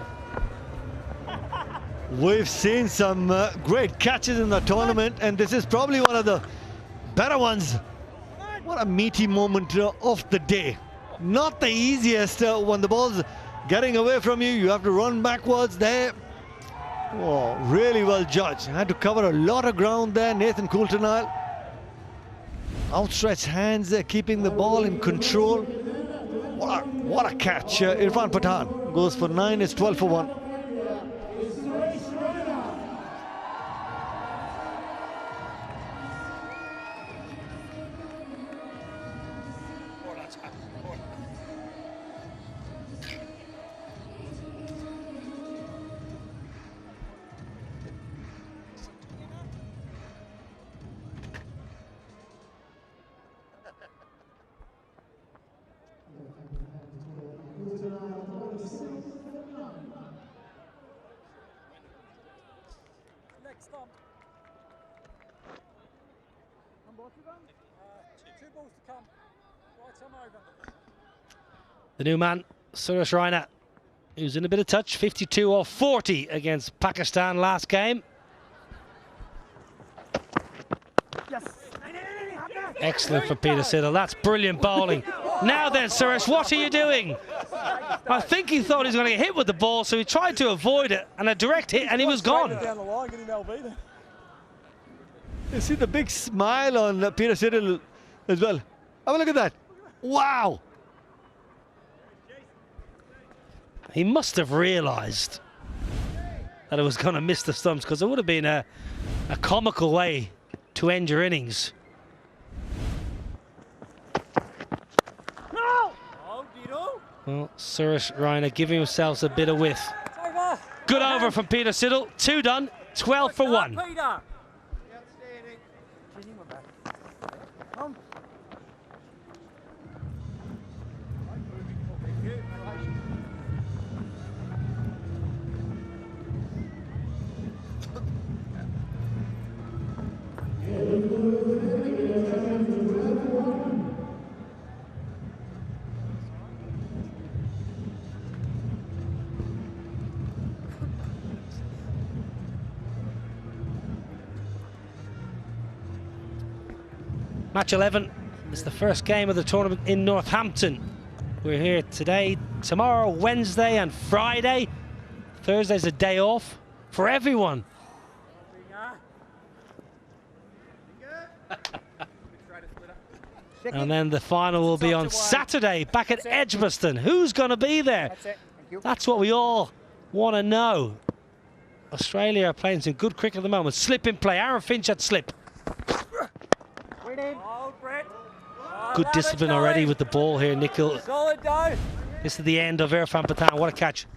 We've seen some great catches in the tournament, and this is probably one of the better ones. What a meaty moment of the day. Not the easiest when the ball's getting away from you. You have to run backwards there. Oh, really well judged. Had to cover a lot of ground there, Nathan Coulter-Nile. Outstretched hands there, keeping the ball in control. What a catch. Irfan Pathan goes for 9, it's 12 for 1. The new man, Suresh Raina, who's in a bit of touch, 52 off 40 against Pakistan last game. Excellent for Peter Siddle. That's brilliant bowling. Now then, Suresh, what are you doing? I think he thought he was going to get hit with the ball, so he tried to avoid it, and a direct hit, and he was gone. You see the big smile on Peter Siddle as well. Have a look at that. Wow. He must have realised that it was going to miss the stumps, because it would have been a comical way to end your innings. Well, Suresh Raina giving himself a bit of width. Good over from Peter Siddle. 2 done, 12 for 1. Match 11 is the first game of the tournament in Northampton. We're here today, tomorrow, Wednesday and Friday. Thursday's a day off for everyone. And then the final will be on Saturday back at Edgbaston. Who's going to be there? That's what we all want to know. Australia are playing some good cricket at the moment. Slip in play. Aaron Finch at slip. Good discipline already with the ball here, Nikhil. This is the end of Irfan Pathan. What a catch.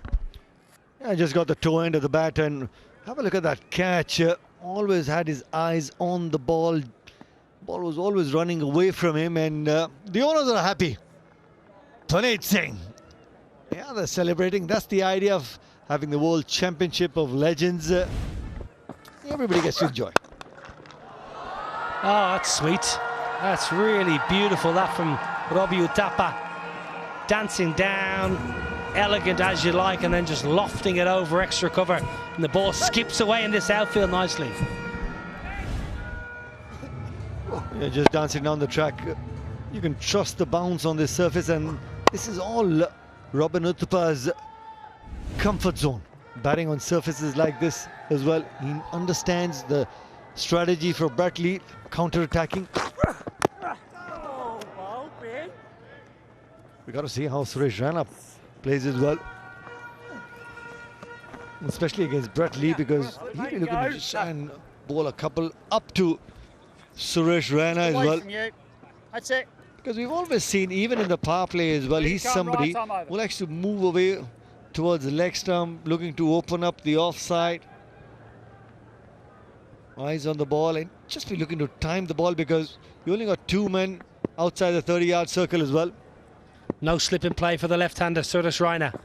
Yeah, just got the toe end of the bat, and have a look at that catch. Always had his eyes on the ball. Ball was always running away from him, and the owners are happy. Puneet Singh. Yeah, they're celebrating. That's the idea of having the World Championship of Legends. Everybody gets to enjoy. Oh, that's sweet. That's really beautiful. That from Robbie Uthappa. Dancing down, elegant as you like, and then just lofting it over extra cover. And the ball skips away in this outfield nicely. Yeah, just dancing down the track. You can trust the bounce on this surface, and this is all Robin Uthappa's comfort zone. Batting on surfaces like this as well. He understands the strategy for Brett Lee, counter-attacking. We got to see how Suresh Raina plays as well, especially against Brett Lee, because he'll be looking to try and bowl a couple up to Suresh Raina as well. That's it. Because we've always seen, even in the power play as well, he's somebody who likes to move away towards the leg stump, looking to open up the offside. Eyes on the ball, and just be looking to time the ball, because you only got 2 men outside the 30-yard circle as well. No slip in play for the left-hander, Suresh Raina.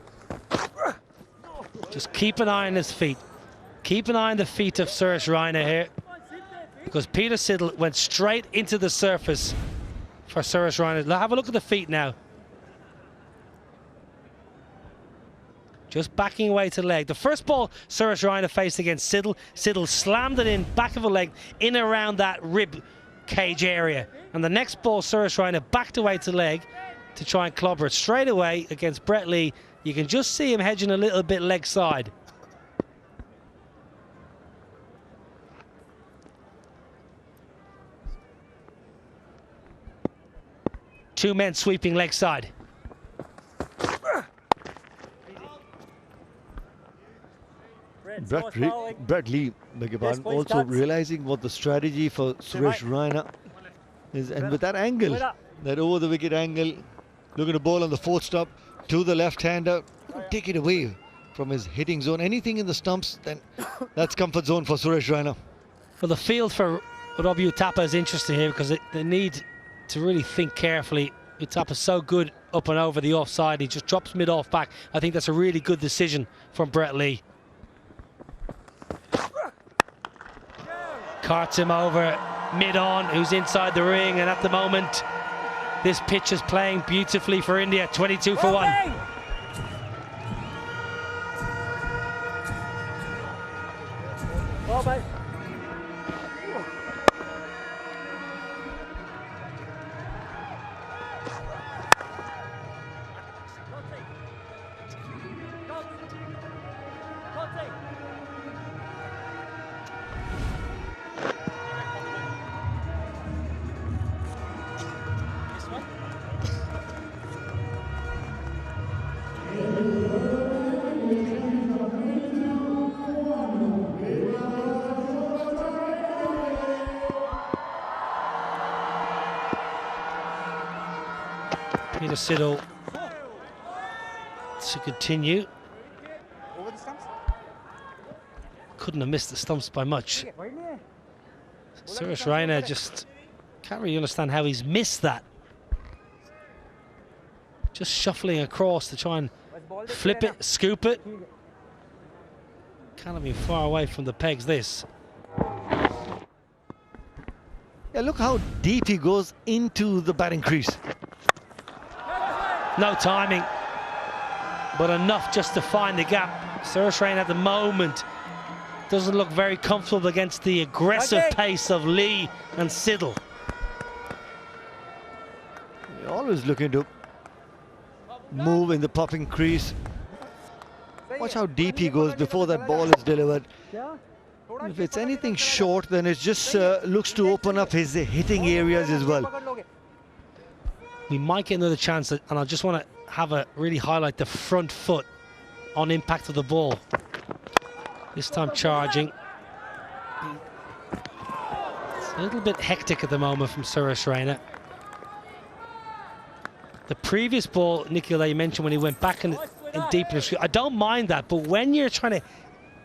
Just keep an eye on his feet. Keep an eye on the feet of Suresh Raina here, because Peter Siddle went straight into the surface for Suresh Raina. Have a look at the feet now. just backing away to the leg. The first ball Suresh Raina faced against Siddle, Siddle slammed it in back of a leg in around that rib cage area. And the next ball Suresh Raina backed away to the leg to try and clobber it straight away against Brett Lee. You can just see him hedging a little bit leg side. Two men sweeping leg side. Brett Lee, beg your pardon, also realizing what the strategy for Suresh Raina is, and with that angle, that over the wicket angle, looking to bowl on the fourth stop to the left-hander, take it away from his hitting zone. Anything in the stumps, then that's comfort zone for Suresh Raina. For the field for Robbie Uthappa is interesting here because they need to really think carefully. Uthappa's so good up and over the offside. He just drops mid-off back. I think that's a really good decision from Brett Lee. Carts him over mid-on, who's inside the ring, and at the moment this pitch is playing beautifully for India. 22 for 1. Well, mate. Peter Siddle to continue. Over the stumps? Couldn't have missed the stumps by much. Suresh Raina just can't really understand how he's missed that. Just shuffling across to try and flip it, scoop it. Can't have been far away from the pegs, this. Yeah, look how deep he goes into the batting crease. No timing, but enough just to find the gap. Suresh Raina at the moment doesn't look very comfortable against the aggressive pace of Lee and Siddle. You're always looking to move in the popping crease. Watch how deep he goes before that ball is delivered. If it's anything short, then it just looks to open up his hitting areas as well. We might get another chance, and I just want to really highlight the front foot on impact of the ball. This time charging. It's a little bit hectic at the moment from Suresh Raina. The previous ball, Nikhil, that you mentioned when he went back in deep in the street, I don't mind that, but when you're trying to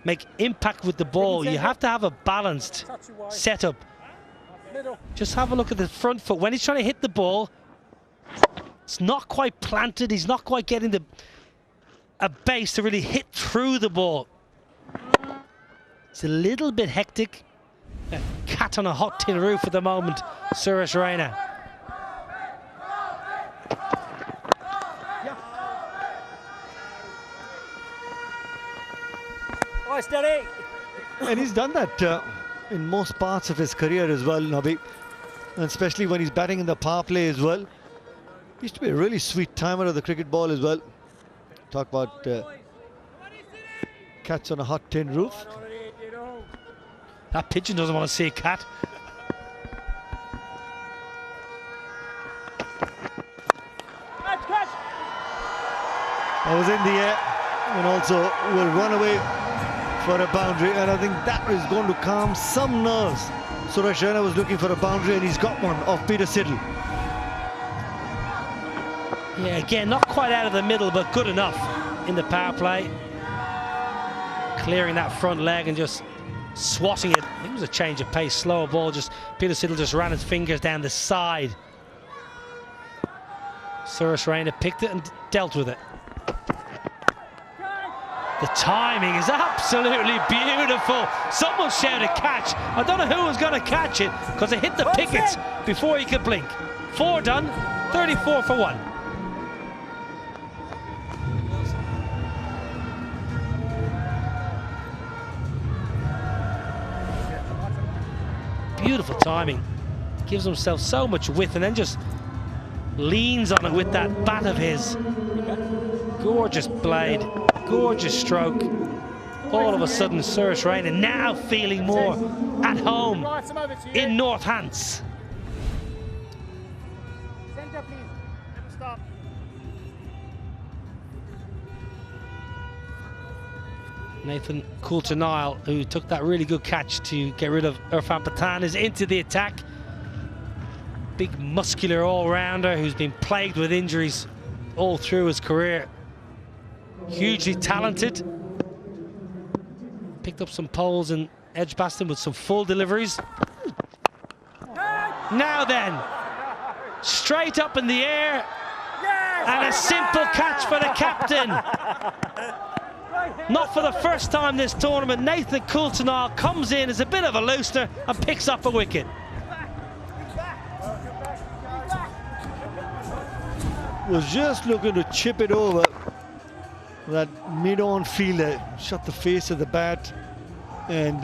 make impact with the ball, you have to have a balanced setup. Just have a look at the front foot. When he's trying to hit the ball, it's not quite planted. He's not quite getting a base to really hit through the ball. It's a little bit hectic. A cat on a hot tin roof at the moment, Suresh Raina. Oh, steady. And he's done that in most parts of his career as well, Nabi. And especially when he's batting in the power play as well. Used to be a really sweet timer of the cricket ball as well. Talk about cats on a hot tin roof. That pigeon doesn't want to see a cat. That was in the air and also will run away for a boundary, and I think that is going to calm some nerves. Suresh Raina was looking for a boundary and he's got one off Peter Siddle. Yeah, again, not quite out of the middle, but good enough in the power play. Clearing that front leg and just swatting it. I think it was a change of pace, slower ball. Just Peter Siddle just ran his fingers down the side. Suresh Raina picked it and dealt with it. The timing is absolutely beautiful. Someone shouted catch. I don't know who was going to catch it because it hit the pickets before he could blink. 4 done, 34 for 1. Beautiful timing. Gives himself so much width and then just leans on it with that bat of his. Gorgeous blade, gorgeous stroke. All of a sudden, Suresh Raina now feeling more at home in Northants. Centre, please. Never stop. Nathan Coulter-Nile, who took that really good catch to get rid of Irfan Pathan, is into the attack. Big muscular all-rounder who's been plagued with injuries all through his career. Hugely talented. Picked up some poles in Edgbaston with some full deliveries. Now then, straight up in the air, and a simple catch for the captain. Not for the first time this tournament, Nathan Coulter-Nile comes in as a bit of a loosener and picks up a wicket. Was just looking to chip it over. That mid-on fielder shot the face of the bat, and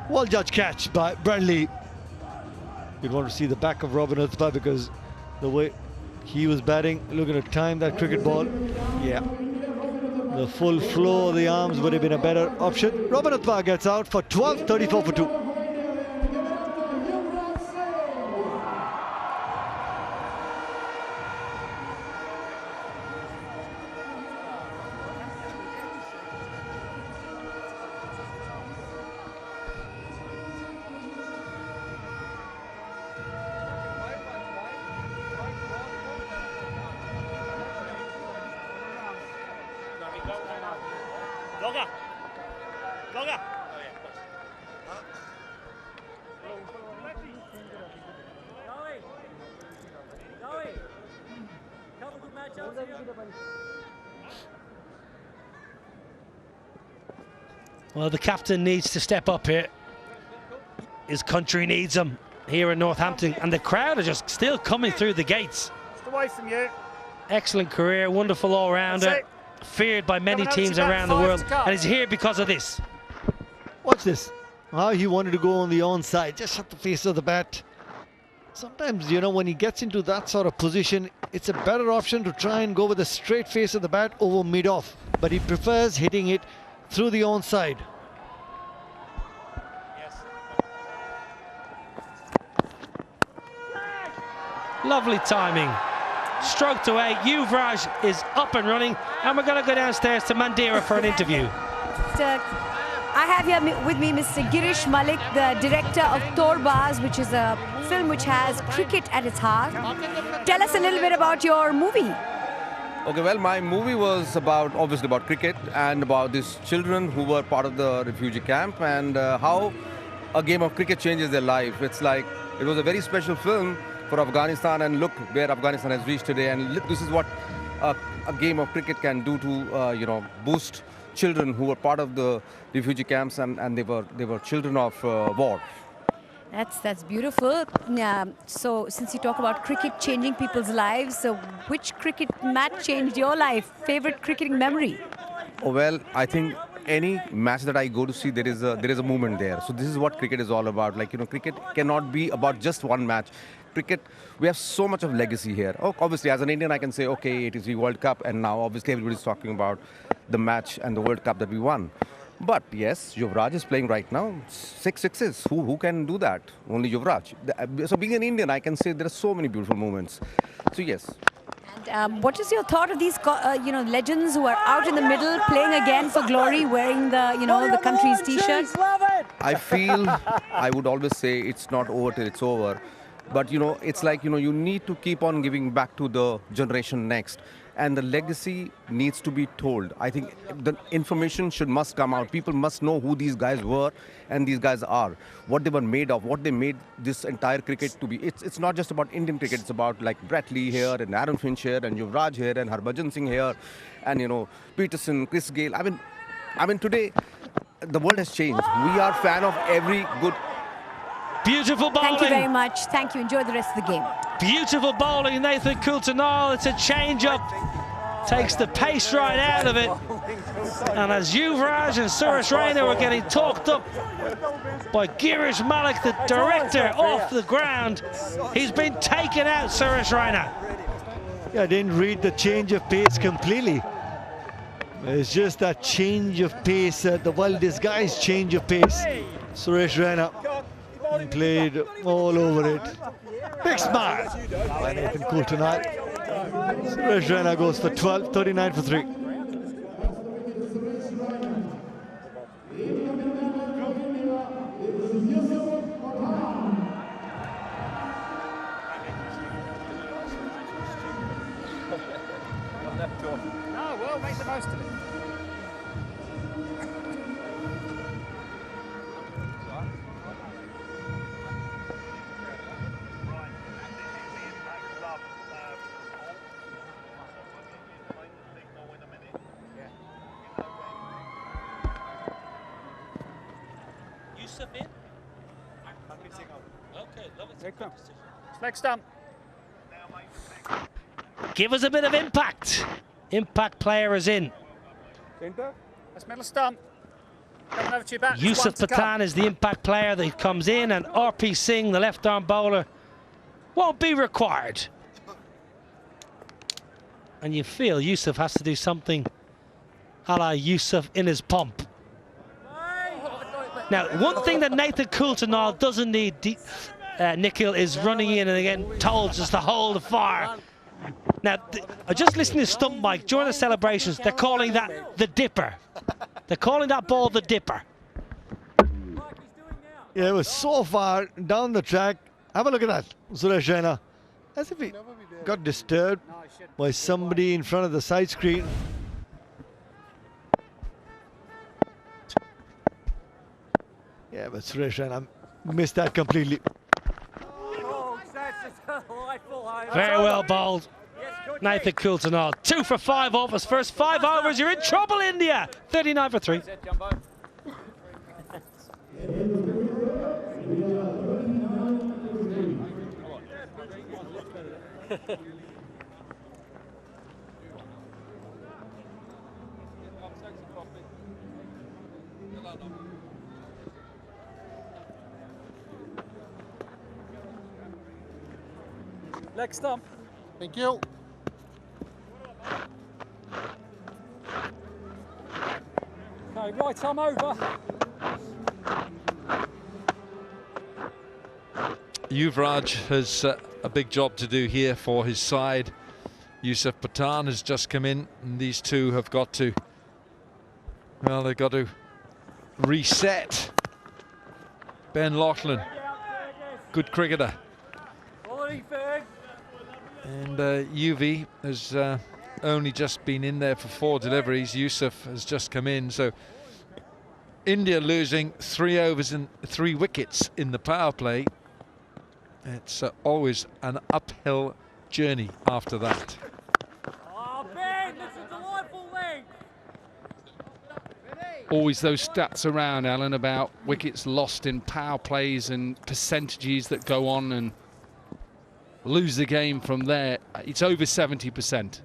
well-judged catch by Bradley. You'd want to see the back of Robin Uthappa because the way he was batting, looking to time that cricket ball. Yeah, the full flow of the arms would have been a better option. Robin Uthappa gets out for 12, 34 for 2. Longer. Longer. Well, the captain needs to step up here. His country needs him here in Northampton, and the crowd are just still coming through the gates. Just away from you. Excellent career, wonderful all-rounder, feared by many teams around the world, and he's here because of this. Watch this. How he wanted to go on the onside, just shut the face of the bat. Sometimes, you know, when he gets into that sort of position, it's a better option to try and go with the straight face of the bat over mid-off. But he prefers hitting it through the onside. Lovely timing. Stroked away. Yuvraj is up and running, and we're going to go downstairs to Mandira for an interview. I have here with me Mr. Girish Malik, the director of Torbaz, which is a film which has cricket at its heart. Tell us a little bit about your movie. Okay, well, my movie was obviously about cricket and about these children who were part of the refugee camp and how a game of cricket changes their life. It's like, it was a very special film for Afghanistan, and look where Afghanistan has reached today, and this is what a game of cricket can do to you know, boost children who were part of the refugee camps, and they were children of war. That's beautiful. So since you talk about cricket changing people's lives, so which cricket match changed your life? Favorite cricketing memory? Oh, well, I think any match that I go to see, there is a movement there. So this is what cricket is all about. Like, you know, cricket cannot be about just one match. Cricket, we have so much of legacy here. Oh, obviously, as an Indian, I can say, okay, it is the World Cup, and now obviously everybody's talking about the match and the World Cup that we won. But yes, Yuvraj is playing right now. 6 sixes. Who can do that? Only Yuvraj. So being an Indian, I can say there are so many beautiful moments. So yes. And what is your thought of these, you know, legends who are out in the middle playing again for glory, wearing the, you know, the country's T-shirt? I feel I would always say it's not over till it's over. But, you know, it's like, you know, you need to keep on giving back to the generation next. And the legacy needs to be told. I think the information must come out. People must know who these guys were and these guys are, what they were made of, what they made this entire cricket to be. It's not just about Indian cricket. It's about like Brett Lee here and Aaron Finch here and Yuvraj here and Harbhajan Singh here and, you know, Peterson, Chris Gale. I mean, today the world has changed. We are fan of every good. Beautiful bowling. Thank you very much. Thank you. Enjoy the rest of the game. Beautiful bowling, Nathan Coulter-Nile. It's a change-up. Takes the pace right out of it. And as Yuvraj and Suresh Raina were getting talked up by Girish Malik, the director, off the ground, he's been taken out, Suresh Raina. Yeah, I didn't read the change of pace completely. It's just that change of pace, the well-disguised change of pace. Suresh Raina played all over it. Big smile by Nathan Cool tonight. Suresh Raina goes for 12, 39 for 3. No, well, make the most of it. Yusuf in? Okay, love it. Leg stump. Give us a bit of impact. Impact player is in. Centre. That's middle stump. Coming over to your back. Yusuf Pathan is the impact player that comes in, and RP Singh, the left-arm bowler, won't be required. And you feel Yusuf has to do something a la Yusuf in his pump. Now, one thing that Nathan Coulter doesn't need, Nikhil, is running in and again told just to hold the fire. Now, I just listened to Stump Mike during the celebrations. They're calling that the dipper. They're calling that ball the dipper. Yeah, it was so far down the track. Have a look at that, Suresh Raina. As if he got disturbed by somebody in front of the side screen. Yeah, but Suresh Raina missed that completely. Very well bowled, Nathan Coulter. 2 for 5 off his first 5 overs. You're in trouble, India. 39 for 3. Leg stump. Thank you. Okay, right arm over. Yuvraj has a big job to do here for his side. Yusuf Pathan has just come in, and these two have got to, well, they've got to reset. Ben Laughlin, good cricketer. And UV has only just been in there for 4 deliveries. Yusuf has just come in. So India losing 3 overs and 3 wickets in the power play. It's always an uphill journey after that. Oh, Ben, that's a delightful leg. Always those stats around, Alan, about wickets lost in power plays and percentages that go on and lose the game from there. It's over 70%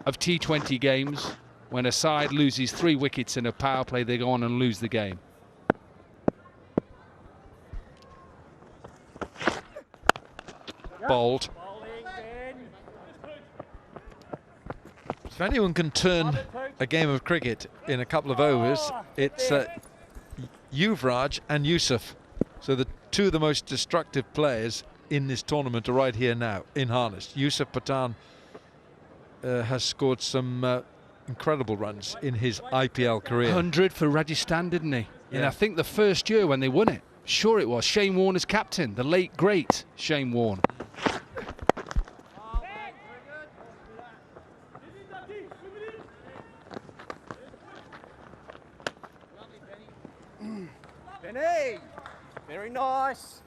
of T20 games. When a side loses 3 wickets in a power play, they go on and lose the game. Bowled. If anyone can turn a game of cricket in a couple of overs, it's Yuvraj and Yusuf. So the 2 of the most destructive players in this tournament are right here now in harness. Yusuf Pathan has scored some incredible runs in his IPL career. 100 for Rajasthan, didn't he? Yeah. And I think the first year when they won it, sure it was, Shane Warne as captain, the late great Shane Warne. Benny, very nice.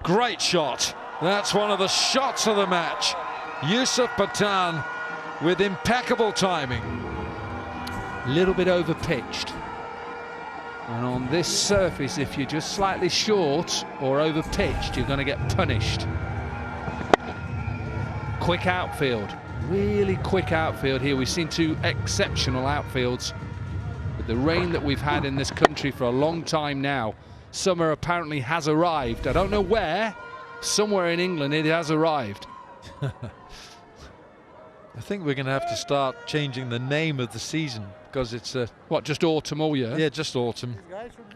Great shot. That's one of the shots of the match. Yusuf Pathan with impeccable timing. a little bit over pitched. And on this surface, if you're just slightly short or over pitched, you're going to get punished. Quick outfield, really quick outfield here. We've seen two exceptional outfields. With the rain that we've had in this country for a long time now, summer apparently has arrived. I don't know where, somewhere in England it has arrived. I think we're going to have to start changing the name of the season, because it's what, just autumn all year? Yeah, just autumn.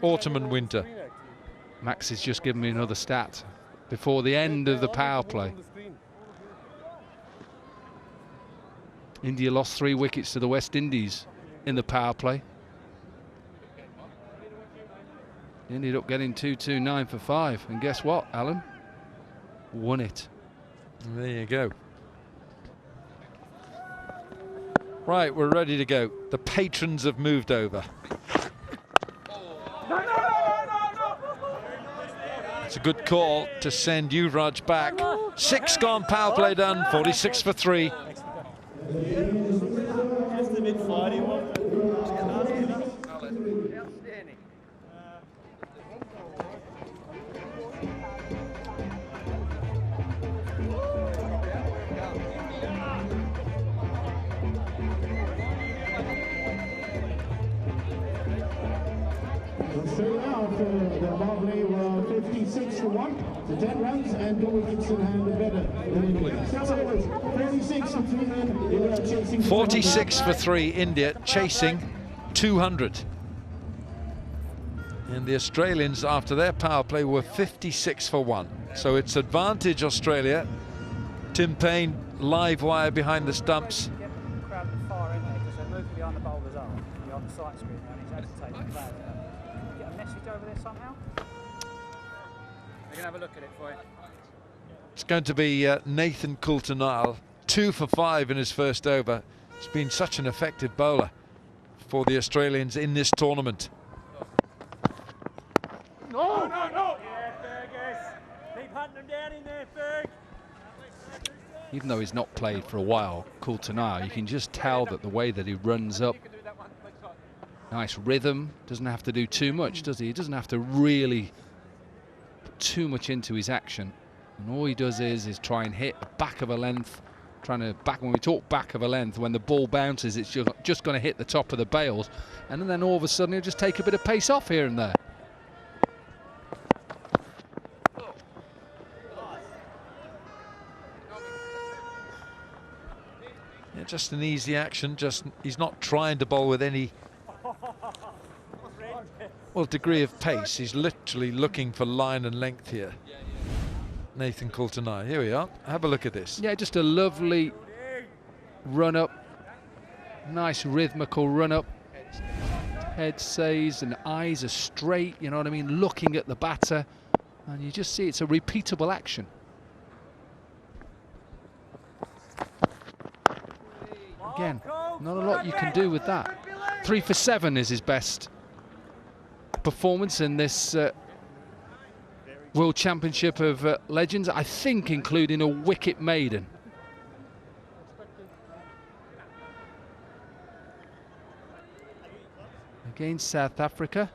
Autumn and winter. Max has just given me another stat before the end of the power play. India lost 3 wickets to the West Indies in the power play. Ended up getting 229 for 5. And guess what, Alan? Won it. There you go. Right, we're ready to go. The patrons have moved over. It's a good call to send Yuvraj back. 6 gone, power play done, 46 for 3. Just a bit funny one. 56 for 1, the 10 runs, and 2 wickets in hand better. 46 for 3, India chasing 46 for 3, India chasing 200. And the Australians, after their power play, were 56 for 1. So it's advantage Australia. Tim Payne, live wire behind the stumps. Get the crowd at the far end there, because they're moving behind the bowler's arm, behind the sight screen, and he's agitating the crowd. Get a message over there somehow? We're going to have a look at it for you. It's going to be Nathan Coulter-Nile, 2 for 5 in his first over. He's been such an effective bowler for the Australians in this tournament. No! Yeah, Fergus. Keep hunting them down in there, Ferg. Even though he's not played for a while, Coulter-Nile, you can just tell that the way that he runs up, nice rhythm, doesn't have to do too much, does he? He doesn't have to really put too much into his action. And all he does is try and hit the back of a length, when we talk back of a length, when the ball bounces, it's just going to hit the top of the bails. And then all of a sudden he'll just take a bit of pace off here and there. Yeah, just an easy action. He's not trying to bowl with any degree of pace. He's literally looking for line and length here. Nathan Coulter-Nile. Here we are. Have a look at this. Yeah, just a lovely run up. Nice rhythmical run up. Head says and eyes are straight, you know what I mean, looking at the batter. And you just see it's a repeatable action. Again, not a lot you can do with that. 3 for 7 is his best performance in this World Championship of Legends, I think including a wicket maiden. Against South Africa.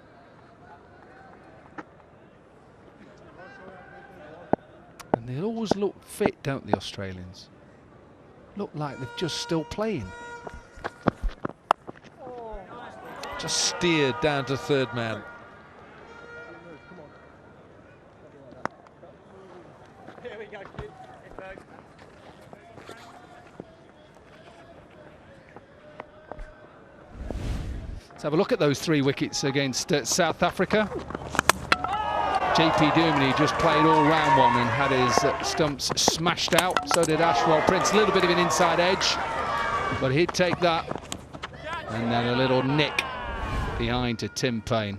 And they always look fit, don't the Australians? Look like they're just still playing. Just steered down to third man. Here we go, kid. Let's have a look at those 3 wickets against South Africa. JP Duminy just played all round one and had his stumps smashed out. So did Ashwell Prince. A little bit of an inside edge, but he'd take that. And then a little nick behind to Tim Payne.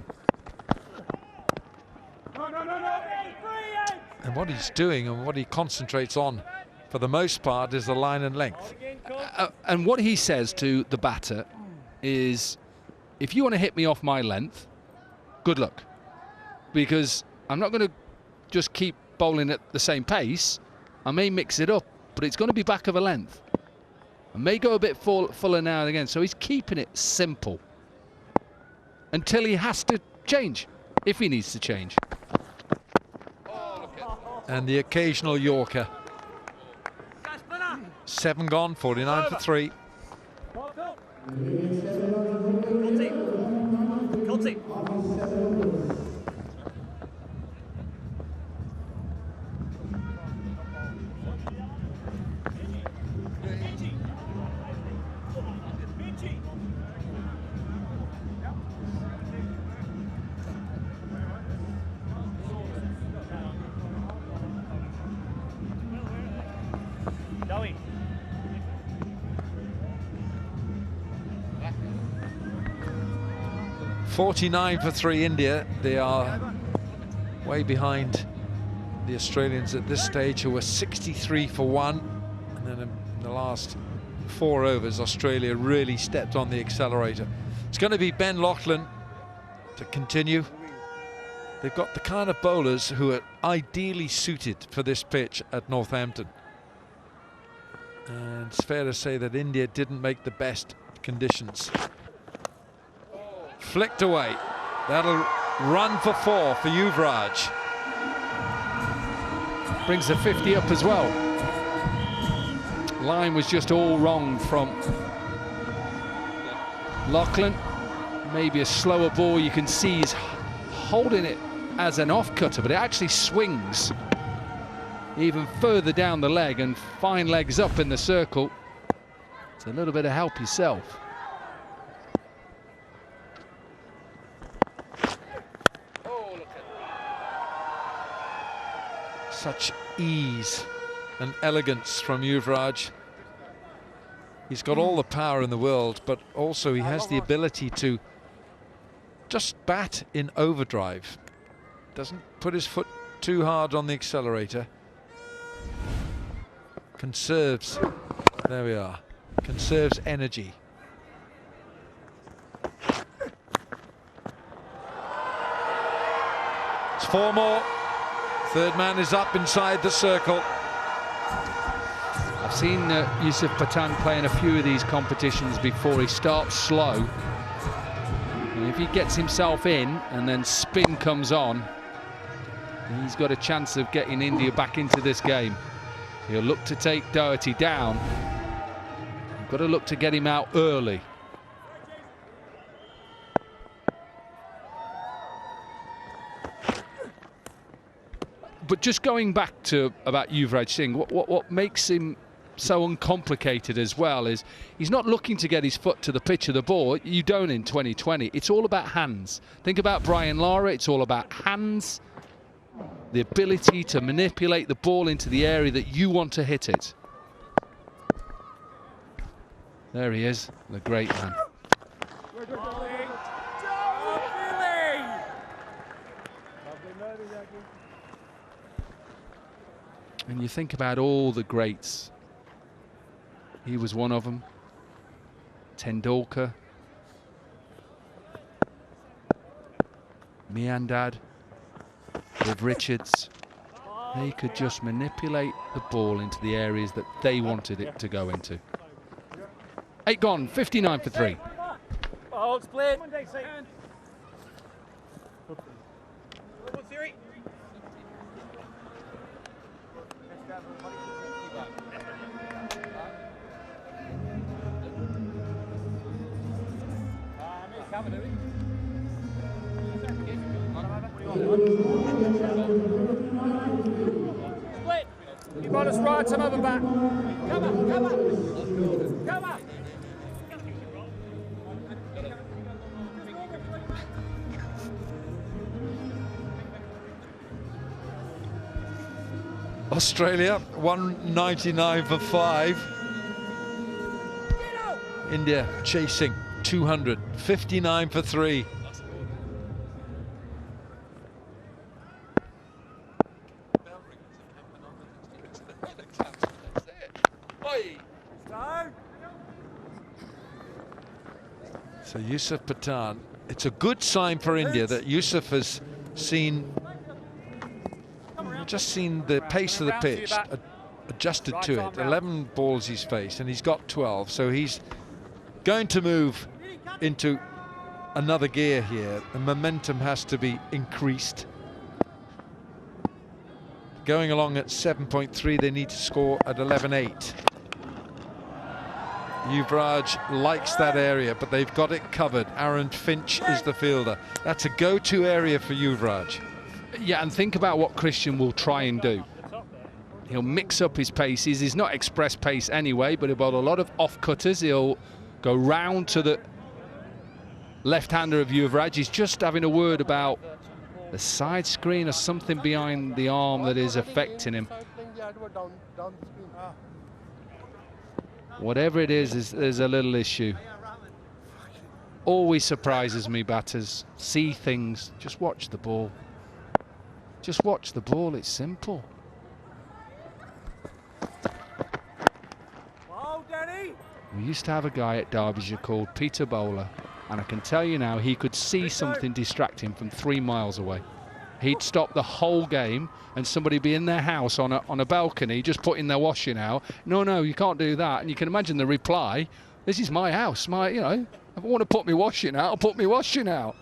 And what he's doing and what he concentrates on for the most part is the line and length. And what he says to the batter is, if you want to hit me off my length, good luck. Because I'm not going to just keep bowling at the same pace. I may mix it up, but it's going to be back of a length. And may go a bit fuller now and again, so he's keeping it simple until he has to change, if he needs to change. And the occasional Yorker. 7 gone, 49 for 3. Going. 49 for 3 India. They are way behind the Australians at this stage, who were 63 for 1. And then in the last 4 overs, Australia really stepped on the accelerator. It's going to be Ben Laughlin to continue. They've got the kind of bowlers who are ideally suited for this pitch at Northampton. And it's fair to say that India didn't make the best conditions. Flicked away. That'll run for 4 for Yuvraj. Brings the 50 up as well. Line was just all wrong from Laughlin. Maybe a slower ball. You can see he's holding it as an off-cutter, but it actually swings even further down the leg, and fine legs up in the circle. It's a little bit of help yourself. Such ease and elegance from Yuvraj. He's got all the power in the world, but also he has the ability to just bat in overdrive. Doesn't put his foot too hard on the accelerator. Conserves, there we are, conserves energy. It's 4 more. Third man is up inside the circle. I've seen Yusuf Pathan play in a few of these competitions before. He starts slow, and if he gets himself in and then spin comes on, he's got a chance of getting India back into this game. He'll look to take Doherty down. You've got to look to get him out early. But just going back to about Yuvraj Singh, what makes him so uncomplicated as well is he's not looking to get his foot to the pitch of the ball. You don't in 2020. It's all about hands. Think about Brian Lara. It's all about hands. The ability to manipulate the ball into the area that you want to hit it. There he is, the great man. And you think about all the greats. He was one of them. Tendulkar. Miandad. With Richards. They could just manipulate the ball into the areas that they wanted it to go into. 8 gone, 59 for 3. Hold split. Split. You want us right some other back. Come on, come on. Come on. Australia 199 for 5. India chasing 200, 59 for 3. So Yusuf Pathan, it's a good sign for India that Yusuf has seen, just seen the pace of the pitch, adjusted to it. 11 balls he's faced, and he's got 12, so he's going to move into another gear here. The momentum has to be increased. Going along at 7.3, they need to score at 11.8. Yuvraj likes that area, but they've got it covered. Aaron Finch is the fielder. That's a go-to area for Yuvraj. Yeah, and think about what Christian will try and do. He'll mix up his paces. He's not express pace anyway, but he'll bowl a lot of off-cutters. He'll go round to the left-hander of Yuvraj. He's just having a word about the side screen or something behind the arm that is affecting him. Whatever it is, there's a little issue. Always surprises me, batters. See things. Just watch the ball. Just watch the ball. It's simple. We used to have a guy at Derbyshire called Peter Bowler, and I can tell you now, he could see something distract him from 3 miles away. He'd stop the whole game, and somebody be in their house on a balcony just putting their washing out. No, you can't do that. And you can imagine the reply, this is my house, if I want to put me washing out, I'll put me washing out.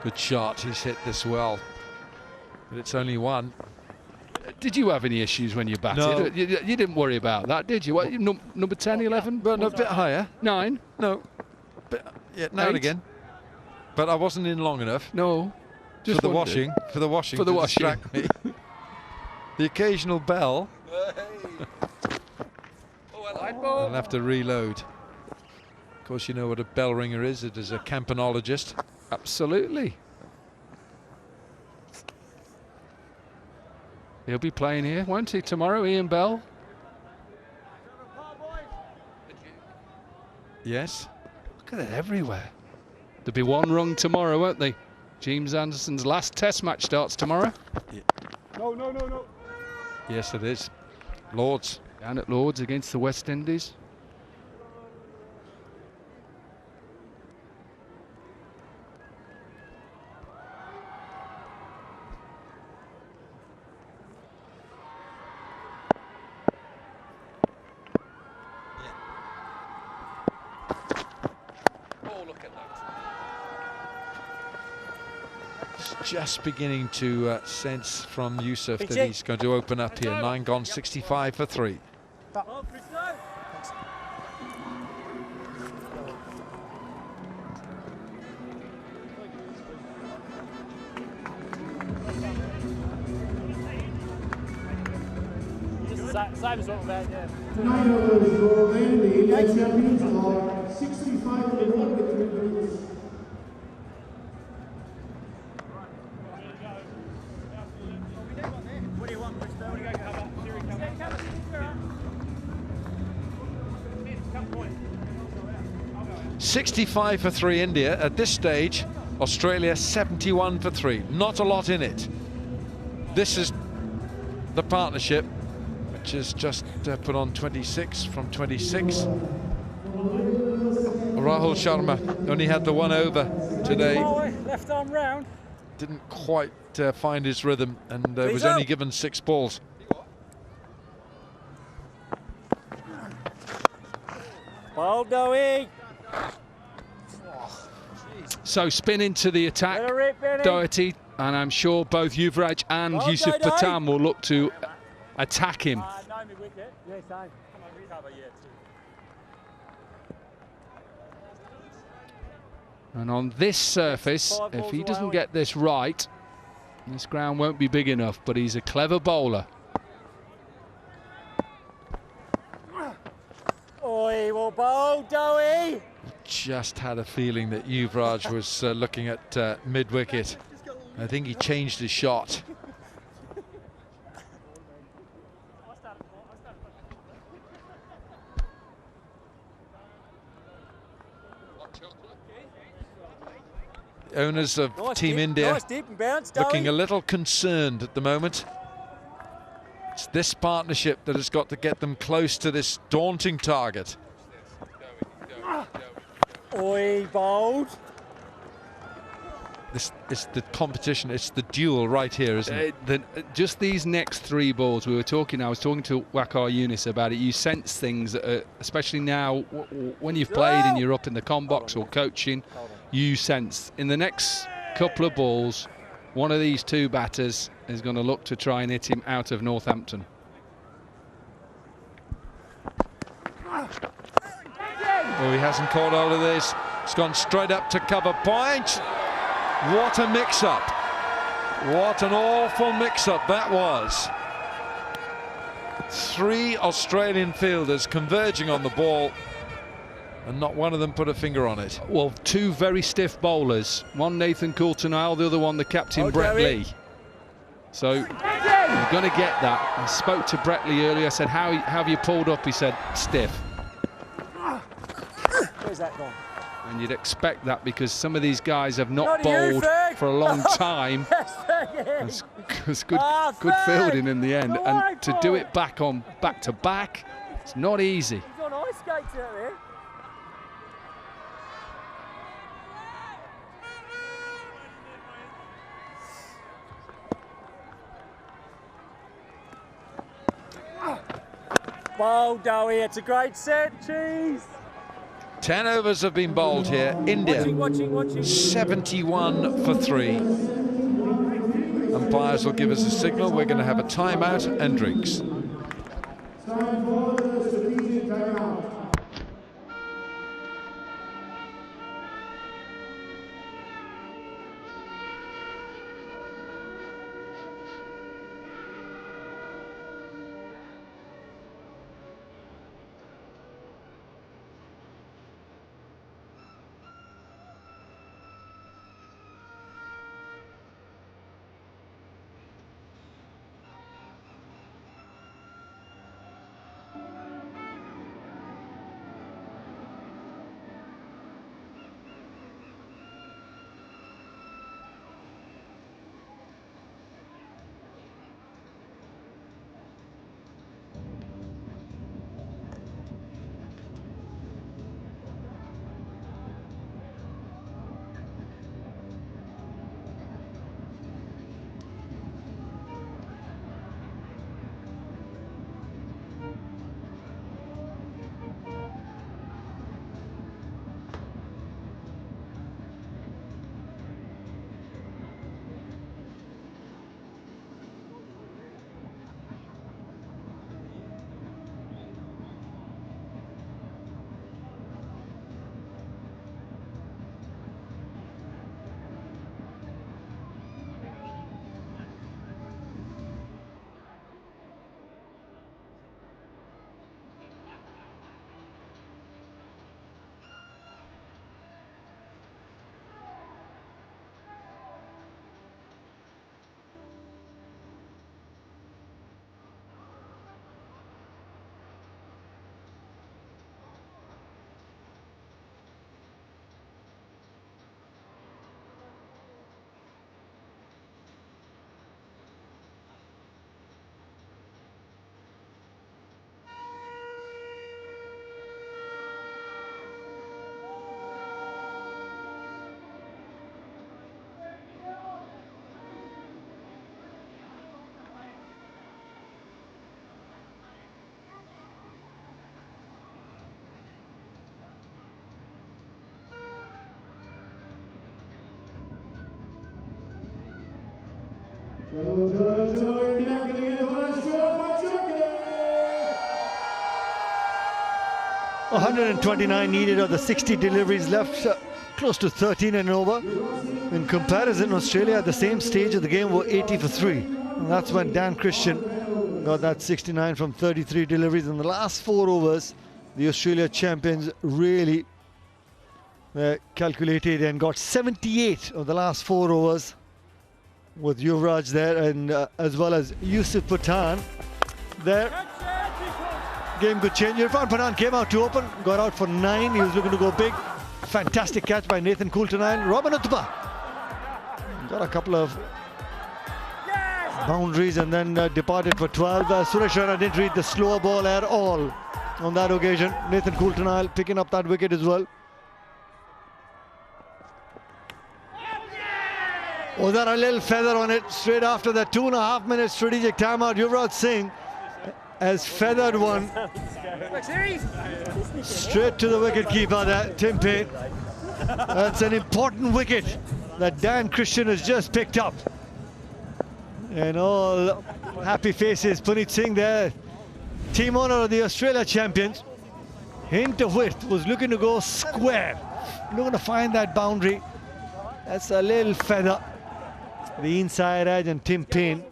Good shot, he's hit this well, but it's only one. Did you have any issues when you batted? No. You didn't worry about that, did you? What, number 10, 11? Well, no, a bit higher. 9? No. Yeah, now and again. But I wasn't in long enough. No. Just for the washing. For the washing. For the washing. Distract me. The occasional bell. I'll have to reload. Of course, you know what a bell ringer is. It is a campanologist. Absolutely. He'll be playing here, won't he, tomorrow, Ian Bell? Yes. Look at it everywhere. There'll be one wrong tomorrow, won't they? James Anderson's last test match starts tomorrow. Yeah. No. Yes, it is. Lords. Down at Lords against the West Indies. Just beginning to sense from Yusuf that he's going to open up here. 9 gone, 65 for 3. Same as what we've had, yeah. Tonight, the Indian champions are 65 for 1 with 3 wickets. What do you want, Chris? What do you go cover? Here he comes. 65 for 3 India. At this stage, Australia 71 for 3. Not a lot in it. This is the partnership, which is just put on 26 from 26. Rahul Sharma only had the 1 over today. Left arm round. Didn't quite find his rhythm, and was only given 6 balls. Ball Dowie. So spin into the attack, Doherty, and I'm sure both Yuvraj and Yusuf Pathan will look to attack him. And on this surface, if he doesn't get this right, this ground won't be big enough, but he's a clever bowler. Oi, well, bowl, Dowie. Just had a feeling that Yuvraj was looking at mid-wicket. I think he changed his shot. Owners of Team India looking a little concerned at the moment. It's this partnership that has got to get them close to this daunting target. Oi, bowled. it's the competition, it's the duel right here, isn't it? Just these next 3 balls, I was talking to Waqar Younis about it. You sense things, especially now when you've played and you're up in the comm box or coaching, you sense in the next couple of balls, one of these 2 batters is going to look to try and hit him out of Northampton. Oh, he hasn't caught hold of this. It's gone straight up to cover point. What a mix-up. What an awful mix-up that was. 3 Australian fielders converging on the ball, and not one of them put a finger on it. Well, 2 very stiff bowlers. One Nathan Coulter-Nile, the other one the captain, Brett Lee. So you're going to get that. I spoke to Brett Lee earlier. I said, how have you pulled up? He said, stiff. Where's that gone? And you'd expect that because some of these guys have not bowled for a long time. It's good fielding in the end. And to do it back to back, it's not easy. He's on ice skates out there. Well, Dowie, it's a great set, cheese. 10 overs have been bowled here. India, 71 for 3. Umpires will give us a signal. We're going to have a timeout and drinks. $129 needed of the 60 deliveries left, close to 13 and over. In comparison, Australia at the same stage of the game were 80 for 3. And that's when Dan Christian got that 69 from 33 deliveries. In the last 4 overs, the Australia champions really calculated and got 78 of the last 4 overs with Yuvraj there, and as well as Yusuf Pathan there. Game could change. Irfan Pathan came out to open, got out for 9. He was looking to go big. Fantastic catch by Nathan Coulter-Nile. Robin Uthappa got a couple of boundaries and then departed for 12. Suresh Raina didn't read the slower ball at all on that occasion. Nathan Coulter-Nile picking up that wicket as well. Was that a little feather on it straight after that 2.5 minute strategic timeout? Yuvraj Singh has feathered one straight to the wicket keeper there, Tim Payne. That's an important wicket that Dan Christian has just picked up. And all happy faces. Puneet Singh there, team owner of the Australia champions. Hint of width, was looking to go square, looking to find that boundary. That's a little feather. The inside edge, and Tim Payne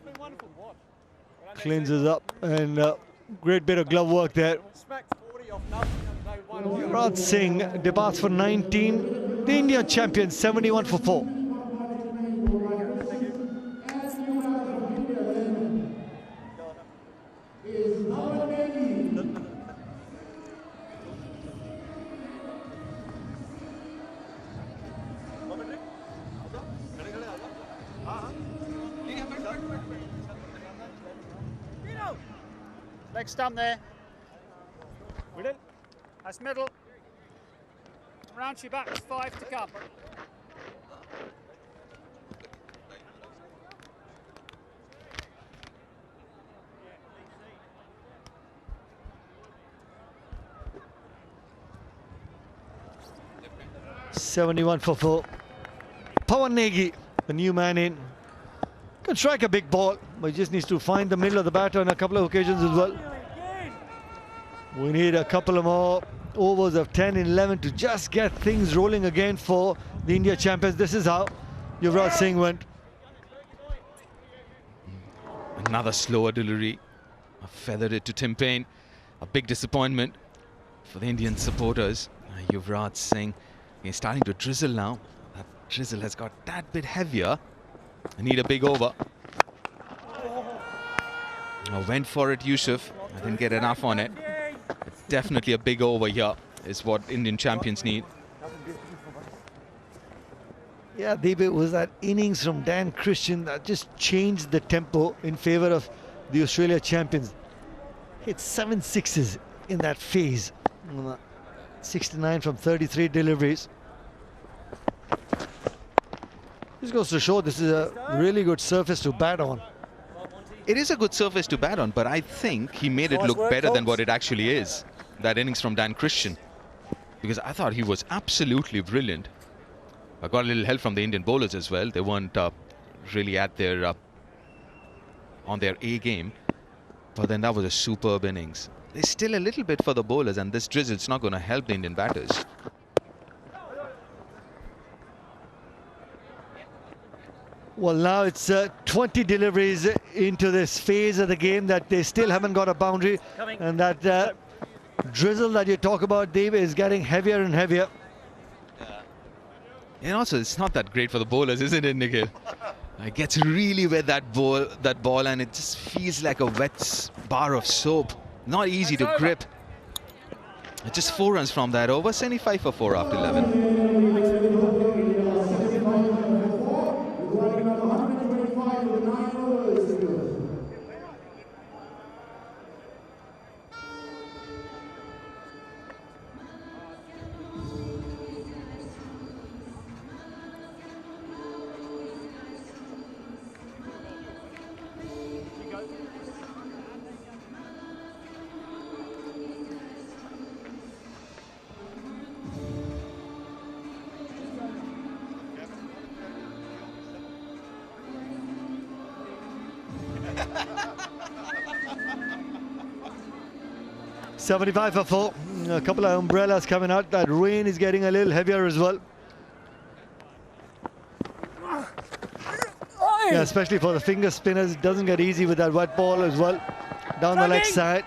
cleanses up, and great bit of glove work there. Yuvraj Singh departs for 19. The Indian champions, 71 for 4. Leg stump there. Middle. That's middle. Round your back, 5 to come. .71 for 4. Pawan Negi, the new man in. Can strike a big ball, but he just needs to find the middle of the bat on a couple of occasions as well. We need a couple of more overs of 10 and 11 to just get things rolling again for the India champions. This is how Yuvraj Singh went. Another slower delivery. Feathered it to Tim Payne. A big disappointment for the Indian supporters. Yuvraj Singh is starting to drizzle now. That drizzle has got that bit heavier. I need a big over. I went for it, Yusuf. I didn't get enough on it. It's definitely a big over here is what Indian champions need. Yeah, Deep, it was that innings from Dan Christian that just changed the tempo in favour of the Australia champions. Hit 7 sixes in that phase. 69 from 33 deliveries. This goes to show this is a really good surface to bat on. It is a good surface to bat on, but I think he made it look better than what it actually is. That innings from Dan Christian. Because I thought he was absolutely brilliant. I got a little help from the Indian bowlers as well. They weren't really at their on their A game. But then that was a superb innings. There's still a little bit for the bowlers, and this drizzle's not going to help the Indian batters. Well, now it's 20 deliveries into this phase of the game that they still haven't got a boundary. And that drizzle that you talk about, Dave, is getting heavier and heavier. And also, it's not that great for the bowlers, isn't it, Nikhil? It gets really wet, that ball, and it just feels like a wet bar of soap. Not easy to grip. Just 4 runs from that over, 75 for 4 after 11. 75 for 4. A couple of umbrellas coming out. That rain is getting a little heavier as well. Yeah, especially for the finger spinners. It doesn't get easy with that wet ball as well. Down the leg side.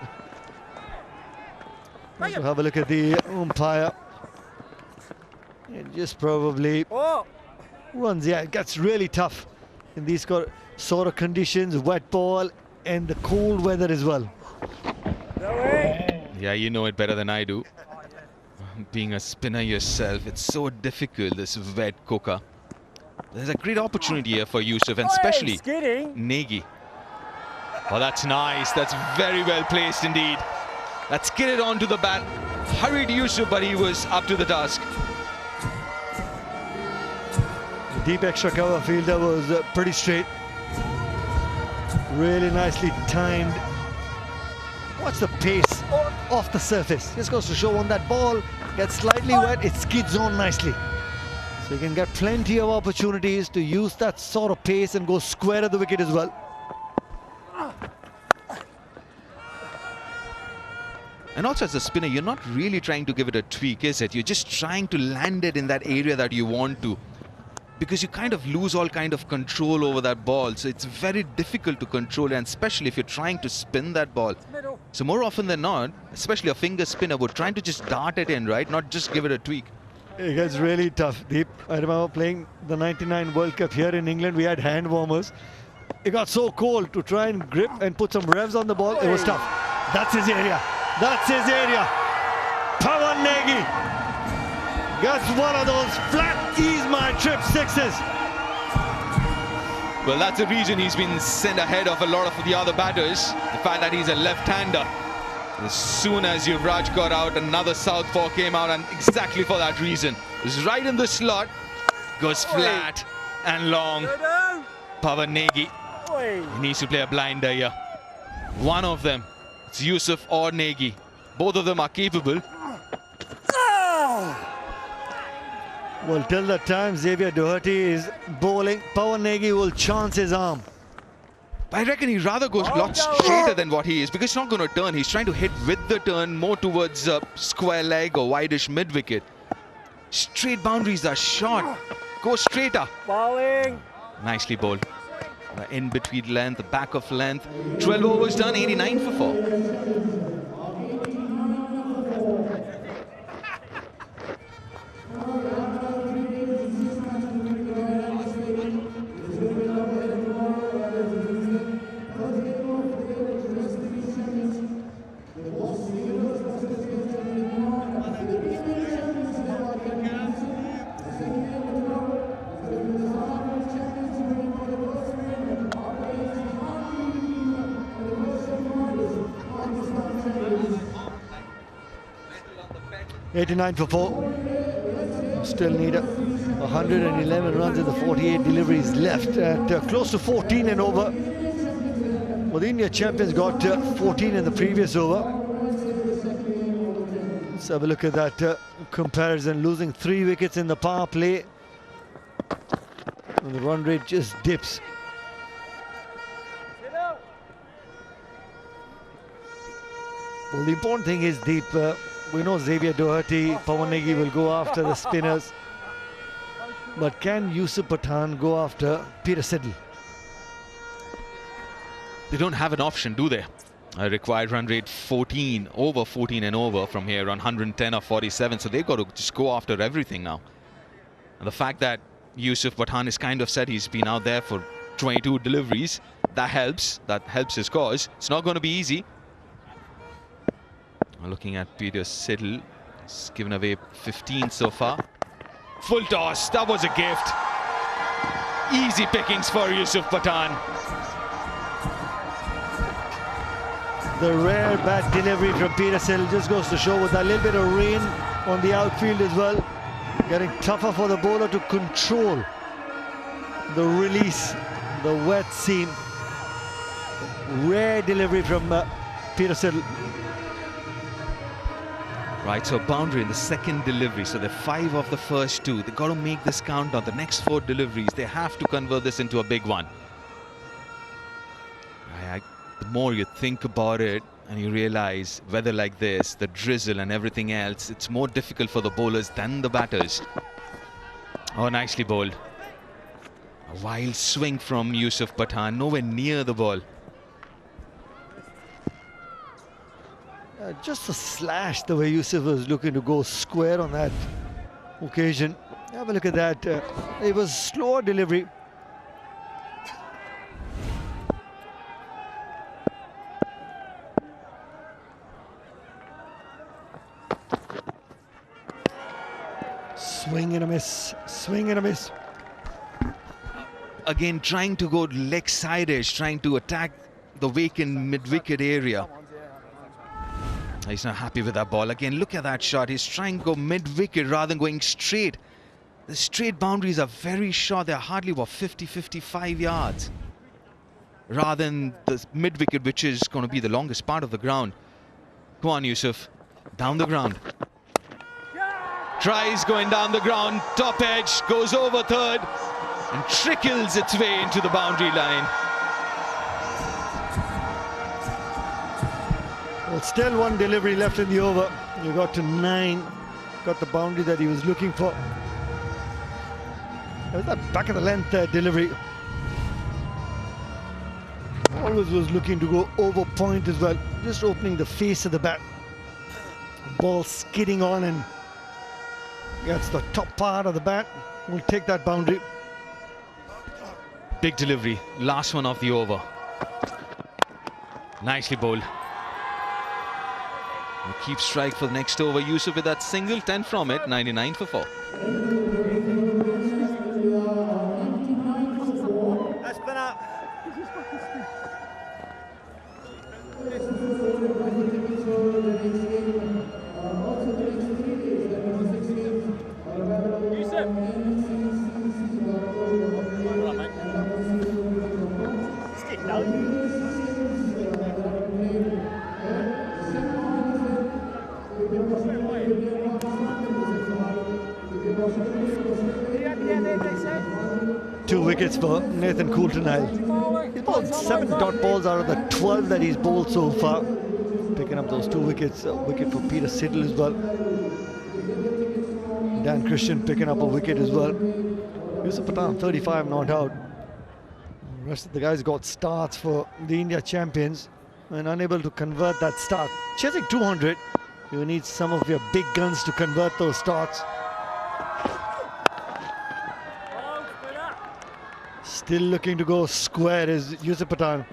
So have a look at the umpire. It just probably runs. Yeah, it gets really tough in these sort of conditions. Wet ball and the cold weather as well. Yeah, you know it better than I do. Being a spinner yourself, it's so difficult, this wet cooker. There's a great opportunity here for Yusuf, and especially Negi. Oh, that's nice. That's very well placed indeed. That skidded onto the bat. Hurried Yusuf, but he was up to the task. deep extra cover fielder was pretty straight. Really nicely timed. Watch the pace off the surface. Just goes to show when that ball gets slightly wet, it skids on nicely. So you can get plenty of opportunities to use that sort of pace and go square at the wicket as well. And also as a spinner, you're not really trying to give it a tweak, is it? You're just trying to land it in that area that you want to. Because you kind of lose all kind of control over that ball. So it's very difficult to control, and especially if you're trying to spin that ball. So more often than not, especially a finger spinner, would try to just dart it in, right? Not just give it a tweak. It gets really tough, Deep. I remember playing the '99 World Cup here in England. We had hand warmers. It got so cold to try and grip and put some revs on the ball. It was tough. That's his area. That's his area. Pawan Negi gets one of those flat ease my trip sixes. Well, that's the reason he's been sent ahead of a lot of the other batters. The fact that he's a left-hander. As soon as Yuvraj got out, another southpaw came out, and exactly for that reason. It was right in the slot, goes flat and long. Pawan Negi, he needs to play a blinder here. One of them, it's Yusuf or Negi. Both of them are capable. Well, till the time Xavier Doherty is bowling, Pawan Negi will chance his arm. I reckon he rather goes a lot straighter than what he is, because he's not going to turn. He's trying to hit with the turn more towards square leg or wideish mid-wicket. Straight boundaries are short. Go straighter. Bowling. Nicely bowled. The in-between length, the back of length. 12 overs done, 89 for 4. 89 for 4. Still need 111 runs in the 48 deliveries left at close to 14 and over. Well, the India champions got 14 in the previous over. Let's have a look at that comparison. Losing 3 wickets in the power play. And the run rate just dips. Well, the important thing is we know Xavier Doherty, Pawan Negi will go after the spinners. But can Yusuf Pathan go after Peter Siddle? They don't have an option, do they? A required run rate 14, over 14 and over from here on 110 or 47. So they've got to just go after everything now. And the fact that Yusuf Pathan is kind of said he's been out there for 22 deliveries, that helps his cause. It's not going to be easy. Looking at Peter Siddle, he's given away 15 so far. Full toss, that was a gift. Easy pickings for Yusuf Pathan. The rare bad delivery from Peter Siddle just goes to show with a little bit of rain on the outfield as well. Getting tougher for the bowler to control the release, the wet seam. Rare delivery from Peter Siddle. Right, so boundary in the second delivery. So they're 5 of the first 2. They've got to make this count on the next 4 deliveries. They have to convert this into a big one. The more you think about it and you realize weather like this, the drizzle and everything else, it's more difficult for the bowlers than the batters. Oh, nicely bowled. A wild swing from Yusuf Pathan, nowhere near the ball. Just a slash the way Yusuf was looking to go square on that occasion. Have a look at that. It was slower delivery. Swing and a miss. Swing and a miss. Again, trying to go leg-sided, trying to attack the vacant mid-wicket area. He's not happy with that ball. Again, look at that shot. He's trying to go mid-wicket rather than going straight. The straight boundaries are very short. They're hardly, what, 50, 55 yards. Rather than the mid-wicket, which is going to be the longest part of the ground. Go on, Yusuf. Down the ground. Tries going down the ground. Top edge. Goes over third. And trickles its way into the boundary line. Well, still one delivery left in the over. You got to 9. Got the boundary that he was looking for. That was that back of the length delivery. Always was looking to go over point as well. Just opening the face of the bat. Ball skidding on and gets the top part of the bat. We'll take that boundary. Big delivery. Last one of the over. Nicely bowled. We'll keep strike for the next over. Yusuf with that single, 10 from it, 99 for 4. That's been up. Two wickets for Nathan Coulter-Nile. He's bowled 7 dot balls out of the 12 that he's bowled so far. Picking up those 2 wickets. A wicket for Peter Siddle as well. Dan Christian picking up a wicket as well. Yusuf Pathan 35 not out. The rest of the guys got starts for the India champions and unable to convert that start. Chasing 200, you need some of your big guns to convert those starts. Still looking to go square is Yusuf Pathan.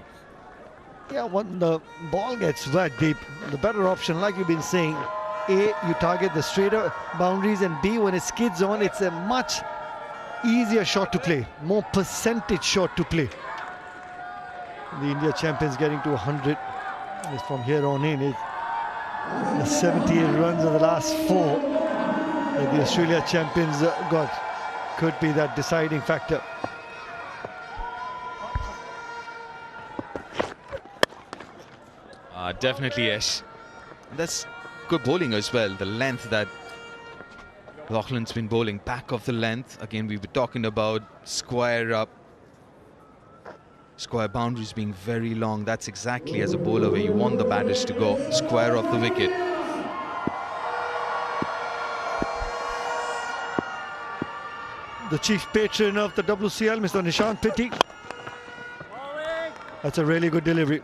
Yeah, when the ball gets wet deep, the better option, like you've been saying, A, you target the straighter boundaries, and B, when it skids on, it's a much easier shot to play, more percentage shot to play. The India champions getting to 100 is from here on in. The 78 runs of the last 4 that the Australia champions got could be that deciding factor. Definitely yes. And that's good bowling as well. The length that Laughlin's been bowling, back of the length. Again, we were talking about square boundaries being very long. That's exactly as a bowler where you want the batters to go, square of the wicket. The chief patron of the WCL, Mr. Nishant Pitti. That's a really good delivery,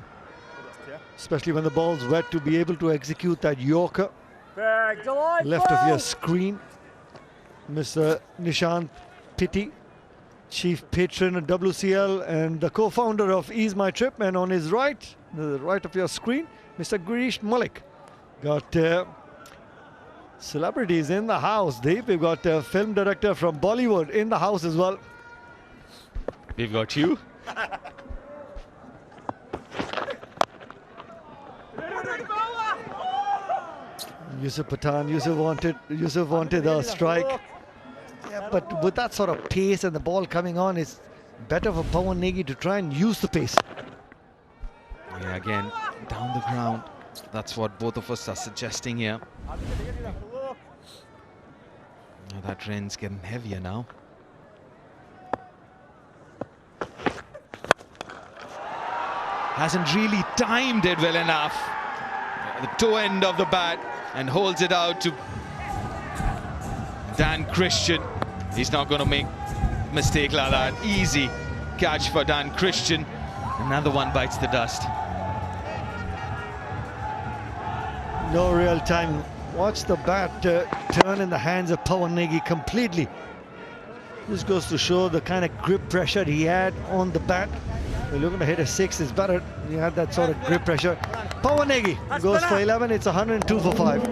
especially when the ball's wet, to be able to execute that Yorker left of your screen. Mr. Nishant Pitti, chief patron of WCL and the co-founder of Ease My Trip, and on his right, the right of your screen, Mr. Girish Malik. Got celebrities in the house, Deep. We've got a film director from Bollywood in the house as well. We've got you. Yusuf Pathan, Yusuf wanted a strike. Yeah, but with that sort of pace and the ball coming on, it's better for Pawan Negi to try and use the pace. Yeah, again, down the ground. That's what both of us are suggesting here. Now that rain's getting heavier now. Hasn't really timed it well enough. The toe end of the bat, and holds it out to Dan Christian. He's not going to make a mistake like that. Easy catch for Dan Christian. Another one bites the dust. No real time. Watch the bat turn in the hands of Pawan Negi completely. This goes to show the kind of grip pressure he had on the bat. You're looking to hit a 6, it's better you have that sort of grip pressure. Pawan Negi goes for 11, it's 102 for 5.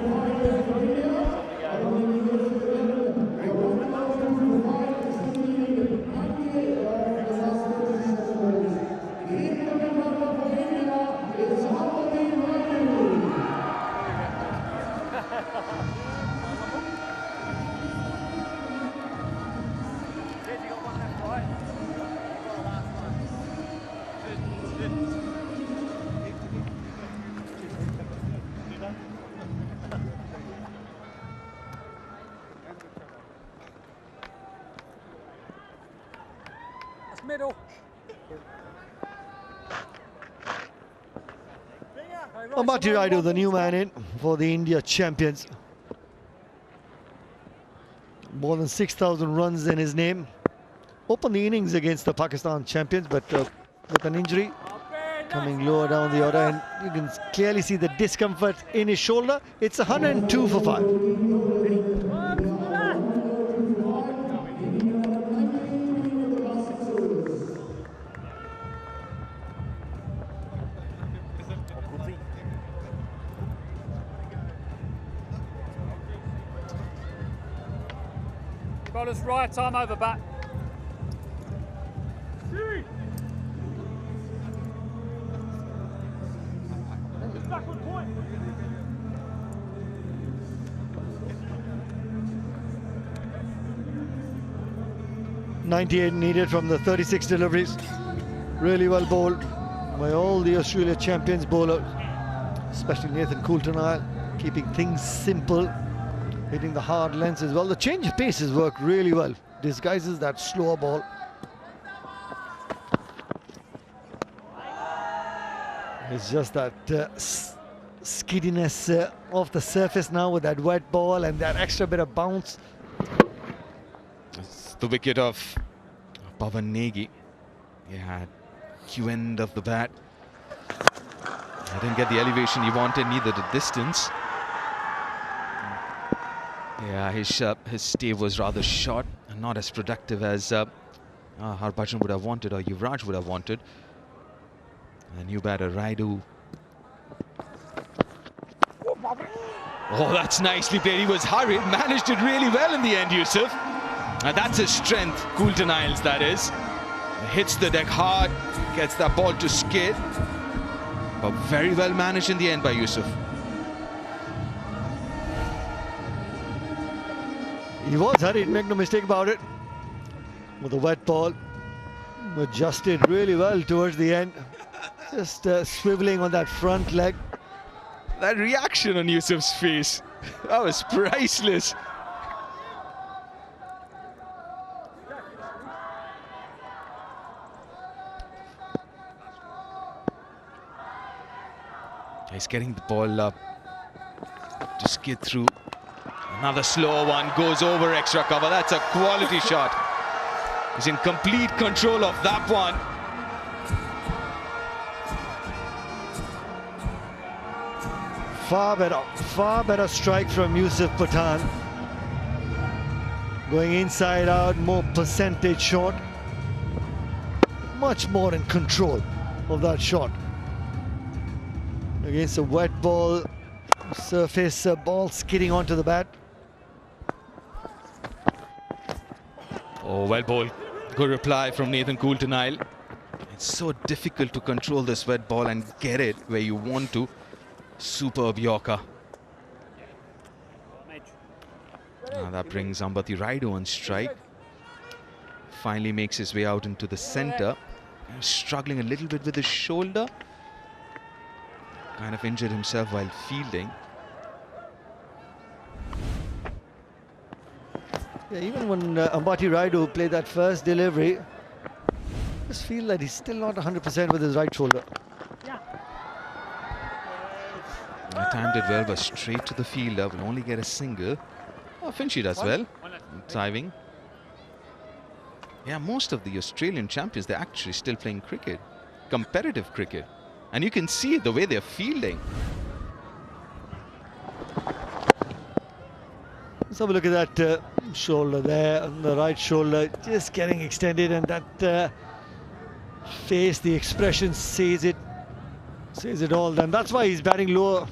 middle. Ambati Raidu, the new man in for the India champions. More than 6,000 runs in his name. Opened the innings against the Pakistan champions, but with an injury coming lower down the order, and you can clearly see the discomfort in his shoulder. It's 102 for 5. Bowler's right arm over back. Backward point. 98 needed from the 36 deliveries. Really well bowled by all the Australia champions bowlers, especially Nathan Coulter-Nile, keeping things simple, hitting the hard lengths as well. The change of paces work really well, disguises that slower ball. It's just that skiddiness off the surface now with that wet ball and that extra bit of bounce. It's the wicket of Pavan Negi. He had Q end of the bat. I didn't get the elevation he wanted, neither the distance. Yeah, his stay was rather short and not as productive as Harbhajan would have wanted or Yuvraj would have wanted. And new batter Raidu. Oh, that's nicely played. He was hurried, managed it really well in the end, Yusuf. And that's his strength, Coulter-Nile's that is. Hits the deck hard, gets that ball to skid. But very well managed in the end by Yusuf. He was hurried, make no mistake about it. With a wet ball, adjusted really well towards the end. Just swiveling on that front leg. That reaction on Yusuf's face, that was priceless. He's getting the ball up to skid through. Another slow one, goes over extra cover. That's a quality shot. He's in complete control of that one. Far better strike from Yusuf Pathan. Going inside out, more percentage shot. Much more in control of that shot. Against a wet ball, surface ball skidding onto the bat. Oh, well bowled. Good reply from Nathan Coulter-Nile. It's so difficult to control this wet ball and get it where you want to. Superb Yorker. Now that brings Ambati Raidu on strike. Finally makes his way out into the centre. Struggling a little bit with his shoulder. Kind of injured himself while fielding. Yeah, even when Ambati Raidu played that first delivery, I just feel that he's still not 100% with his right shoulder. I timed it well, but straight to the fielder. Will only get a single. Oh, Finchy does well. Diving. Yeah, most of the Australian champions, they're actually still playing cricket. Competitive cricket. And you can see it, the way they're fielding. Let's have a look at that shoulder there, on the right shoulder, just getting extended, and that face, the expression says it all. And that's why he's batting lower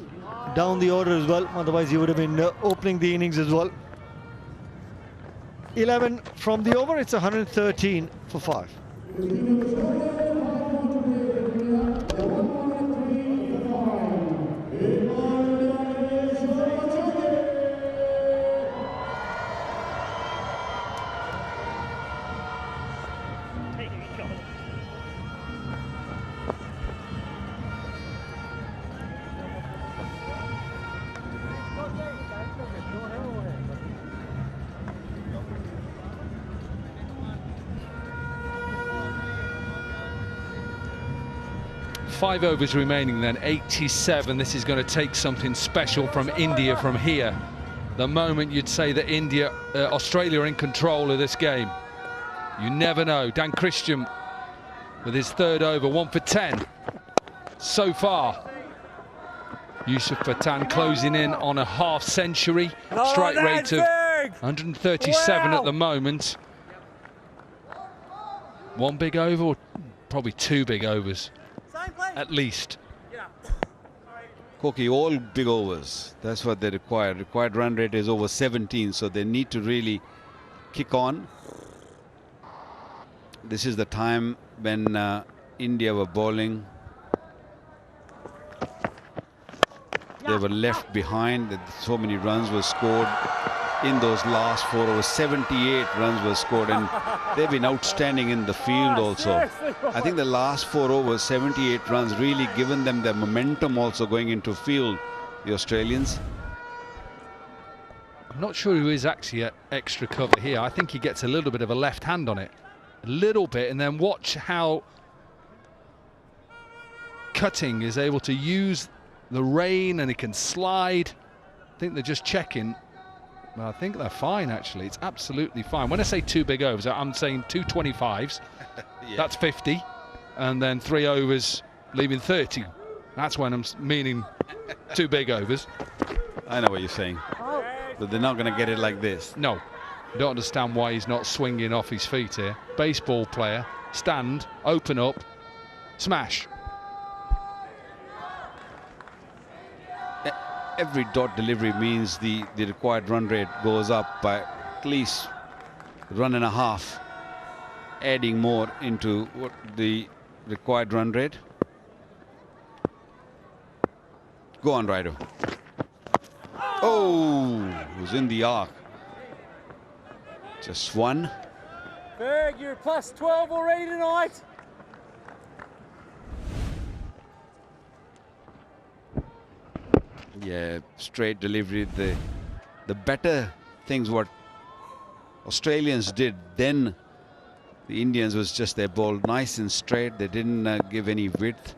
down the order as well. Otherwise, he would have been opening the innings as well. 11 from the over. It's 113 for 5. 5 overs remaining then, 87. This is going to take something special from India from here. The moment you'd say that Australia are in control of this game. You never know. Dan Christian with his 3rd over, 1 for 10 so far. Yusuf Pathan closing in on a half century. Strike rate of 137 at the moment. 1 big over, or probably 2 big overs at least. Koki, all big overs. That's what they require. Required run rate is over 17, so they need to really kick on. This is the time when India were bowling. They were left behind. So many runs were scored in those last 4 overs. 78 runs were scored, and they've been outstanding in the field also. I think the last 4 overs, 78 runs, really given them the momentum also going into field, the Australians. I'm not sure who is actually at extra cover here. I think he gets a little bit of a left hand on it. A little bit, and then watch how Cutting is able to use the rain, and he can slide. I think they're just checking. Well, I think they're fine, actually. It's absolutely fine. When I say 2 big overs, I'm saying 2 25s. Yeah. That's 50. And then 3 overs, leaving 30. That's when I'm meaning 2 big overs. I know what you're saying. But they're not going to get it like this. No. I don't understand why he's not swinging off his feet here. Baseball player, stand, open up, smash. Every dot delivery means the required run rate goes up by at least 1.5, adding more into what the required run rate. Go on, Rido. Oh, it was in the arc. Just 1. Berg, you're plus 12 already tonight. Yeah, straight delivery. The better things what Australians did then, the Indians, was just they bowled nice and straight. They didn't give any width.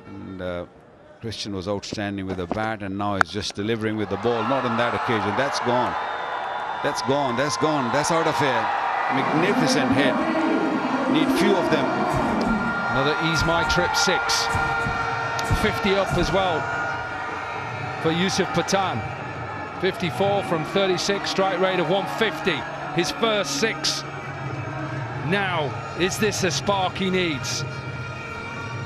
And Christian was outstanding with the bat, and now he's just delivering with the ball. Not on that occasion. That's gone. That's gone. That's gone. That's out of here. Magnificent hit. Need few of them. Another Ease My Trip 6. 50 up as well for Yusuf Pathan. 54 from 36, strike rate of 150. His first 6. Now, is this a spark he needs?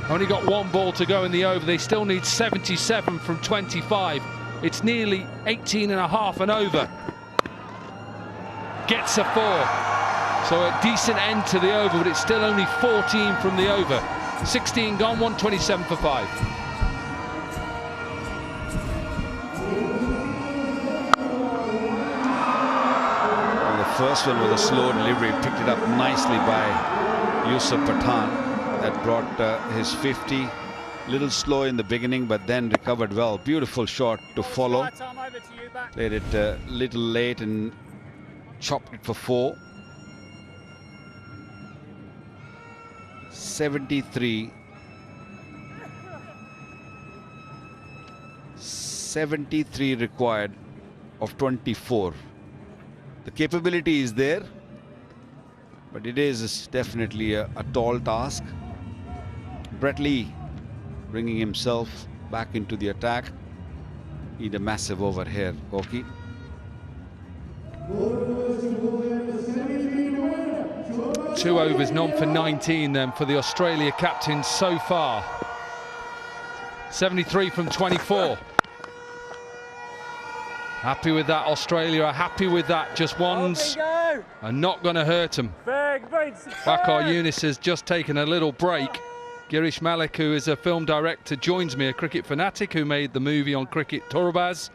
Only got 1 ball to go in the over. They still need 77 from 25. It's nearly 18 and a half and over. Gets a 4. So a decent end to the over, but it's still only 14 from the over. 16 gone, 127 for 5. First one was a slow delivery, picked it up nicely by Yusuf Pathan. That brought his 50. Little slow in the beginning, but then recovered well. Beautiful shot to follow. Played it a little late and chopped it for 4. 73. 73 required of 24. The capability is there, but it is definitely a tall task. Brett Lee bringing himself back into the attack. Need a massive over here, Koki. 2 overs, none for 19 then for the Australia captain so far. 73 from 24. Happy with that, Australia are happy with that. Just ones are not going to hurt them. Waqar Younis has just taken a little break. Girish Malik, who is a film director, joins me, a cricket fanatic who made the movie on cricket, Turbaz.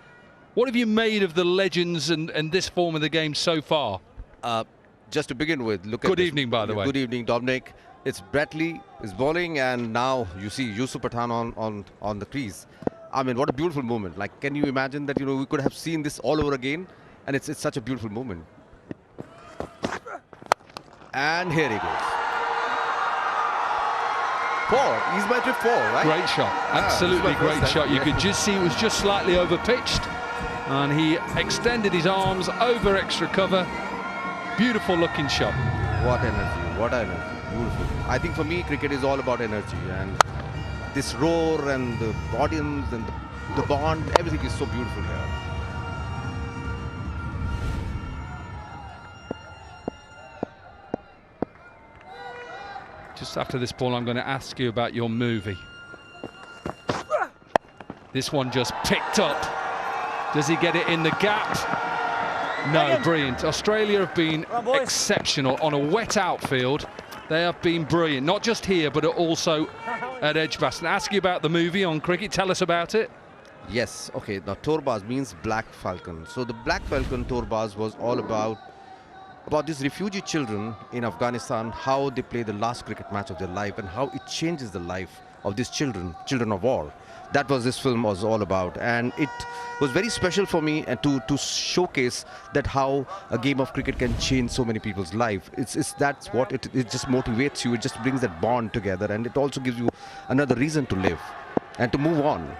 What have you made of the legends and this form of the game so far? Just to begin with, look at Good evening, by the way. Good evening, Dominic. It's Brett Lee is bowling, and now you see Yusuf Pathan on the crease. I mean, what a beautiful moment. Like, can you imagine that, we could have seen this all over again? And it's such a beautiful moment. And here he goes. four. He's my trip 4, right? Great shot, absolutely great shot. You could just see it was just slightly over pitched, and he extended his arms over extra cover. Beautiful looking shot. What energy, what energy, beautiful. I think for me, cricket is all about energy, and this roar and the audience and the bond, everything is so beautiful here. Just after this ball, I'm going to ask you about your movie. This one just picked up. Does he get it in the gap? No, brilliant. Australia have been exceptional on a wet outfield. They have been brilliant, not just here, but also at Edgbaston. Ask you about the movie on cricket. Tell us about it. Yes, okay. Now, Torbaz means Black Falcon. So the Black Falcon Torbaz was all about these refugee children in Afghanistan, how they play the last cricket match of their life and how it changes the life of these children of war. That was this film was all about, and it was very special for me and to showcase that how a game of cricket can change so many people's life. That's what it just motivates you. It just brings that bond together, and it also gives you another reason to live and to move on.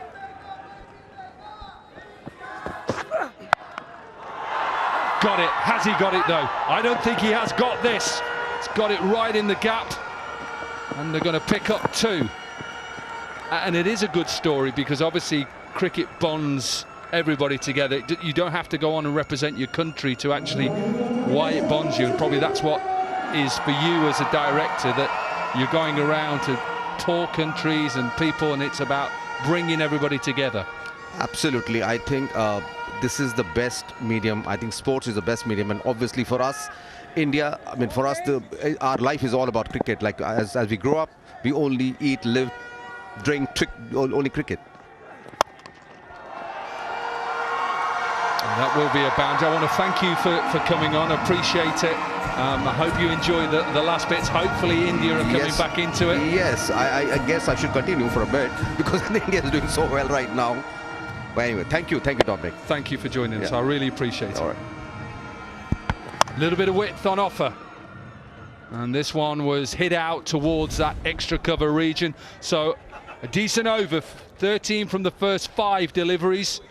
Got it. Has he got it though? I don't think he has got this. It's got it right in the gap, and they're going to pick up 2. And it is a good story because obviously cricket bonds everybody together. You don't have to go on and represent your country to actually why it bonds you. And probably that's what is for you as a director, that you're going around to poor countries and people, and it's about bringing everybody together. Absolutely. I think this is the best medium. I think sports is the best medium, and obviously for us, India, I mean for us, our life is all about cricket. Like as we grow up, we only eat, live, drink, only cricket. And that will be a boundary. I want to thank you for coming on. Appreciate it. I hope you enjoy the last bits. Hopefully India are coming back into it. Yes, I guess I should continue for a bit because India is doing so well right now. But anyway, thank you, Dominic. Thank you for joining us. I really appreciate it. All right. A little bit of width on offer. And this one was hit out towards that extra cover region. So a decent over, 13 from the first 5 deliveries.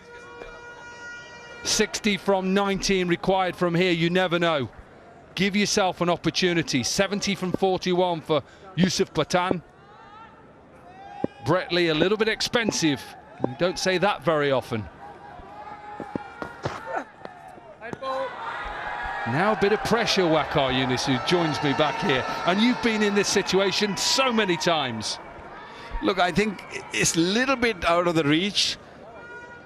60 from 19 required from here, you never know. Give yourself an opportunity. 70 from 41 for Yusuf Pathan. Brett Lee, a little bit expensive. You don't say that very often. Now a bit of pressure, Waqar Younis, who joins me back here. And you've been in this situation so many times. Look, I think it's a little bit out of the reach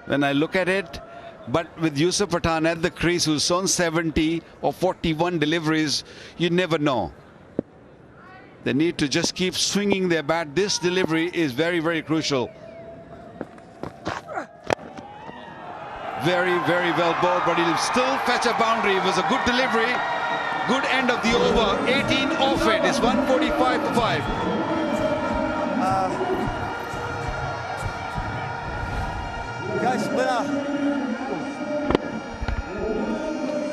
when I look at it. But with Yusuf Pathan at the crease, who's on 70 or 41 deliveries, you never know. They need to just keep swinging their bat. This delivery is very, very crucial. Very, very well bowled, but he'll still fetch a boundary. It was a good delivery. Good end of the over. 18 off it. It's 145 for 5. Guys,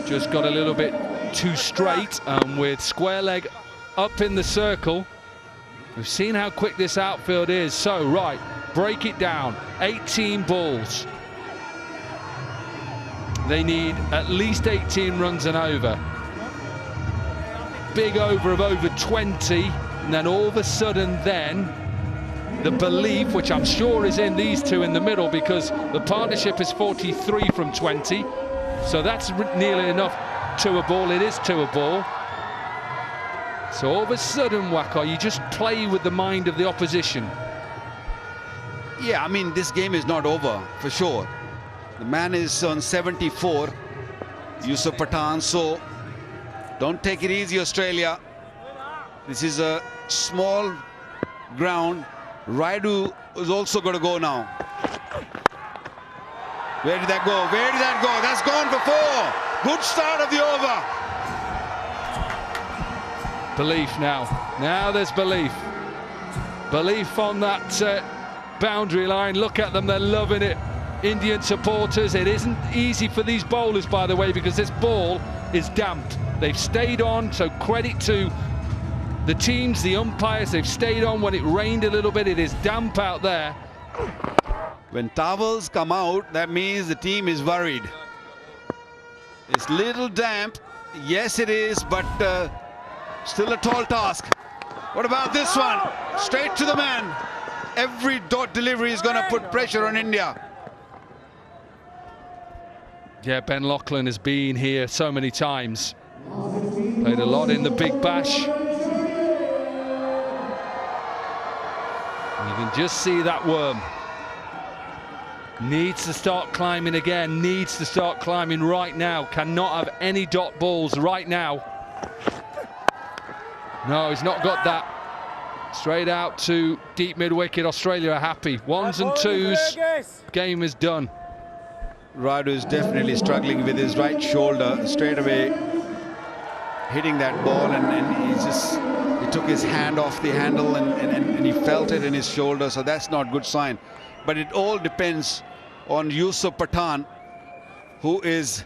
Just got a little bit too straight, with square leg up in the circle. We've seen how quick this outfield is. So, right, break it down. 18 balls. They need at least 18 runs and over. Big over of over 20, and then all of a sudden then, the belief, which I'm sure is in these two in the middle, because the partnership is 43 from 20, so that's nearly enough to a ball. It is to a ball. So all of a sudden, Waqar, you just play with the mind of the opposition. Yeah, I mean, this game is not over, for sure. The man is on 74, Yusuf Pathan, so don't take it easy, Australia. This is a small ground. Raidu is also going to go now. Where did that go? Where did that go? That's gone for 4. Good start of the over. Belief now. Now there's belief. Belief on that boundary line. Look at them, they're loving it. Indian supporters. It isn't easy for these bowlers, by the way, because this ball is damp. They've stayed on, so credit to The teams, the umpires, they've stayed on when it rained a little bit. It is damp out there. When towels come out, that means the team is worried. It's little damp. Yes, it is, but still a tall task. What about this one? Straight to the man. Every dot delivery is going to put pressure on India. Yeah, Ben Loughlin has been here so many times. Played a lot in the Big Bash. And you can just see that worm. Needs to start climbing again, needs to start climbing right now. Cannot have any dot balls right now. No, he's not got that. Straight out to deep mid-wicket. Australia are happy. Ones and twos, game is done. Raidu is definitely struggling with his right shoulder straight away, hitting that ball, and he took his hand off the handle and he felt it in his shoulder, so that's not a good sign. But it all depends on Yusuf Pathan, who's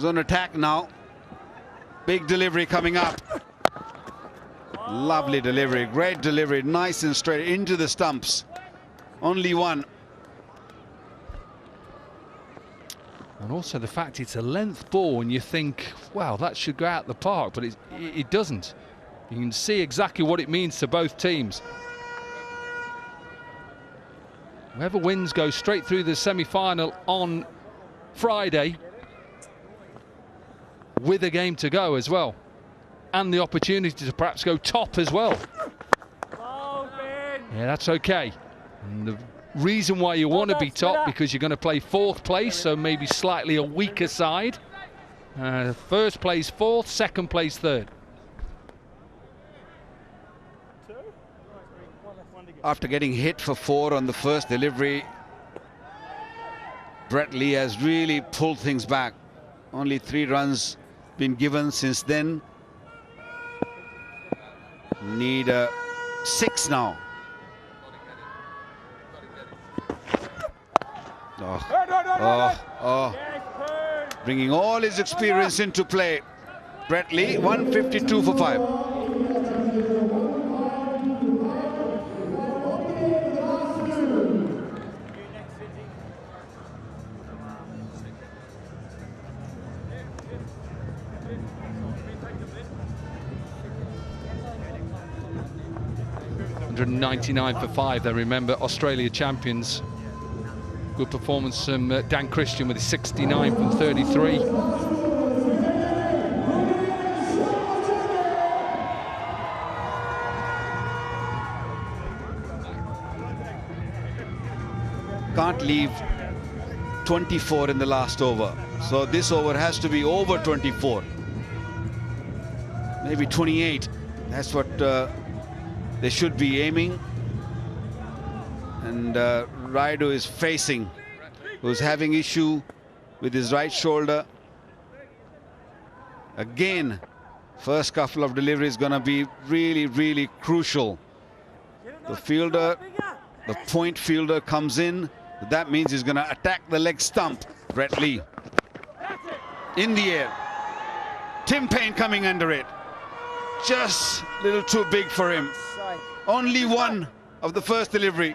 on attack now. Big delivery coming up. Lovely delivery, great delivery, nice and straight into the stumps. Only one. And also the fact it's a length ball, and you think, wow, that should go out the park, but it doesn't. You can see exactly what it means to both teams. Whoever wins goes straight through the semi-final on Friday with a game to go as well, and the opportunity to perhaps go top as well. Yeah, that's okay. And the reason why you want to be top, because you're going to play fourth place, so maybe slightly a weaker side. First place fourth, second place third. After getting hit for 4 on the first delivery, Brett Lee has really pulled things back. Only 3 runs been given since then. Need a 6 now. Bringing all his experience into play. Brett Lee, 152 for 5. $199 for 5. They remember Australia champions. Good performance from Dan Christian with his 69 from 33. Can't leave 24 in the last over. So this over has to be over 24. Maybe 28. That's what they should be aiming. And Raidu is facing, who's having issue with his right shoulder. Again, first couple of deliveries going to be really, really crucial. The fielder, the point fielder comes in. That means he's going to attack the leg stump. Brett Lee in the air. Tim Payne coming under it. Just a little too big for him. Only one of the first delivery.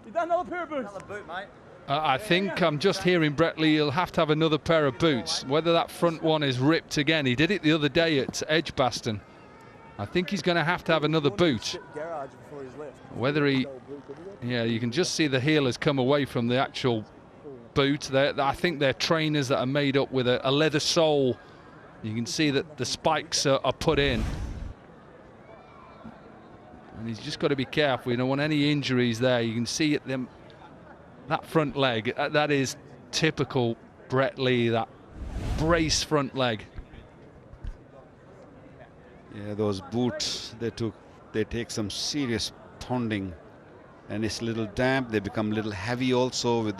You done another pair of boots? Another boot, mate. I think I'm just hearing Brett Lee, he'll have to have another pair of boots. Whether that front one is ripped again. He did it the other day at Edgbaston. I think he's going to have another boot. Whether he... Yeah, you can just see the heel has come away from the actual boot. I think they're trainers that are made up with a leather sole. You can see that the spikes are put in. And he's just got to be careful. You don't want any injuries there. You can see it, that front leg. That is typical Brett Lee, that brace front leg. Yeah, those boots, they take some serious pounding, and it's a little damp. They become a little heavy also with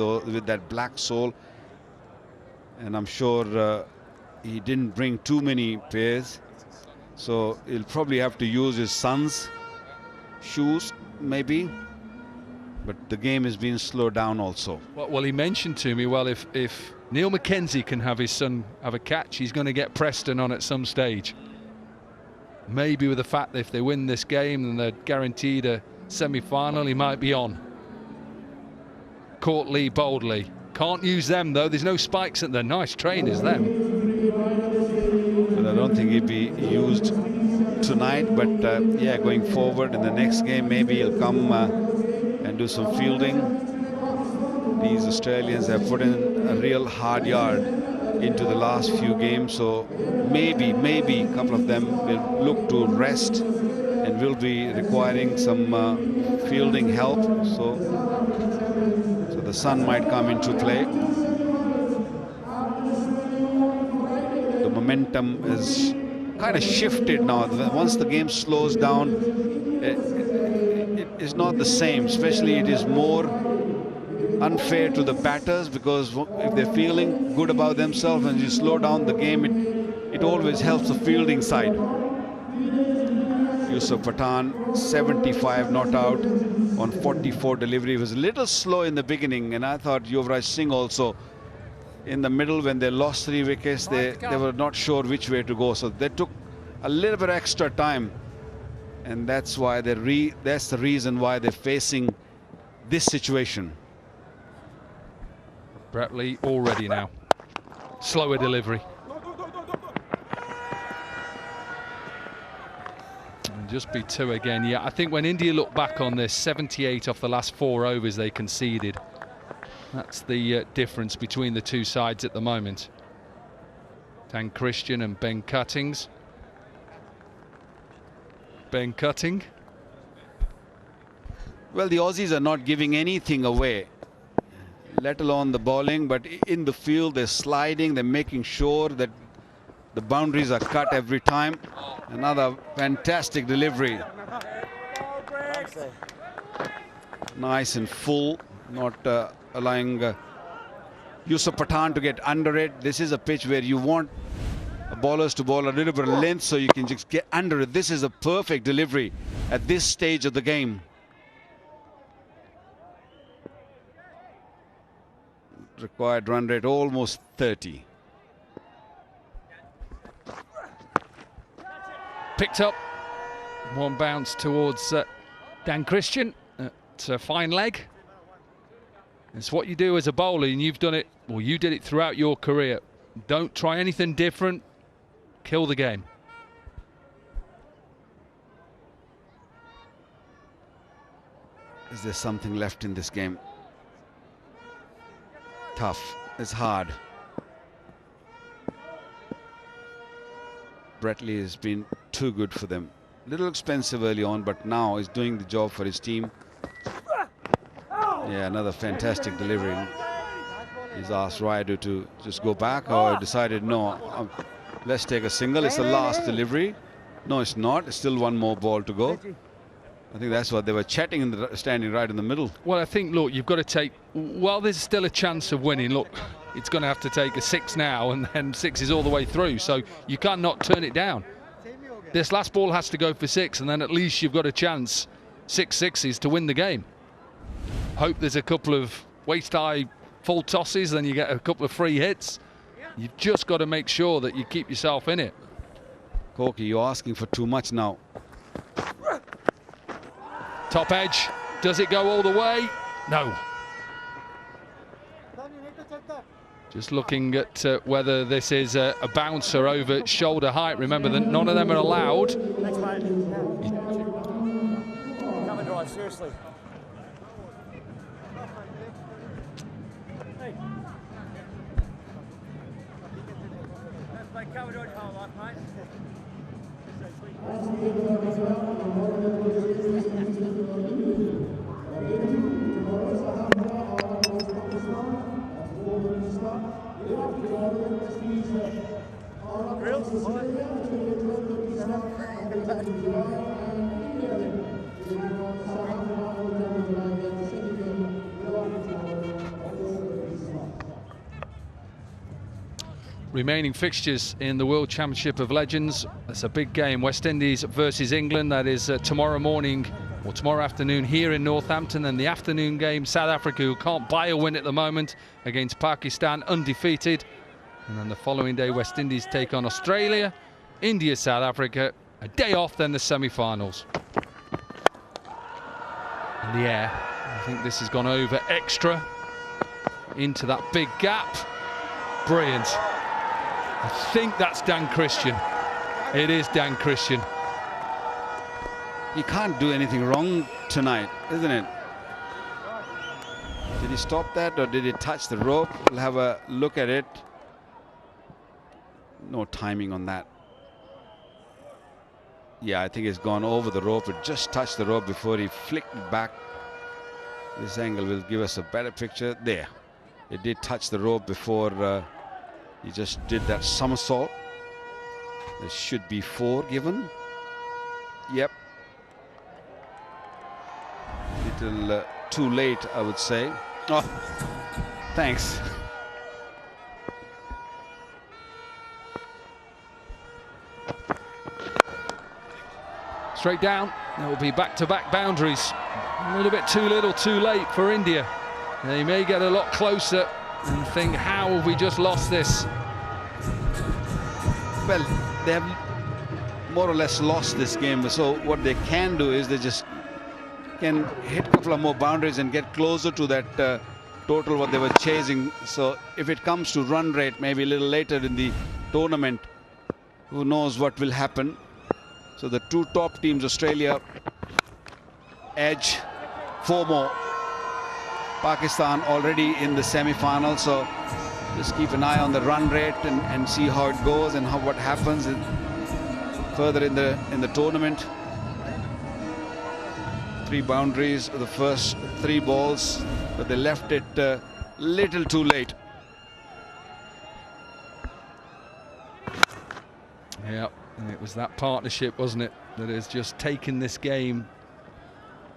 that black sole. And I'm sure he didn't bring too many pairs, so he'll probably have to use his son's shoes, maybe. But the game is being slowed down also. Well, he mentioned to me, well, if Neil Mackenzie can have his son have a catch. He's going to get Preston on at some stage. Maybe with the fact that if they win this game, then they're guaranteed a semi-final. He might be on. Caught Lee boldly. Can't use them though. There's no spikes at the nice trainers them. But I don't think he'd be used tonight. But yeah, going forward in the next game, maybe he'll come and do some fielding. These Australians have put in a real hard yard into the last few games, so maybe a couple of them will look to rest and will be requiring some fielding help. So the sun might come into play. The momentum is kind of shifted now. Once the game slows down, it is not the same. Especially it is more unfair to the batters, because if they're feeling good about themselves and you slow down the game, it always helps the fielding side. Yusuf Pathan, 75 not out on 44 delivery. He was a little slow in the beginning, and I thought Yuvraj Singh also in the middle, when they lost 3 wickets, they were not sure which way to go, so they took a little bit extra time, and that's why that's the reason why they're facing this situation. Brett Lee all ready now. Slower delivery. And just be 2 again. Yeah, I think when India look back on this, 78 off the last 4 overs they conceded. That's the difference between the two sides at the moment. Dan Christian and Ben Cuttings. Ben Cutting. Well, the Aussies are not giving anything away, let alone the bowling, but in the field they're sliding, they're making sure that the boundaries are cut every time. Another fantastic delivery. Nice and full, not allowing Yusuf Pathan to get under it. This is a pitch where you want bowlers to bowl a little bit of length so you can just get under it. This is a perfect delivery at this stage of the game. Required run rate almost 30. Picked up. One bounce towards Dan Christian. It's a fine leg. It's what you do as a bowler, and you've done it, well, you did it throughout your career. Don't try anything different. Kill the game. Is there something left in this game? Tough. It's hard. Brett Lee has been too good for them. Little expensive early on, but now he's doing the job for his team. Yeah, another fantastic delivery. He's asked Raidu to just go back, or decided no, let's take a single. It's the last delivery. No, it's not. It's still one more ball to go. I think that's what they were chatting, standing right in the middle. Well, I think, look, you've got to take, while there's still a chance of winning, look, it's going to have to take a 6 now, and then 6 is all the way through, so you can't not turn it down. This last ball has to go for 6, and then at least you've got a chance, 6 sixes, to win the game. Hope there's a couple of waist-high full tosses, then you get a couple of free hits. You've just got to make sure that you keep yourself in it. Corky, you're asking for too much now. Top edge. Does it go all the way? No. Just looking at whether this is a bouncer over shoulder height. Remember that none of them are allowed. Next mate. Come and drive, seriously. Hey. Let's play cover drive whole life, mate. Remaining fixtures in the World Championship of Legends. That's a big game. West Indies versus England. That is tomorrow morning, or tomorrow afternoon here in Northampton. And the afternoon game, South Africa, who can't buy a win at the moment, against Pakistan, undefeated. And then the following day, West Indies take on Australia, India, South Africa. A day off, then the semi-finals. In the air, I think this has gone over extra into that big gap. Brilliant. I think that's Dan Christian. It is Dan Christian. He can't do anything wrong tonight, isn't it? Did he stop that, or did he touch the rope? We'll have a look at it. No timing on that. Yeah, I think it's gone over the rope. It just touched the rope before he flicked it back. This angle will give us a better picture. There. It did touch the rope before he just did that somersault. There should be 4 given. Yep. Little too late, I would say. Oh, thanks. Straight down. There will be back-to-back boundaries. A little bit too little, too late for India. They may get a lot closer and think, how have we just lost this? Well, they have more or less lost this game. So what they can do is they just can hit a couple of more boundaries and get closer to that total what they were chasing. So if it comes to run rate, maybe a little later in the tournament, who knows what will happen. So the 2 top teams, Australia, edge 4 more. Pakistan already in the semi-final, so just keep an eye on the run rate and see how it goes and what happens further in the tournament. 3 boundaries, the first 3 balls, but they left it little too late. Yeah, and it was that partnership, wasn't it, that has just taken this game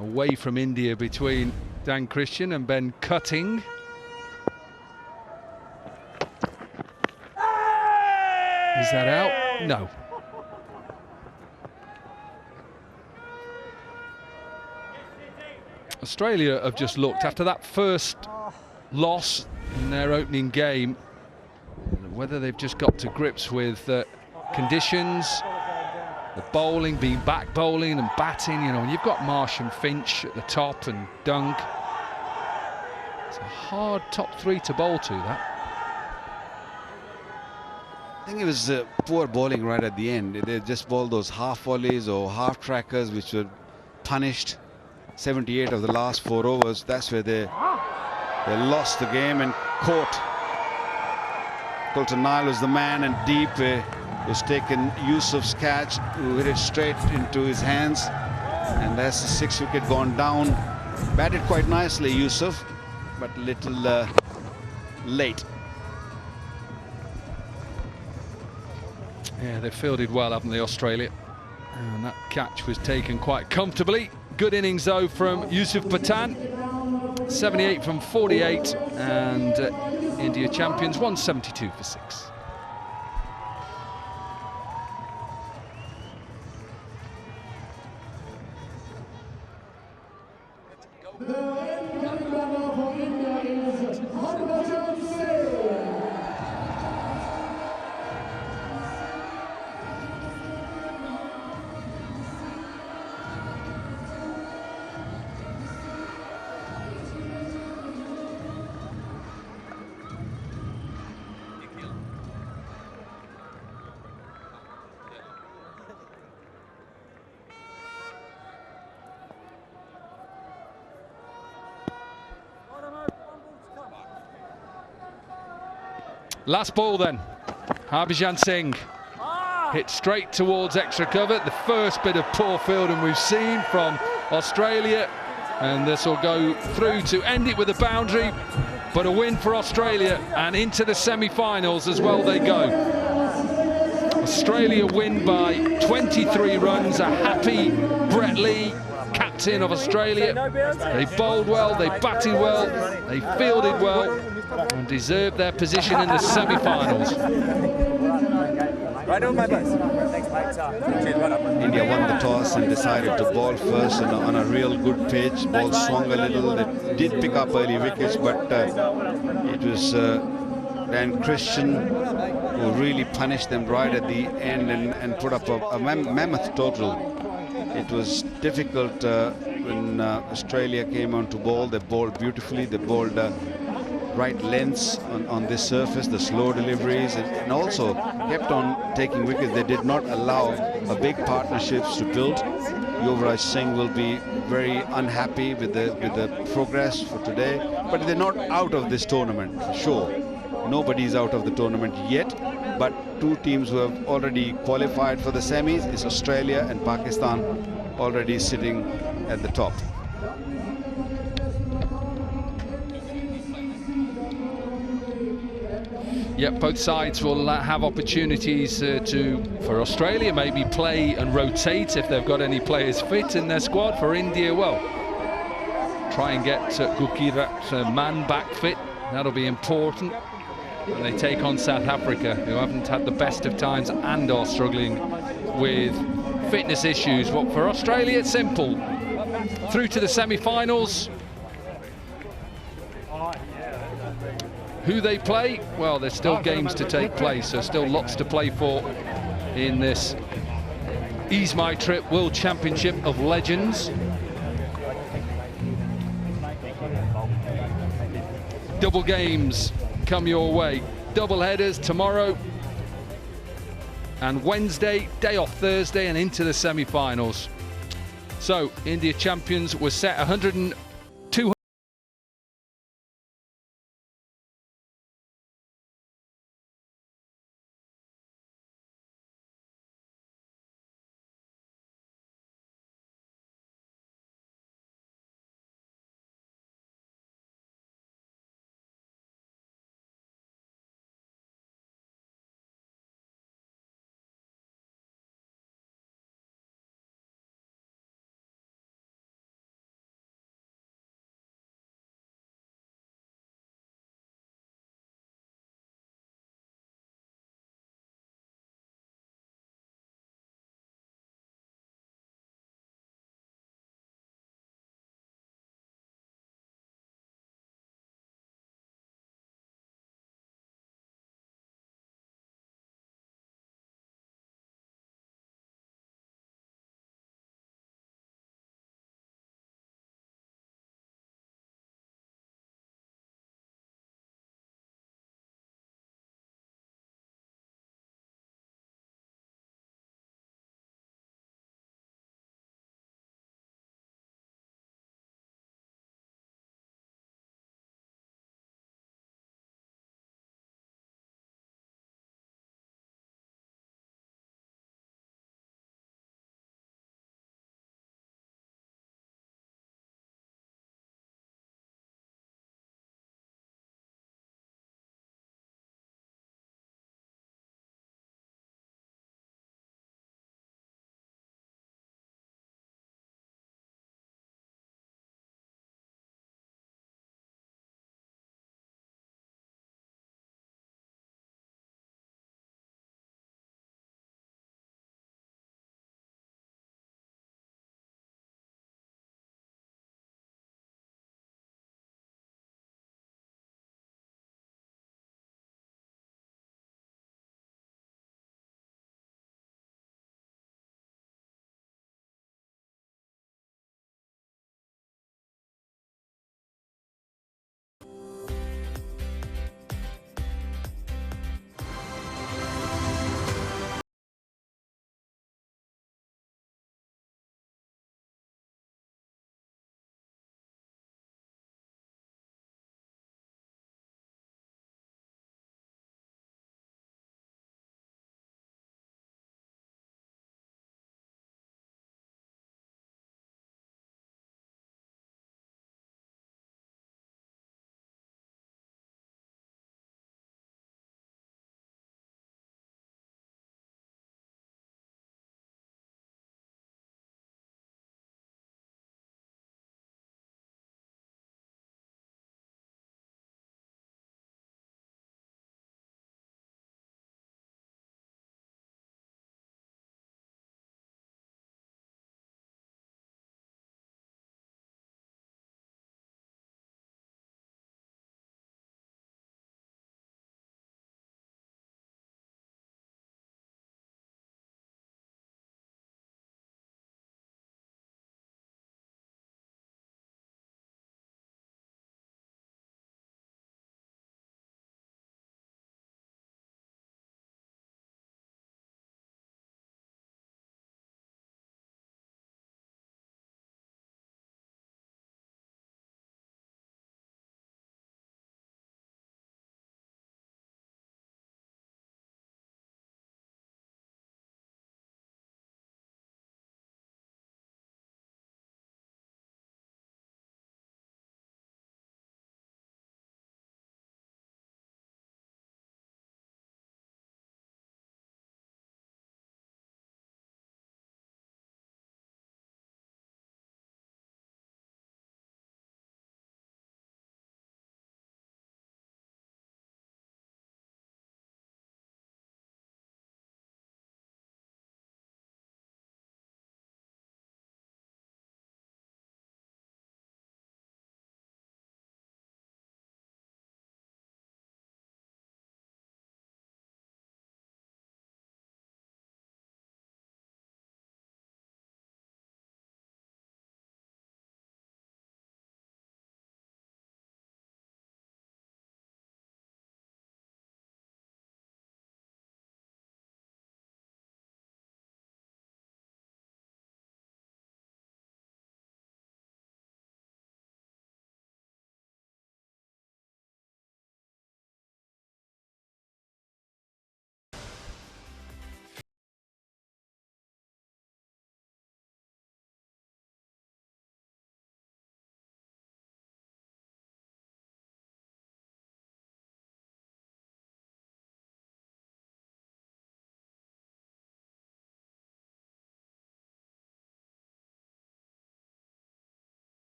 away from India between Dan Christian and Ben Cutting. Is that out? No. Australia have just looked, after that first loss in their opening game, whether they've just got to grips with conditions, the bowling, being back bowling and batting. You know, you've got Marsh and Finch at the top and Dunk. It's a hard top 3 to bowl to, that. I think it was poor bowling right at the end. They just bowled those half volleys or half trackers, which were punished. 78 of the last 4 overs. That's where they lost the game and caught. Colton Nile was the man, and deep was taken Yusuf's catch, who hit it straight into his hands, and that's the 6th wicket gone down. Batted quite nicely, Yusuf, but a little late. Yeah, they've fielded well, haven't they, Australia? And that catch was taken quite comfortably. Good innings, though, from Yusuf Pathan. 78 from 48, and India champions, 172 for 6. Last ball then, Harbhajan Singh hit straight towards extra cover. The first bit of poor fielding we've seen from Australia, and this will go through to end it with a boundary, but a win for Australia, and into the semi-finals as well they go. Australia win by 23 runs. A happy Brett Lee, captain of Australia. They bowled well, they batted well, they fielded well, and deserved their position in the semi-finals. Right on my bus. Thanks, mate. India won the toss and decided to bowl first on a real good pitch. Ball swung a little. They did pick up early wickets, but it was Dan Christian who really punished them right at the end and put up a mammoth total. It was difficult when Australia came on to bowl. They bowled beautifully. They bowled right lengths on this surface, the slow deliveries, and also kept on taking wickets. They did not allow a big partnerships to build. Yuvraj Singh will be very unhappy with the progress for today, but they're not out of this tournament for sure. Nobody's out of the tournament yet, but two teams who have already qualified for the semis is Australia and Pakistan, already sitting at the top. Yep, both sides will have opportunities for Australia, maybe play and rotate if they've got any players fit in their squad. For India, well, try and get Gurkirat Man back fit. That'll be important. And they take on South Africa, who haven't had the best of times and are struggling with fitness issues. But for Australia, it's simple. Through to the semi-finals. Who they play? Well, there's still games to take place, so still lots to play for in this Ease My Trip World Championship of Legends. Double games come your way. Double headers tomorrow and Wednesday, day off Thursday, and into the semi-finals. So, India champions were set 100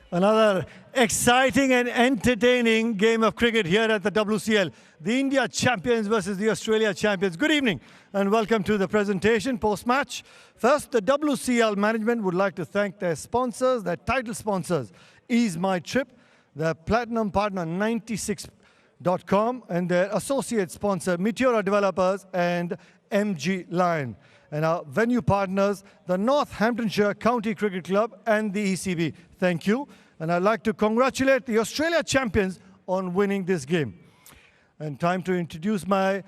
Another exciting and entertaining game of cricket here at the WCL. The India champions versus the Australia champions. Good evening and welcome to the presentation post-match. First, the WCL management would like to thank their sponsors, their title sponsors, Ease My Trip, their platinum partner 96.com, and their associate sponsor, Meteora Developers and MG Lion. And our venue partners, the Northamptonshire County Cricket Club and the ECB. Thank you. And I'd like to congratulate the Australia champions on winning this game. And time to introduce my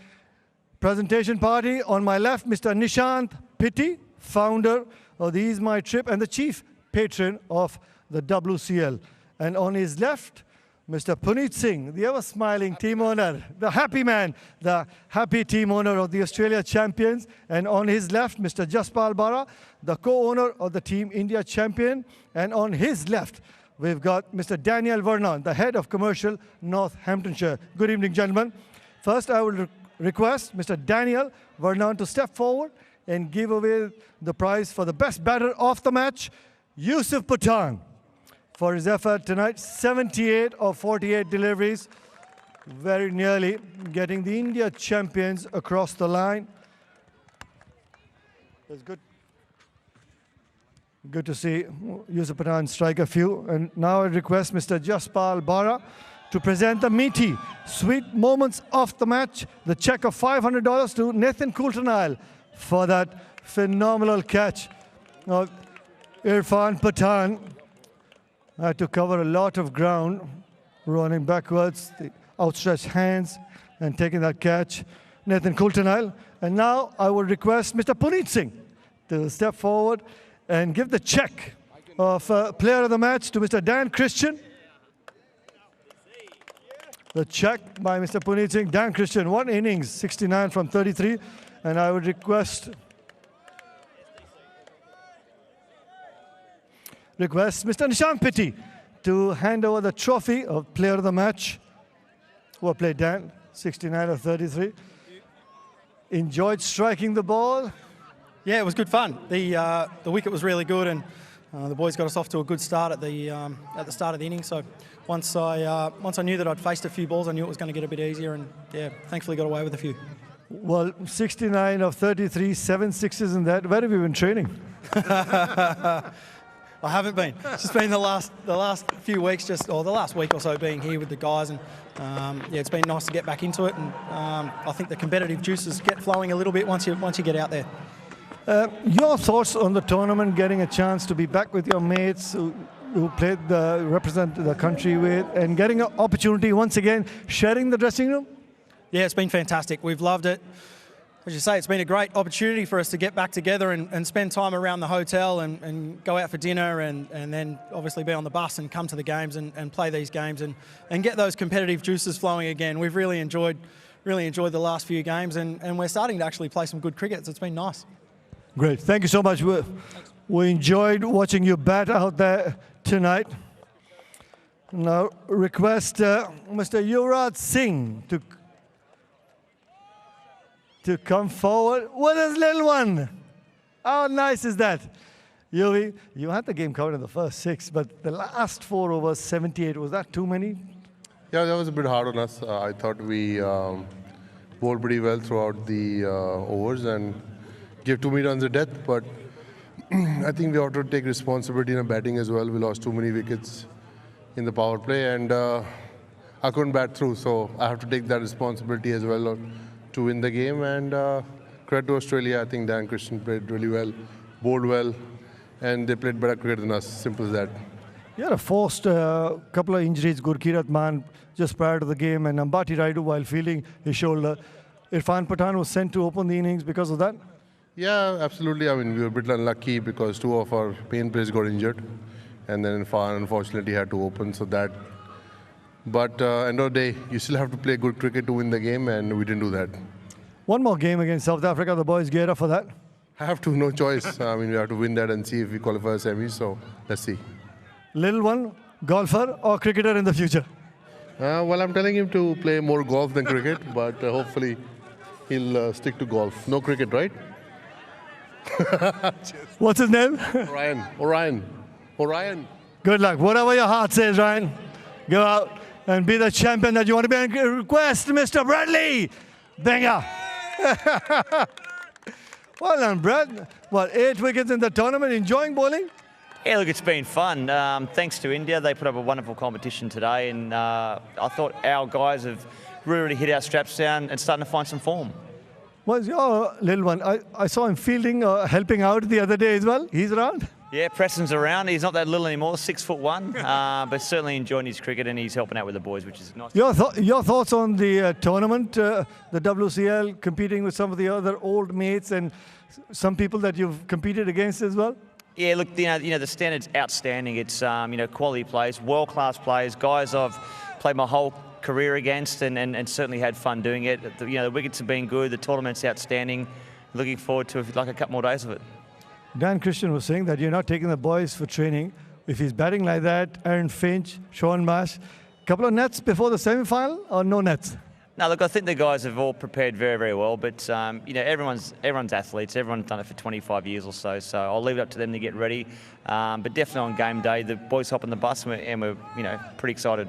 presentation party. On my left, Mr. Nishant Pitti, founder of the Ease My Trip and the chief patron of the WCL. And on his left, Mr. Puneet Singh, the ever-smiling team owner, the happy man, the happy team owner of the Australia champions. And on his left, Mr. Jaspal Bara, the co-owner of the Team India champion. And on his left, we've got Mr. Daniel Vernon, the head of commercial Northamptonshire. Good evening, gentlemen. First, I will request Mr. Daniel Vernon to step forward and give away the prize for the best batter of the match, Yusuf Pathan, for his effort tonight. 78 of 48 deliveries, very nearly getting the India champions across the line. It's good to see Yusuf Pathan strike a few. And now I request Mr. Jaspal Bara to present the meaty, sweet moments of the match. The check of $500 to Nathan Coulter-Nile for that phenomenal catch. Now, Irfan Pathan had to cover a lot of ground, running backwards, the outstretched hands, and taking that catch. Nathan Coulter-Nile. And now I will request Mr. Puneet Singh to step forward and give the check of player of the match to Mr. Dan Christian. The check by Mr. Puneet Singh. Dan Christian, 1 innings, 69 from 33. And I would request Mr. Nishant Pitti to hand over the trophy of player of the match. Well played, Dan. 69 of 33. Enjoyed striking the ball. Yeah, it was good fun. The wicket was really good, and the boys got us off to a good start at the start of the innings. So once I knew that I'd faced a few balls, I knew it was going to get a bit easier, and yeah, thankfully got away with a few. Well, 69 of 33, 7 sixes in that. Where have you been training? I haven't been. It's just been the last few weeks, the last week or so, being here with the guys, and yeah, it's been nice to get back into it. And I think the competitive juices get flowing a little bit once you get out there. Your thoughts on the tournament, getting a chance to be back with your mates who represent the country with, and getting an opportunity once again, sharing the dressing room? Yeah, it's been fantastic. We've loved it. As you say, it's been a great opportunity for us to get back together and spend time around the hotel and go out for dinner and then obviously be on the bus and come to the games and play these games and get those competitive juices flowing again. We've really enjoyed the last few games, and we're starting to actually play some good cricket, so it's been nice. Great. Thank you so much. We enjoyed watching you bat out there tonight. Now request Mr. Yuvraj Singh to come forward with his little one. How nice is that? Yuvi, you had the game covered in the first 6, but the last 4 overs, 78, was that too many? Yeah, that was a bit hard on us. I thought we bowled pretty well throughout the overs and gave too many runs of death, but I think we ought to take responsibility in our batting as well. We lost too many wickets in the power play, and I couldn't bat through, so I have to take that responsibility as well to win the game. And credit to Australia. I think Dan Christian played really well, bowled well, and they played better cricket than us. Simple as that. You had a forced couple of injuries. Gurkirat Man just prior to the game, and Ambati Raidu while fielding his shoulder. Irfan Pathan was sent to open the innings because of that. Yeah, absolutely. I mean, we were a bit unlucky because 2 of our main players got injured, and then Irfan unfortunately had to open. So that. But end of the day, you still have to play good cricket to win the game, and we didn't do that. One more game against South Africa. The boys gear up for that. I have to, no choice. I mean, we have to win that and see if we qualify as semis. So let's see. Little one, golfer or cricketer in the future? Well, I'm telling him to play more golf than cricket, but hopefully he'll stick to golf. No cricket, right? What's his name? Orion. Good luck. Whatever your heart says, Ryan. Go out and be the champion that you want to be. And request Mr. Bradley. Banger. Well done, Brad. What, 8 wickets in the tournament? Enjoying bowling? Yeah, look, it's been fun. Thanks to India, they put up a wonderful competition today, and I thought our guys have really hit our straps down and starting to find some form. Was your little one? I saw him fielding, helping out the other day as well. He's around? Yeah, Preston's around. He's not that little anymore, 6'1", but certainly enjoying his cricket, and he's helping out with the boys, which is nice. Your thoughts on the tournament, the WCL, competing with some of the other old mates and some people that you've competed against as well? Yeah, look, the standard's outstanding. It's quality players, world-class players, guys I've played my whole career against, and certainly had fun doing it. The wickets have been good. The tournament's outstanding. Looking forward to like a couple more days of it. Dan Christian was saying that you're not taking the boys for training. If he's batting like that, Aaron Finch, Sean Marsh, couple of nets before the semi-final or no nets? No, look, I think the guys have all prepared very, very well. But everyone's athletes. Everyone's done it for 25 years or so. So I'll leave it up to them to get ready. But definitely on game day, the boys hop on the bus, and we're pretty excited.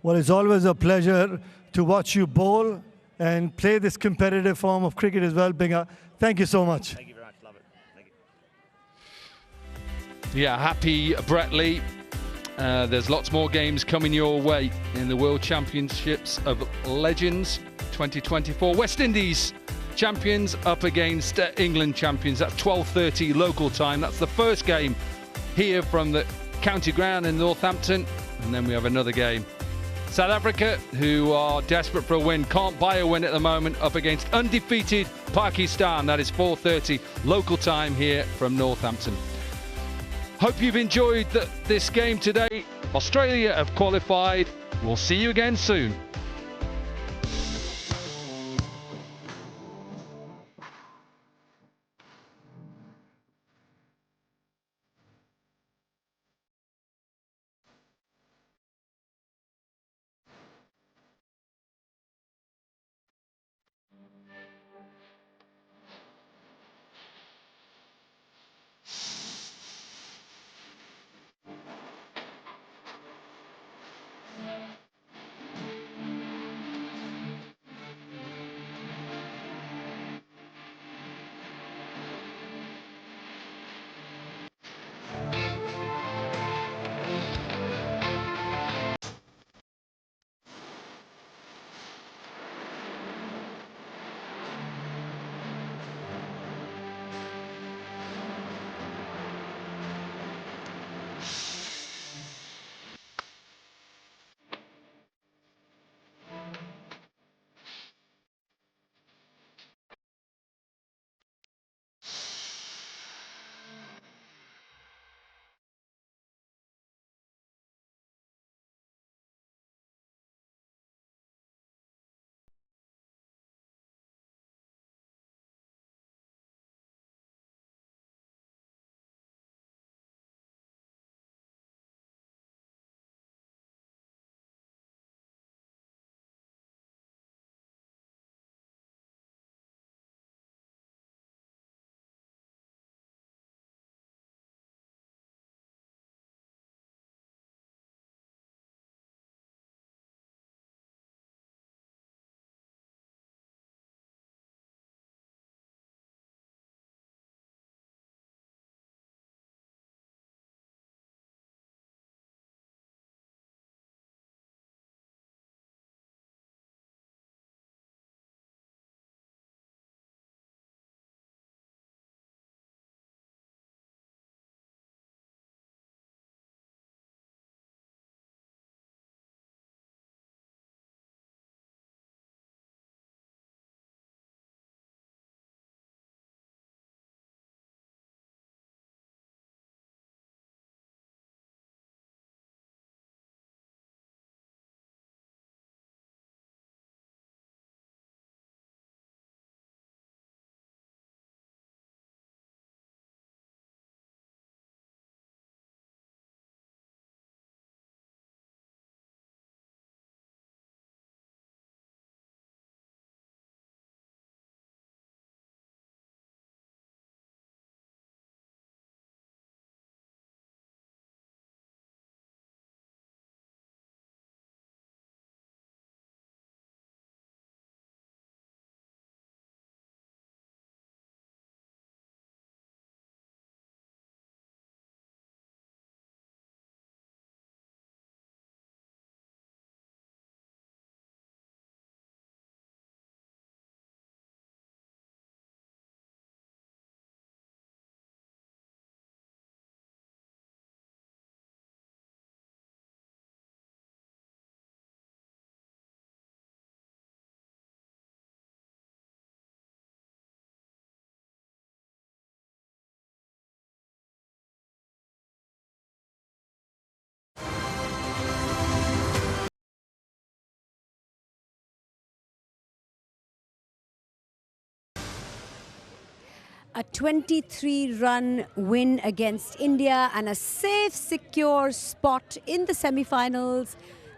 Well, it's always a pleasure to watch you bowl and play this competitive form of cricket as well, Binga. Thank you so much. Thank you very much. Love it. Thank you. Yeah, happy Brett Lee. There's lots more games coming your way in the World Championships of Legends 2024. West Indies champions up against England champions. That's 12:30 local time. That's the first game here from the county ground in Northampton. And then we have another game. South Africa, who are desperate for a win, can't buy a win at the moment, up against undefeated Pakistan. That is 4:30 local time here from Northampton. Hope you've enjoyed this game today. Australia have qualified. We'll see you again soon. A 23-run win against India and a safe, secure spot in the semi-finals.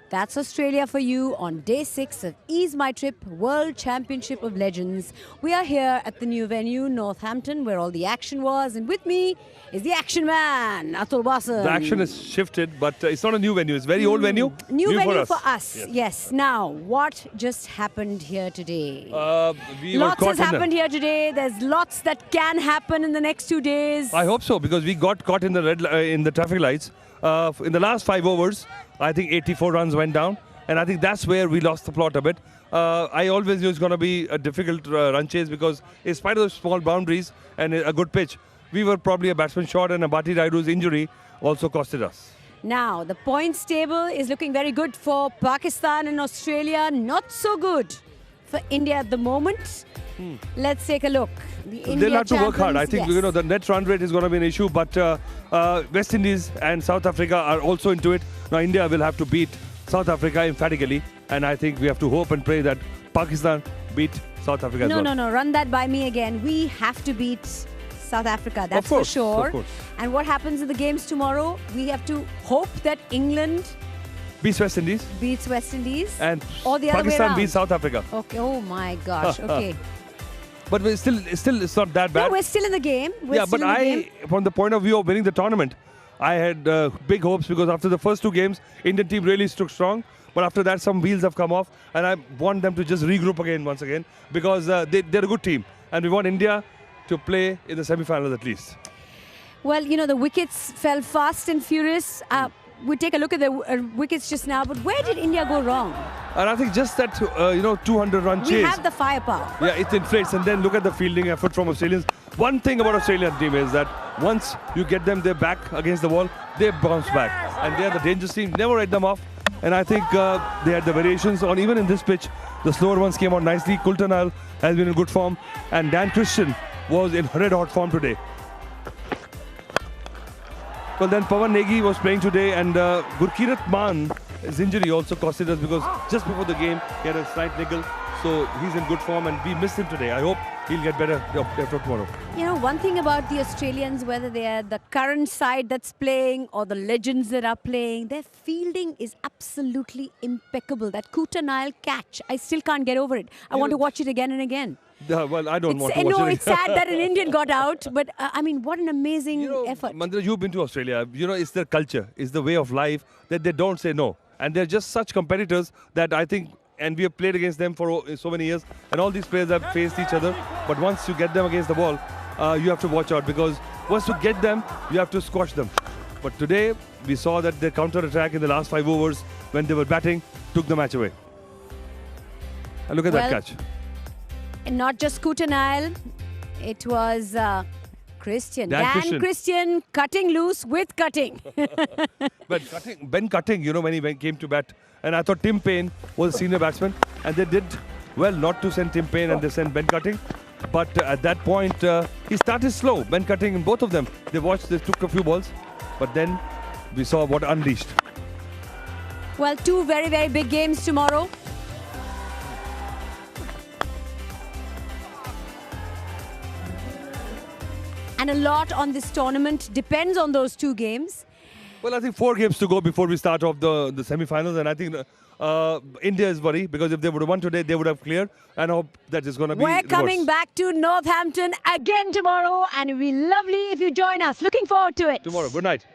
That's Australia for you on day 6 of Ease My Trip World Championship of Legends. We are here at the new venue, Northampton, where all the action was. And with me is the action man, Atul Basan. The action has shifted, but it's not a new venue. It's a very old venue. New venue for us. Yes. Yes. Now, what just happened here today? Lots has happened here today. There's lots that can happen in the next 2 days. I hope so, because we got caught in the in the traffic lights. In the last 5 overs, I think 84 runs went down, and I think that's where we lost the plot a bit. I always knew it's going to be a difficult run chase, because in spite of the small boundaries and a good pitch, we were probably a batsman short, and Abati Raidu's injury also costed us. Now, the points table is looking very good for Pakistan and Australia. Not so good for India at the moment. Let's take a look. They'll have to work hard. I think the net run rate is going to be an issue, but West Indies and South Africa are also into it. Now India will have to beat South Africa emphatically, and I think we have to hope and pray that Pakistan beat South Africa as well. No, run that by me again. We have to beat South Africa, that's of course, for sure. Of course. And what happens in the games tomorrow? We have to hope that England beats West Indies. And or the Pakistan other way around. beats South Africa. Okay. Oh my gosh. Okay. But we're still it's not that bad. No, we're still in the game. From the point of view of winning the tournament, I had big hopes, because after the first 2 games, Indian team really stood strong. But after that, some wheels have come off, and I want them to just regroup once again, because they're a good team, and we want India to play in the semi-finals at least. Well, the wickets fell fast and furious. We take a look at the wickets just now, but where did India go wrong? And I think just that 200-run chase. We have the firepower. Yeah, it inflates, and then look at the fielding effort from Australians. One thing about Australian team is that once you get them their back against the wall, they bounce back, and they are the dangerous team. Never write them off. And I think they had the variations on even in this pitch. The slower ones came out nicely. Kultanal has been in good form, and Dan Christian was in red-hot form today. Well, then Pawan Negi was playing today, and Gurkirat Maan, his injury also costed us, because just before the game he had a slight niggle, so he's in good form, and we missed him today. I hope he'll get better after tomorrow. One thing about the Australians, whether they are the current side that's playing or the legends that are playing, their fielding is absolutely impeccable. That Kultanal catch, I still can't get over it. I want to watch it again and again. Well, I don't want to watch it. No, it's sad that an Indian got out, but I mean, what an amazing effort. Mandira, you've been to Australia. It's their culture, it's the way of life that they don't say no. And they're just such competitors that I think, and we have played against them for so many years, and all these players have faced each other. But once you get them against the ball, you have to watch out, because once you get them, you have to squash them. But today, we saw that the counter-attack in the last 5 overs, when they were batting, took the match away. And look at that catch. And not just Kultanal, it was Christian. Dan Christian cutting loose with cutting. But Ben Cutting, when he came to bat, and I thought Tim Payne was a senior batsman, and they did well not to send Tim Payne, and they sent Ben Cutting. But at that point, he started slow. Ben Cutting and both of them, they took a few balls, but then we saw what unleashed. Well, 2 very, very big games tomorrow. And a lot on this tournament depends on those 2 games. Well, I think 4 games to go before we start off the semi-finals, and I think India is worried, because if they would have won today, they would have cleared, and I hope that is going to be We're coming back to Northampton again tomorrow, and it will be lovely if you join us. Looking forward to it. Tomorrow. Good night.